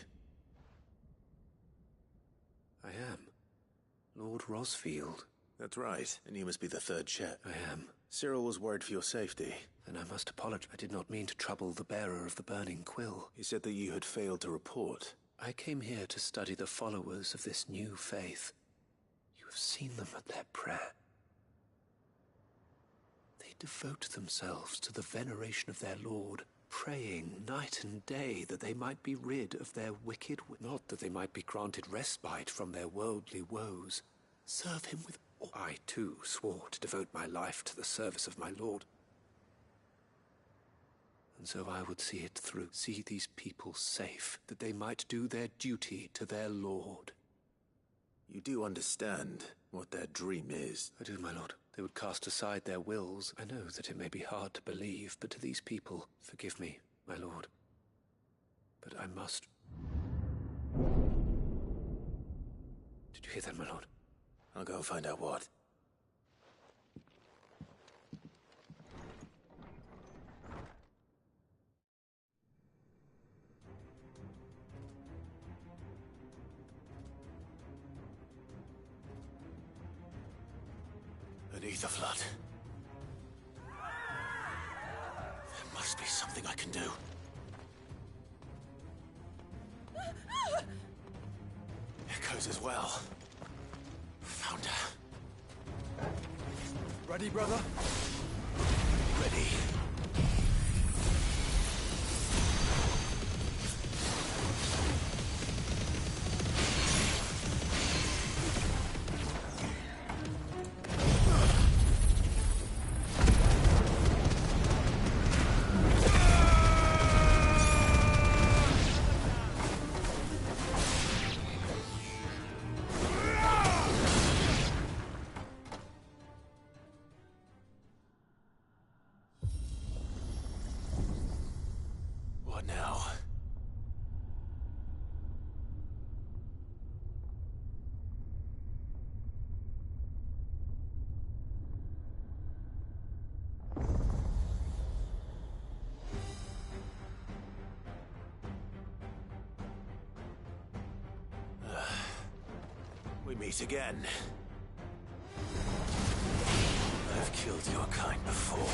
I am. Lord Rosfield. That's right, and you must be the third Chet. I am. Cyril was worried for your safety. Then I must apologize. I did not mean to trouble the bearer of the burning quill. He said that you had failed to report. I came here to study the followers of this new faith. You have seen them at their prayer. They devote themselves to the veneration of their Lord, praying night and day that they might be rid of their wicked... Not that they might be granted respite from their worldly woes. Serve him with all. I, too, swore to devote my life to the service of my Lord. And so I would see it through, see these people safe, that they might do their duty to their Lord. You do understand what their dream is? I do, my lord. They would cast aside their wills. I know that it may be hard to believe, but to these people, forgive me, my lord. But I must... Did you hear that, my lord? I'll go and find out what. Beneath the flood. There must be something I can do. Echoes as well. Found her. Ready, brother? Ready. What now? We meet again. I've killed your kind before.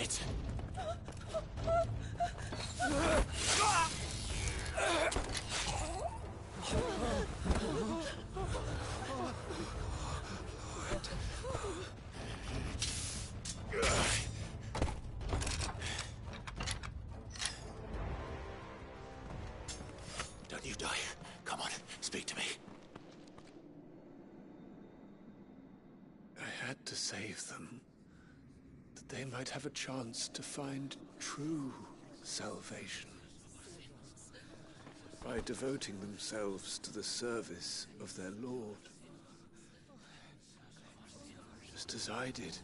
it! Don't you die. Come on, speak to me. I had to save them, that they might have a chance to find true salvation. By devoting themselves to the service of their Lord. Just as I did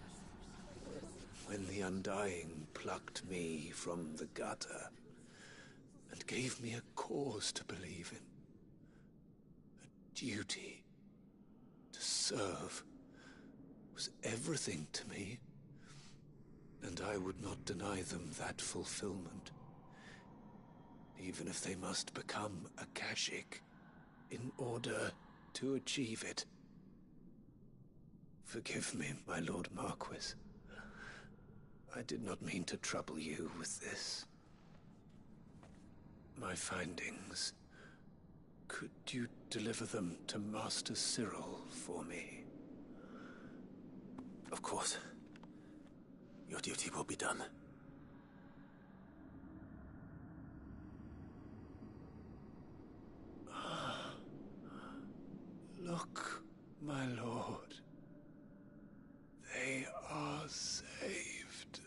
when the Undying plucked me from the gutter and gave me a cause to believe in. A duty to serve was everything to me, and I would not deny them that fulfillment, even if they must become a Kashik in order to achieve it. Forgive me, my Lord Marquis. I did not mean to trouble you with this. My findings. Could you deliver them to Master Cyril for me? Of course. Your duty will be done. Look, my lord. They are saved.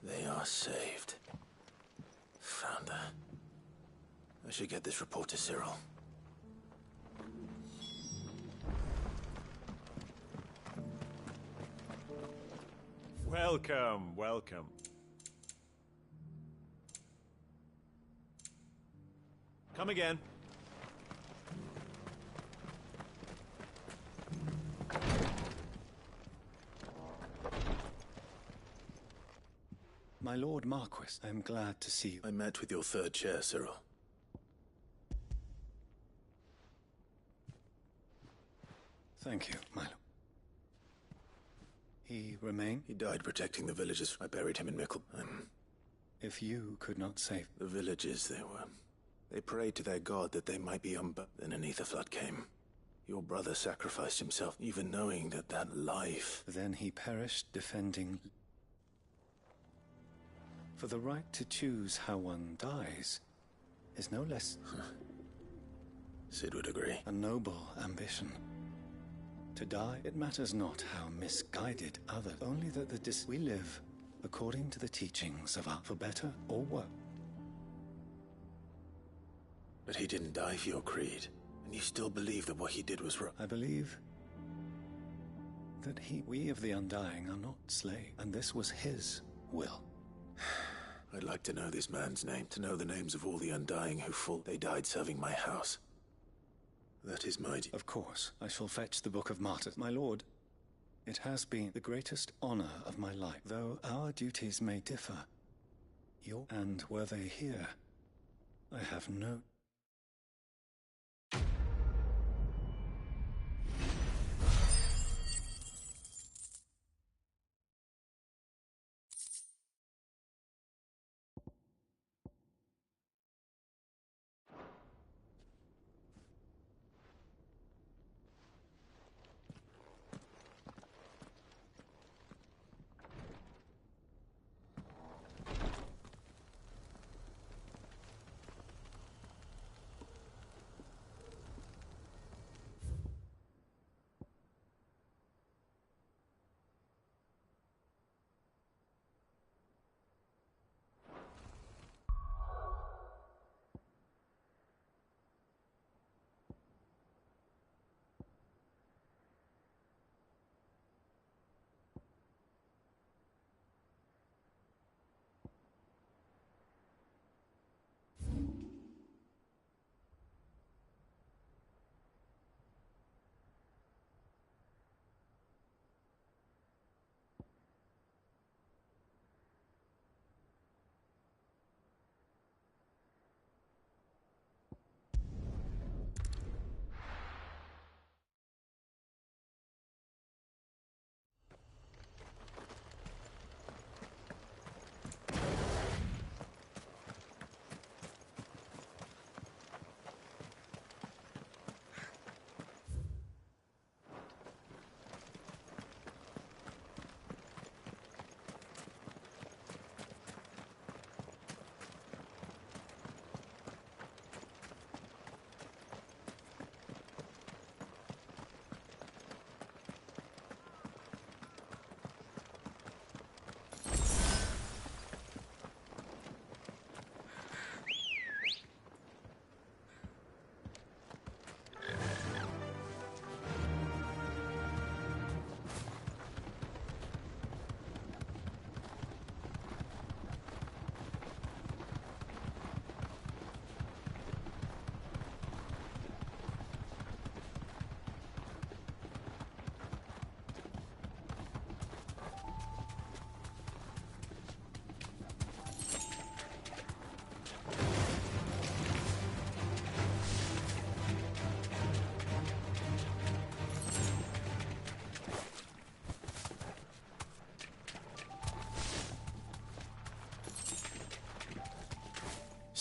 They are saved. Found her. I should get this report to Cyril. Welcome, welcome. Come again. My Lord Marquis, I am glad to see you. I met with your third chair, Cyril. Thank you, my lord. He remained? He died protecting the villages. I buried him in Mickle. If you could not save... The villages, they prayed to their god that they might be Then an ether flood came. Your brother sacrificed himself, even knowing that life... Then he perished defending... For the right to choose how one dies is no less... Sid would agree. A noble ambition. To die, it matters not how misguided others, only that we live according to the teachings of our, for better or worse. But he didn't die for your creed, and you still believe that what he did was wrong. I believe that we of the Undying are not slaves, and this was his will. I'd like to know this man's name, to know the names of all the Undying who fought. They died serving my house. That is my duty. Of course, I shall fetch the Book of Martyrs. My lord, it has been the greatest honor of my life. Though our duties may differ, and were they here, I have no...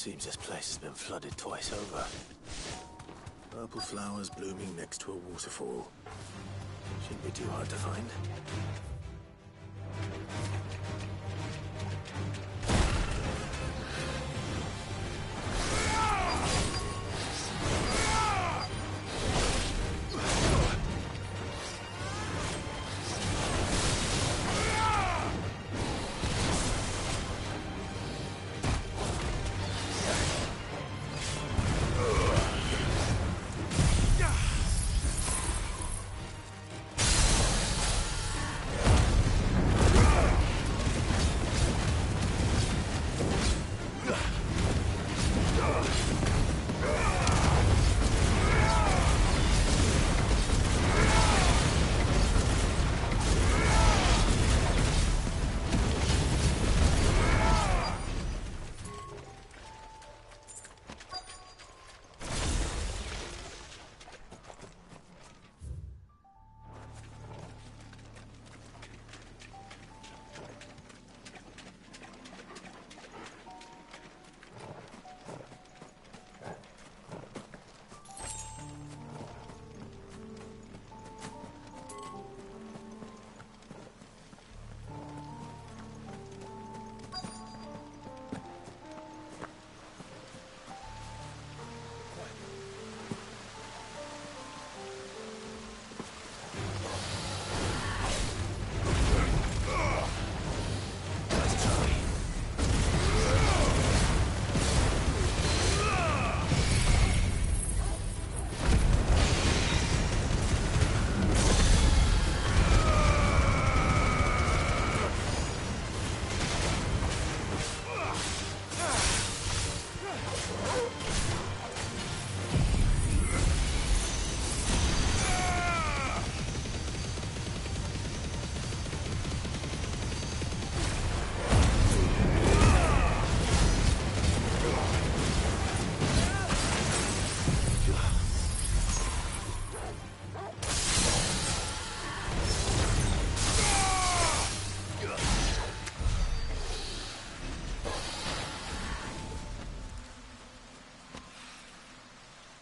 Seems this place has been flooded twice over. Purple flowers blooming next to a waterfall. Shouldn't be too hard to find.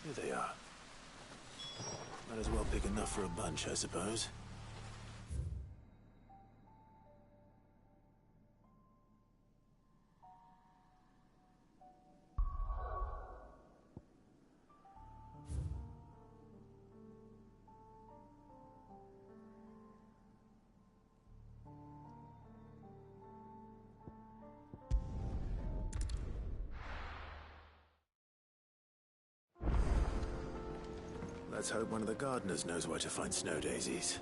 Here they are. Might as well pick enough for a bunch, I suppose. Let's hope one of the gardeners knows where to find snow daisies.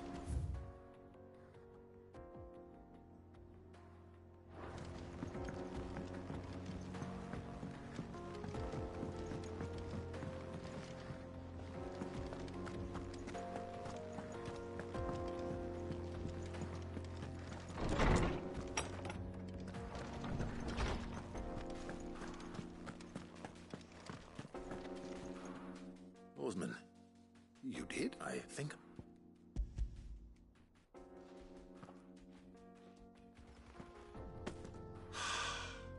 Oarsman. You did? I think.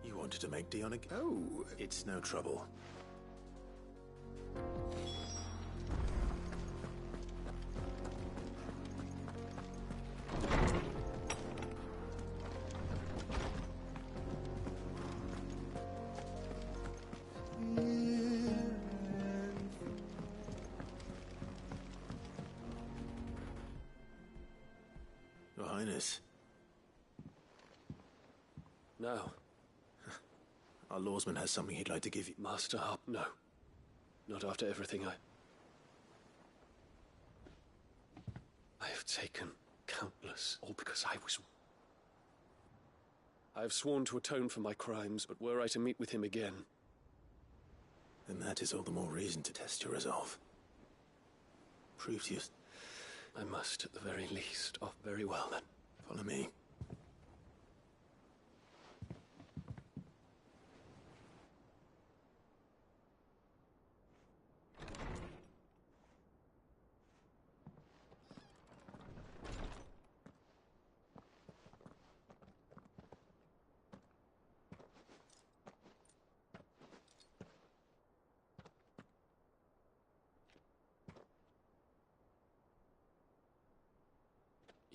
You wanted to make Dion again? Oh, it's no trouble. Your Highness. No. Our lawsman has something he'd like to give you. Master Harp, no. Not after everything I have taken countless, all because I have sworn to atone for my crimes, but were I to meet with him again... Then that is all the more reason to test your resolve. Prove to you... I must, at the very least. Oh, very well, then. Follow me.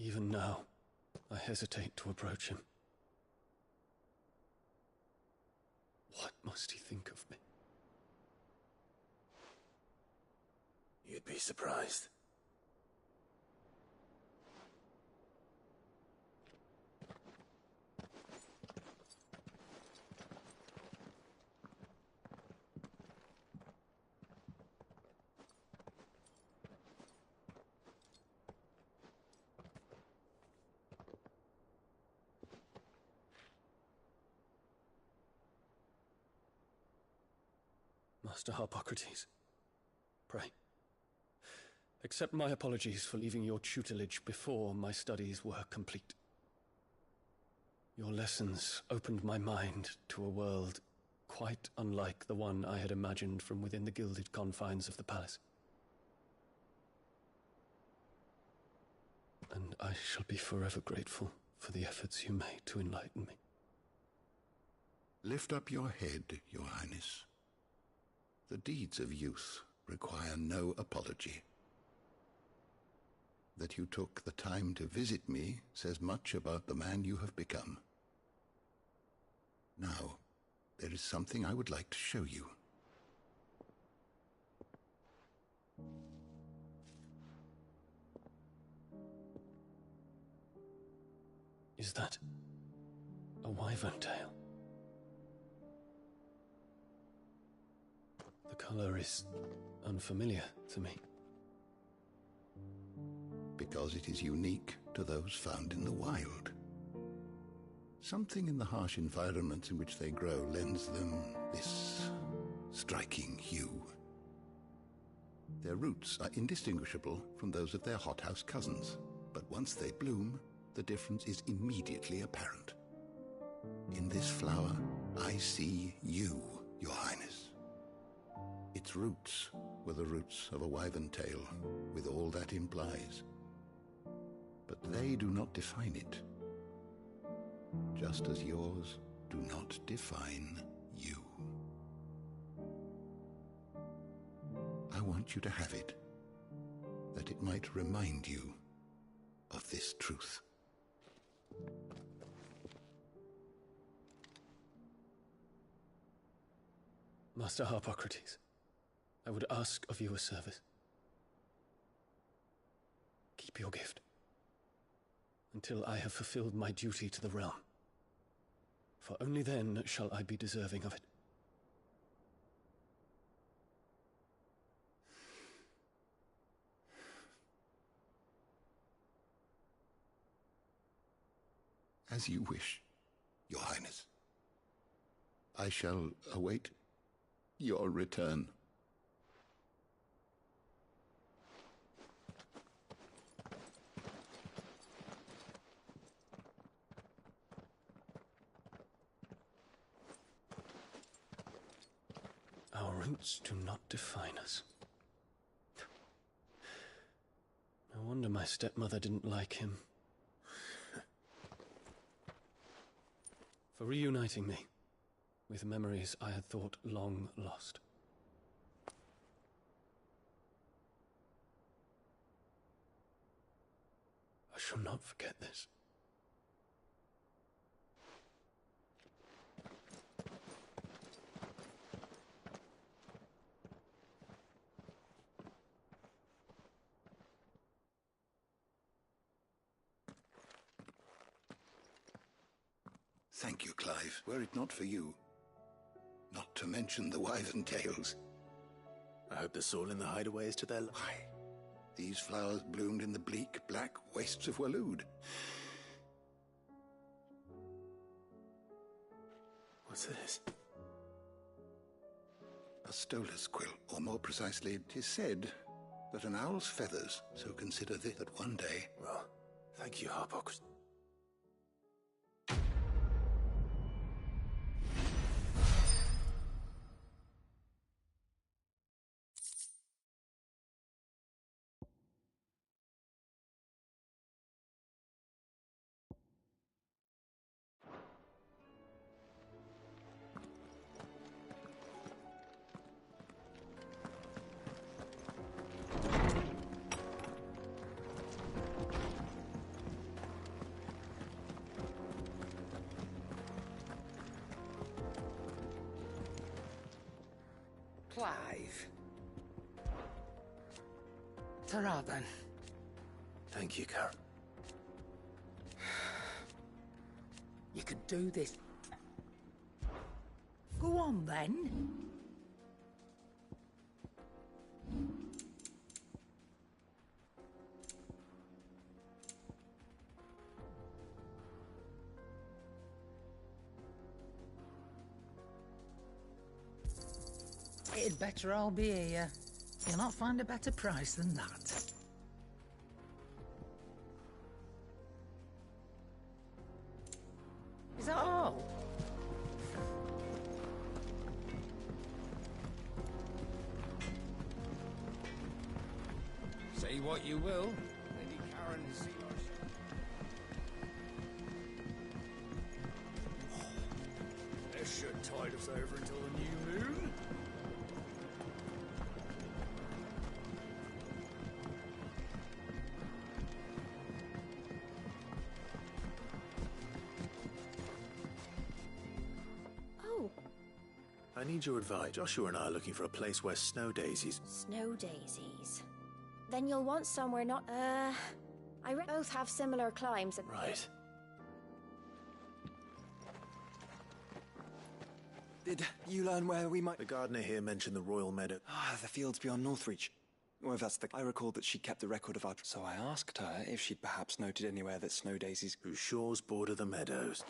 Even now, I hesitate to approach him. What must he think of me? You'd be surprised. Master Harpocrates, pray, accept my apologies for leaving your tutelage before my studies were complete. Your lessons opened my mind to a world quite unlike the one I had imagined from within the gilded confines of the palace. And I shall be forever grateful for the efforts you made to enlighten me. Lift up your head, Your Highness. The deeds of youth require no apology. That you took the time to visit me says much about the man you have become. Now, there is something I would like to show you. Is that a wyvern tail? The color is unfamiliar to me. Because it is unique to those found in the wild. Something in the harsh environments in which they grow lends them this striking hue. Their roots are indistinguishable from those of their hothouse cousins, but once they bloom, the difference is immediately apparent. In this flower, I see you, Your Highness. Its roots were the roots of a wyvern tail, with all that implies. But they do not define it, just as yours do not define you. I want you to have it, that it might remind you of this truth. Master Harpocrates, I would ask of you a service. Keep your gift until I have fulfilled my duty to the realm, for only then shall I be deserving of it. As you wish, Your Highness. I shall await your return. Our roots do not define us. No wonder my stepmother didn't like him. For reuniting me with memories I had thought long lost. I shall not forget this. Thank you, Clive. Were it not for you, not to mention the wyvern tails. I hope the soil in the hideaway is to their... Why? These flowers bloomed in the bleak, black wastes of Waloed. What's this? A stolas quill, or more precisely, it is said that an owl's feathers, so consider this, that one day... Well, thank you, Harpocrates. Clive. Ta-ra, then. Thank you, Karen. You can do this. Go on, then. It'd better all be here. You'll not find a better price than that. Is that all? Say what you will, Lady Karen is yours. This should tide us over until the new moon. Oh, I need your advice. Joshua and I are looking for a place where snow daisies... Snow daisies. Then you'll want somewhere not... both have similar climes. Right. Did you learn where we might... The gardener here mentioned the Royal Meadow. The fields beyond Northreach. Or if that's the... I recalled that she kept a record of our... So I asked her if she'd perhaps noted anywhere that snow daisies... Whose shores border the meadows.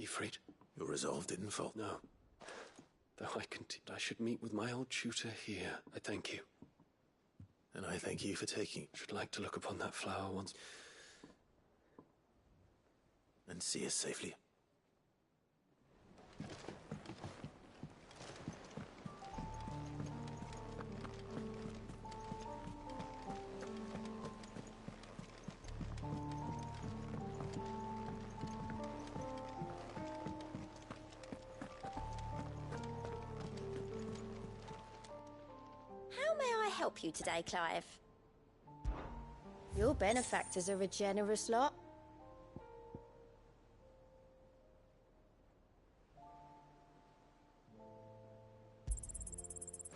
Ifrit? Your resolve didn't falter. No. Though I should meet with my old tutor here. I thank you. And I thank you for taking... Should like to look upon that flower once. And see us safely. How may I help you today, Clive? Your benefactors are a generous lot.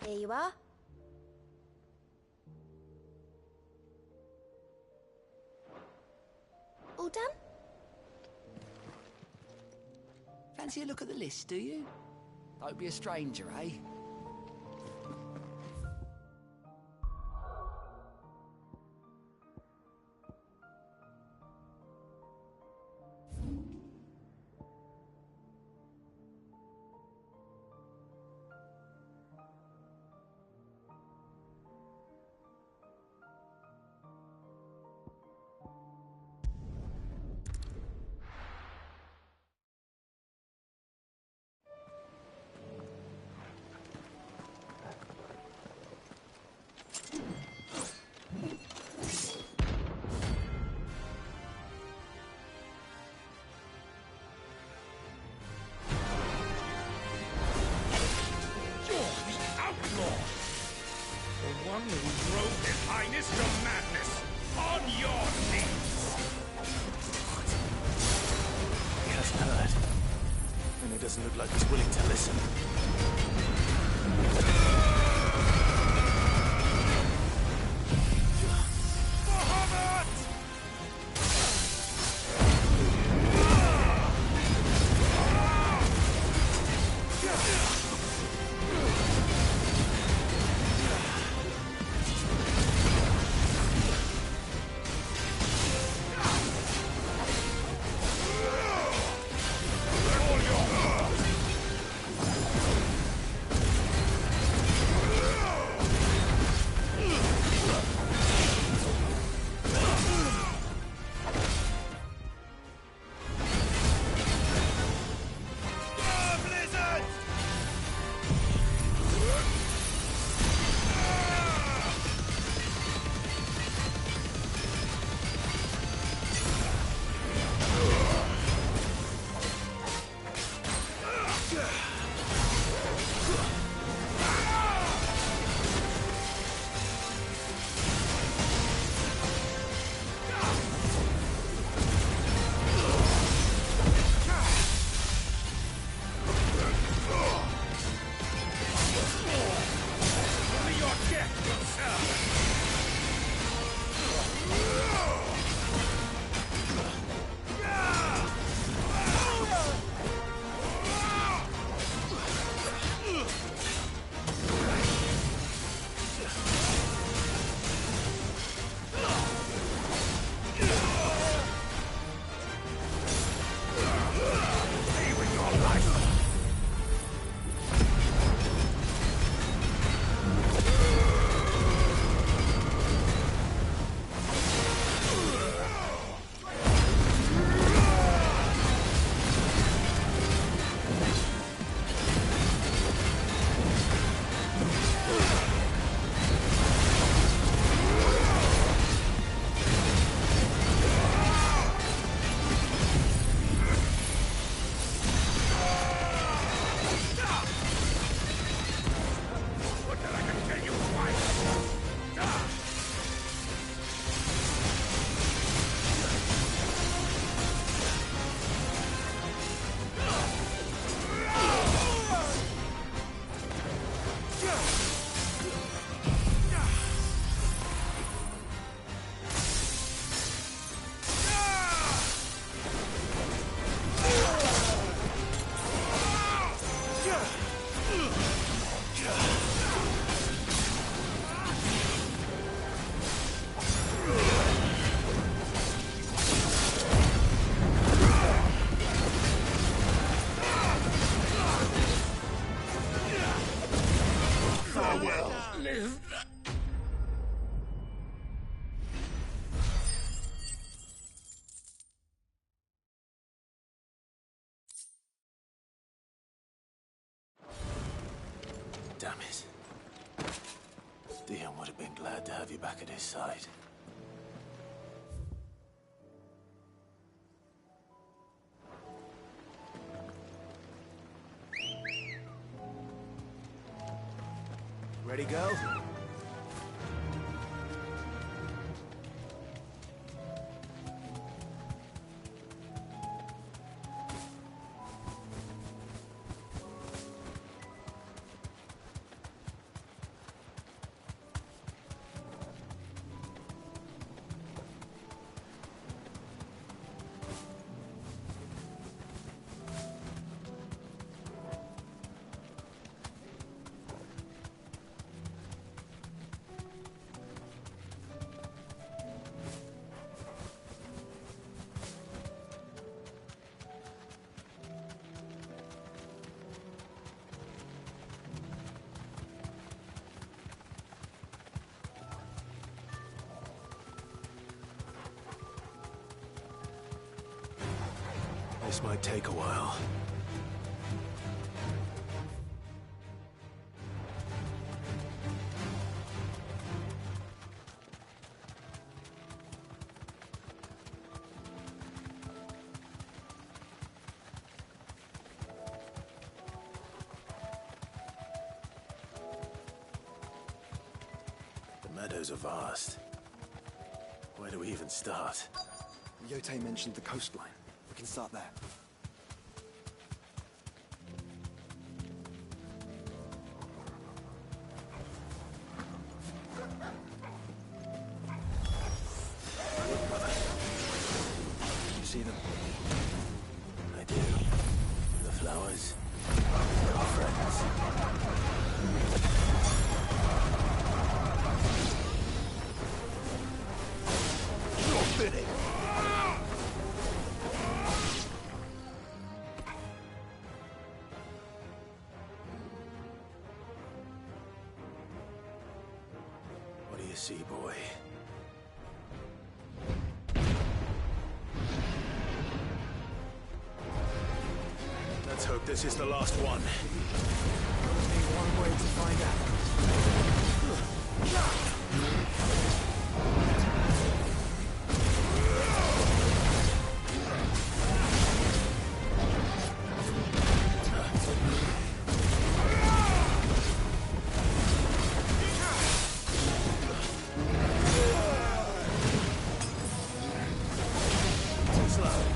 Here you are. All done? Fancy a look at the list, do you? Don't be a stranger, eh? One who drove His Highness to madness! On your knees! He hasn't heard. And it doesn't look like he's willing to listen. Damn it. Dion would have been glad to have you back at his side. Ready, go? This might take a while. The meadows are vast. Where do we even start? Yote mentioned the coastline. We can start there. You see them? I do. The flowers. Our friends. You're fitting! What do you see, boy? Let's hope this is the last one. Only one way to find out. Too slow.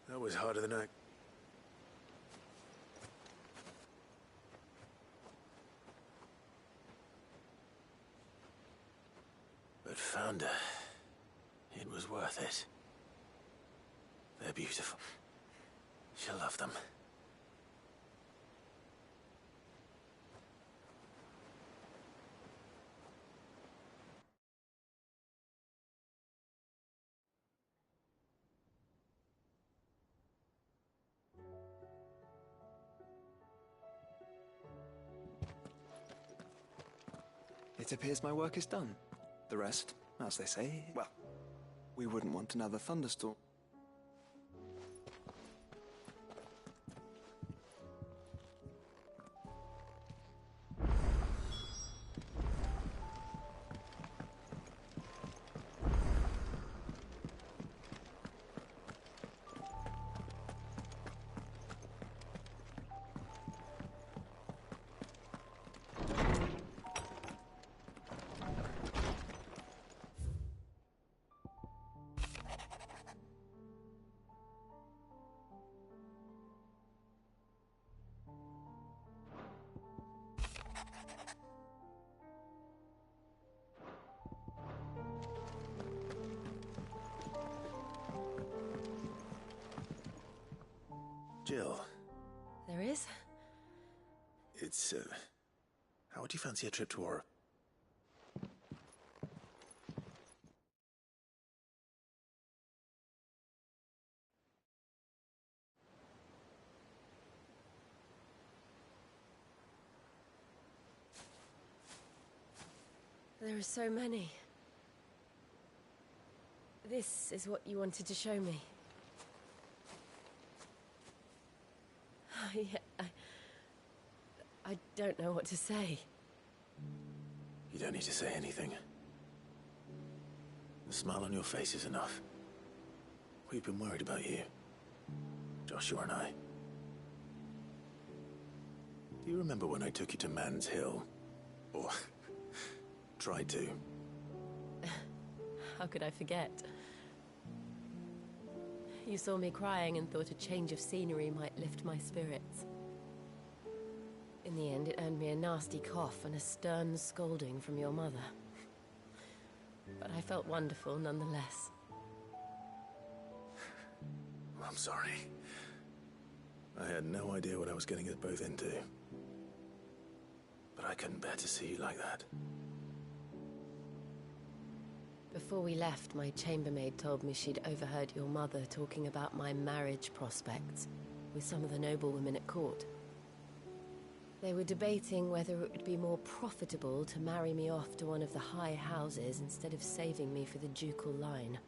That was harder than I... But found her. It was worth it. They're beautiful. She'll love them. It appears my work is done. The rest, as they say, well, we wouldn't want another thunderstorm. Jill, There is? it's, how would you fancy a trip to Aura? There are so many. This is what you wanted to show me. I don't know what to say. You don't need to say anything. The smile on your face is enough. We've been worried about you, Joshua and I. Do you remember when I took you to Man's Hill? Or tried to? How could I forget? You saw me crying and thought a change of scenery might lift my spirits. In the end, it earned me a nasty cough and a stern scolding from your mother. But I felt wonderful nonetheless. I'm sorry. I had no idea what I was getting us both into. But I couldn't bear to see you like that. Before we left, my chambermaid told me she'd overheard your mother talking about my marriage prospects with some of the noblewomen at court. They were debating whether it would be more profitable to marry me off to one of the high houses instead of saving me for the ducal line.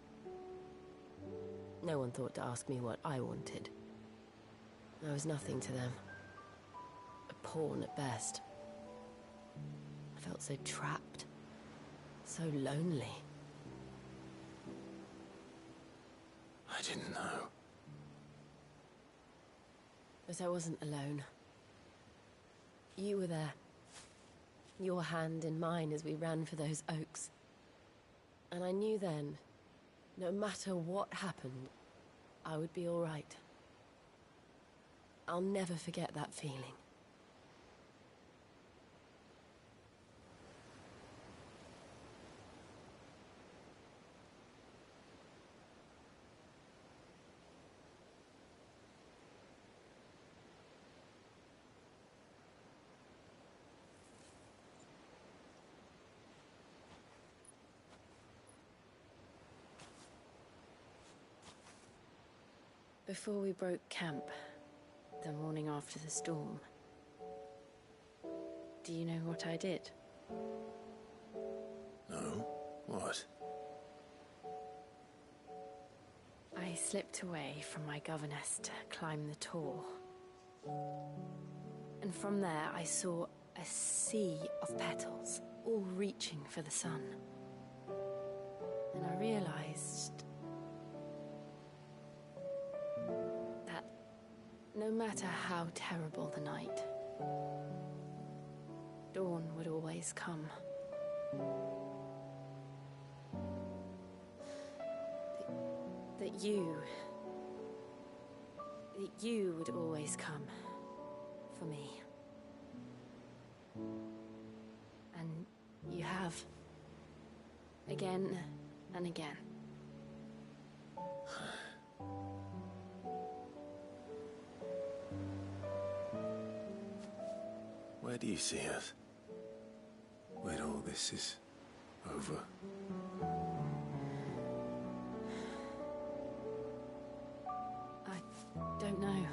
No one thought to ask me what I wanted. I was nothing to them. A pawn at best. I felt so trapped. So lonely. I didn't know. But I wasn't alone. You were there. Your hand in mine as we ran for those oaks. And I knew then, no matter what happened, I would be all right. I'll never forget that feeling. Before we broke camp, the morning after the storm, do you know what I did? No? What? I slipped away from my governess to climb the tor. And from there I saw a sea of petals, all reaching for the sun. And I realized that no matter how terrible the night, dawn would always come. That you would always come for me. And you have. Again and again. Where do you see us? When all this is over? I don't know.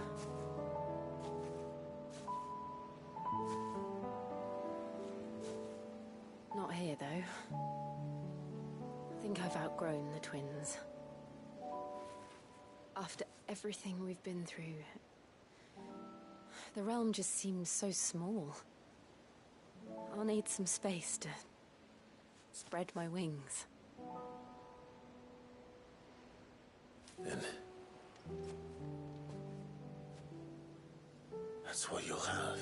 Not here, though. I think I've outgrown the twins. After everything we've been through, the realm just seems so small. I'll need some space to spread my wings. Then that's what you'll have.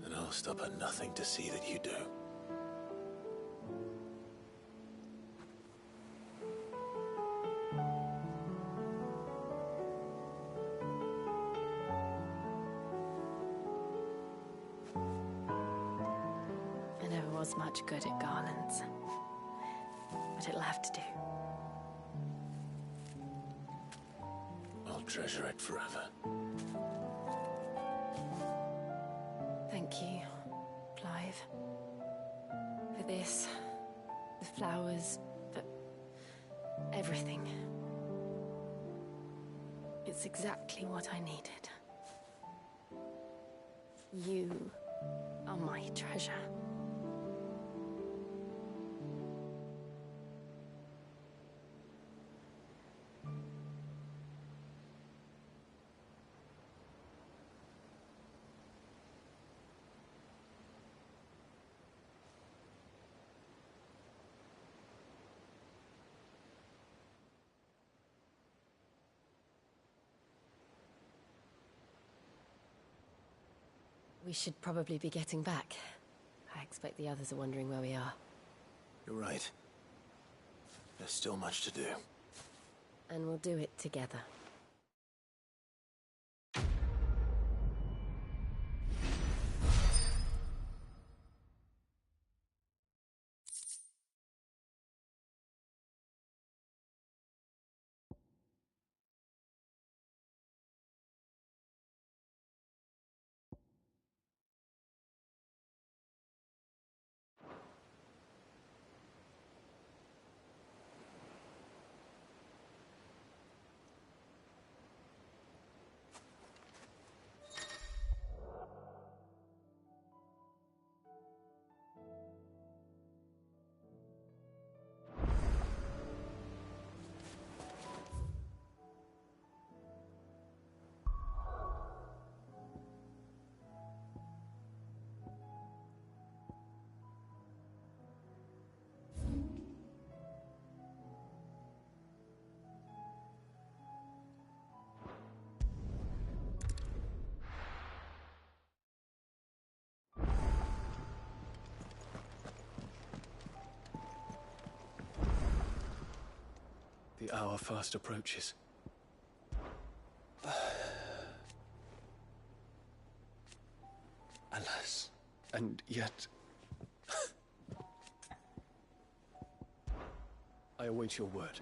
And I'll stop at nothing to see that you do. I never was much good at garlands, but it'll have to do. I'll treasure it forever. Thank you, Clive. For this, the flowers, for everything. It's exactly what I needed. You Oh, my treasure. We should probably be getting back. I expect the others are wondering where we are. You're right. There's still much to do. And we'll do it together. The hour fast approaches. Alas, and yet... I await your word.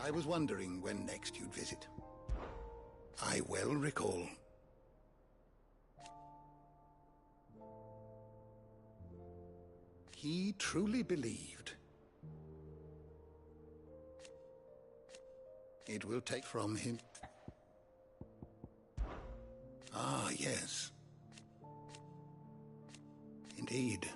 I was wondering when next you'd visit. I well recall. He truly believed. It will take from him. Ah, yes. Indeed.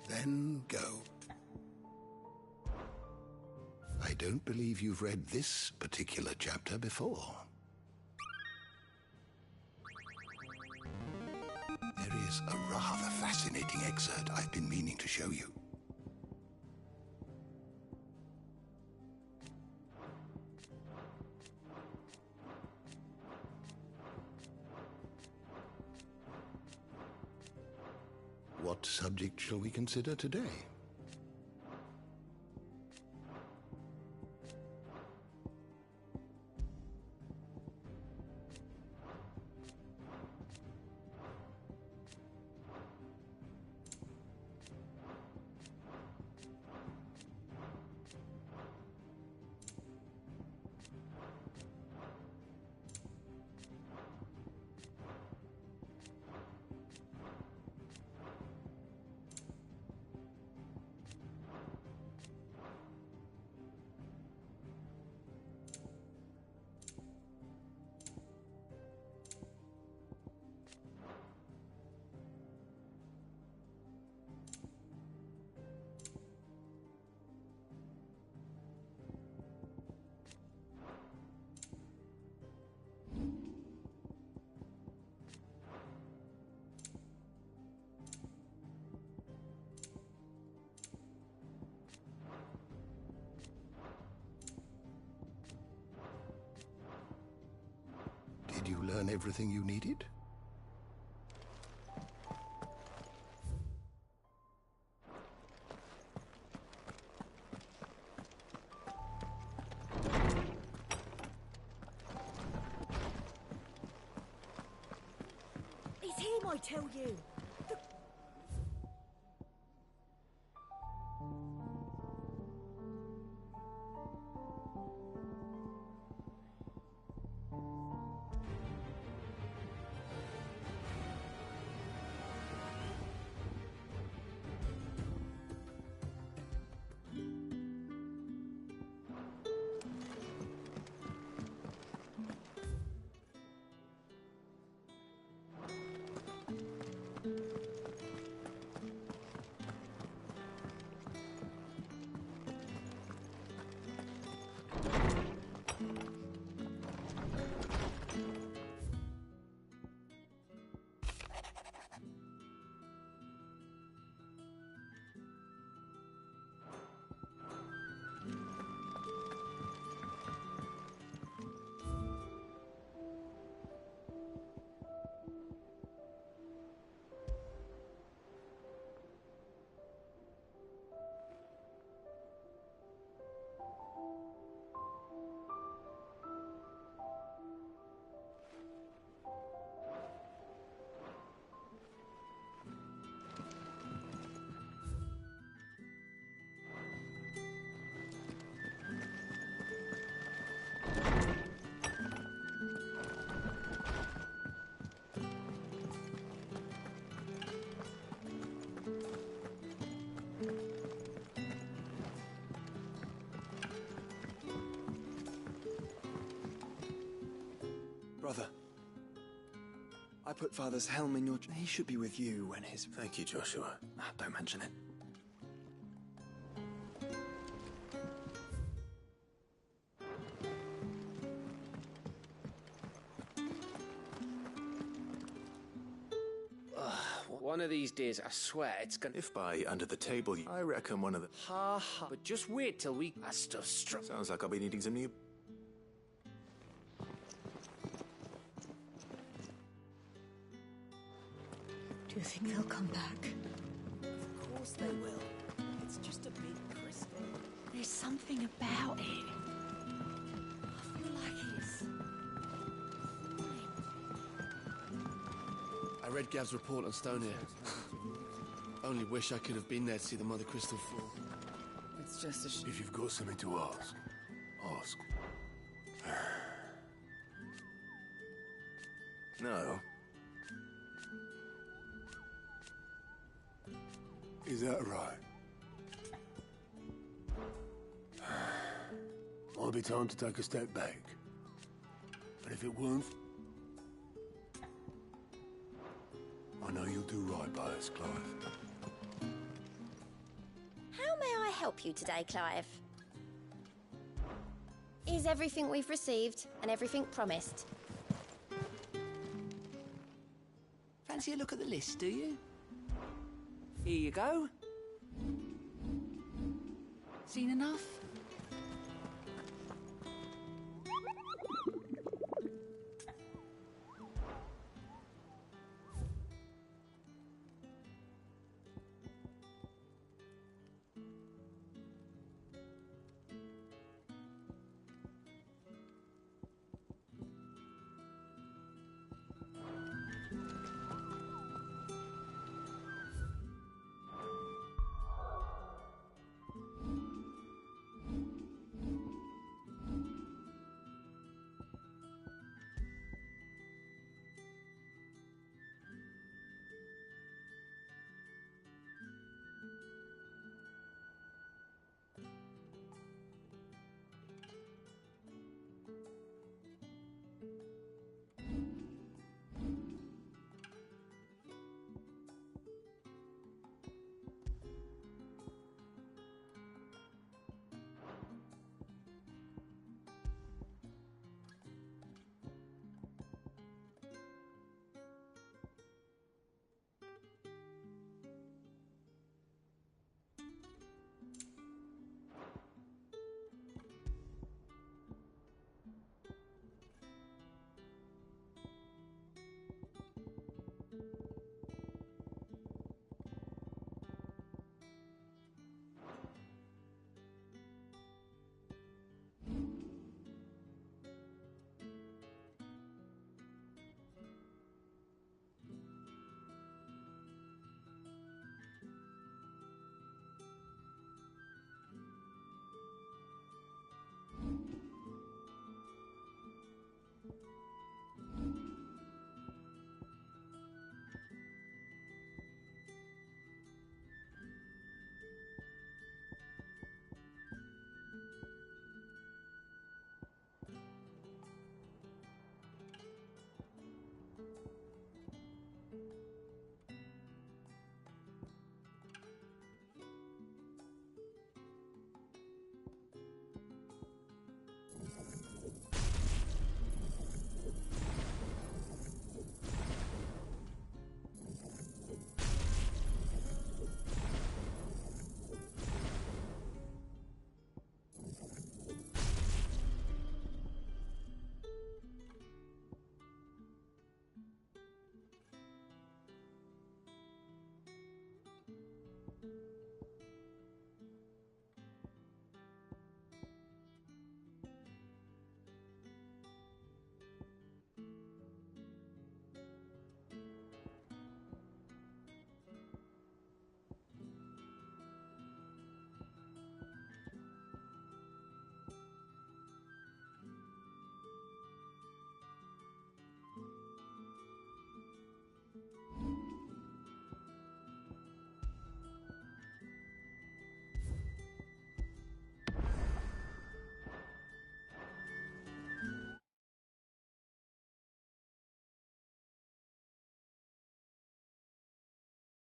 Then go. I don't believe you've read this particular chapter before. There is a rather fascinating excerpt I've been meaning to show you. What subject shall we consider today? Did you learn everything you needed? He's him, I tell you! Brother, I put Father's helm in your... He should be with you when his... Thank you, Joshua. Don't mention it. One of these days, I swear, it's gonna... If by under the table, I reckon one of the... Ha ha. But just wait till we... That stuff's struck. Sounds like I'll be needing some new... Do you think they'll come back? Of course they will. It's just a big crystal. There's something about it. I feel like it's... I read Gav's report on Stonehair. Only wish I could have been there to see the Mother Crystal fall. It's just a If you've got something to ask, ask. No. Is that right? Might be time to take a step back. But if it weren't, I know you'll do right by us, Clive. How may I help you today, Clive? Is everything we've received and everything promised? Fancy a look at the list, do you? Here you go. Seen enough?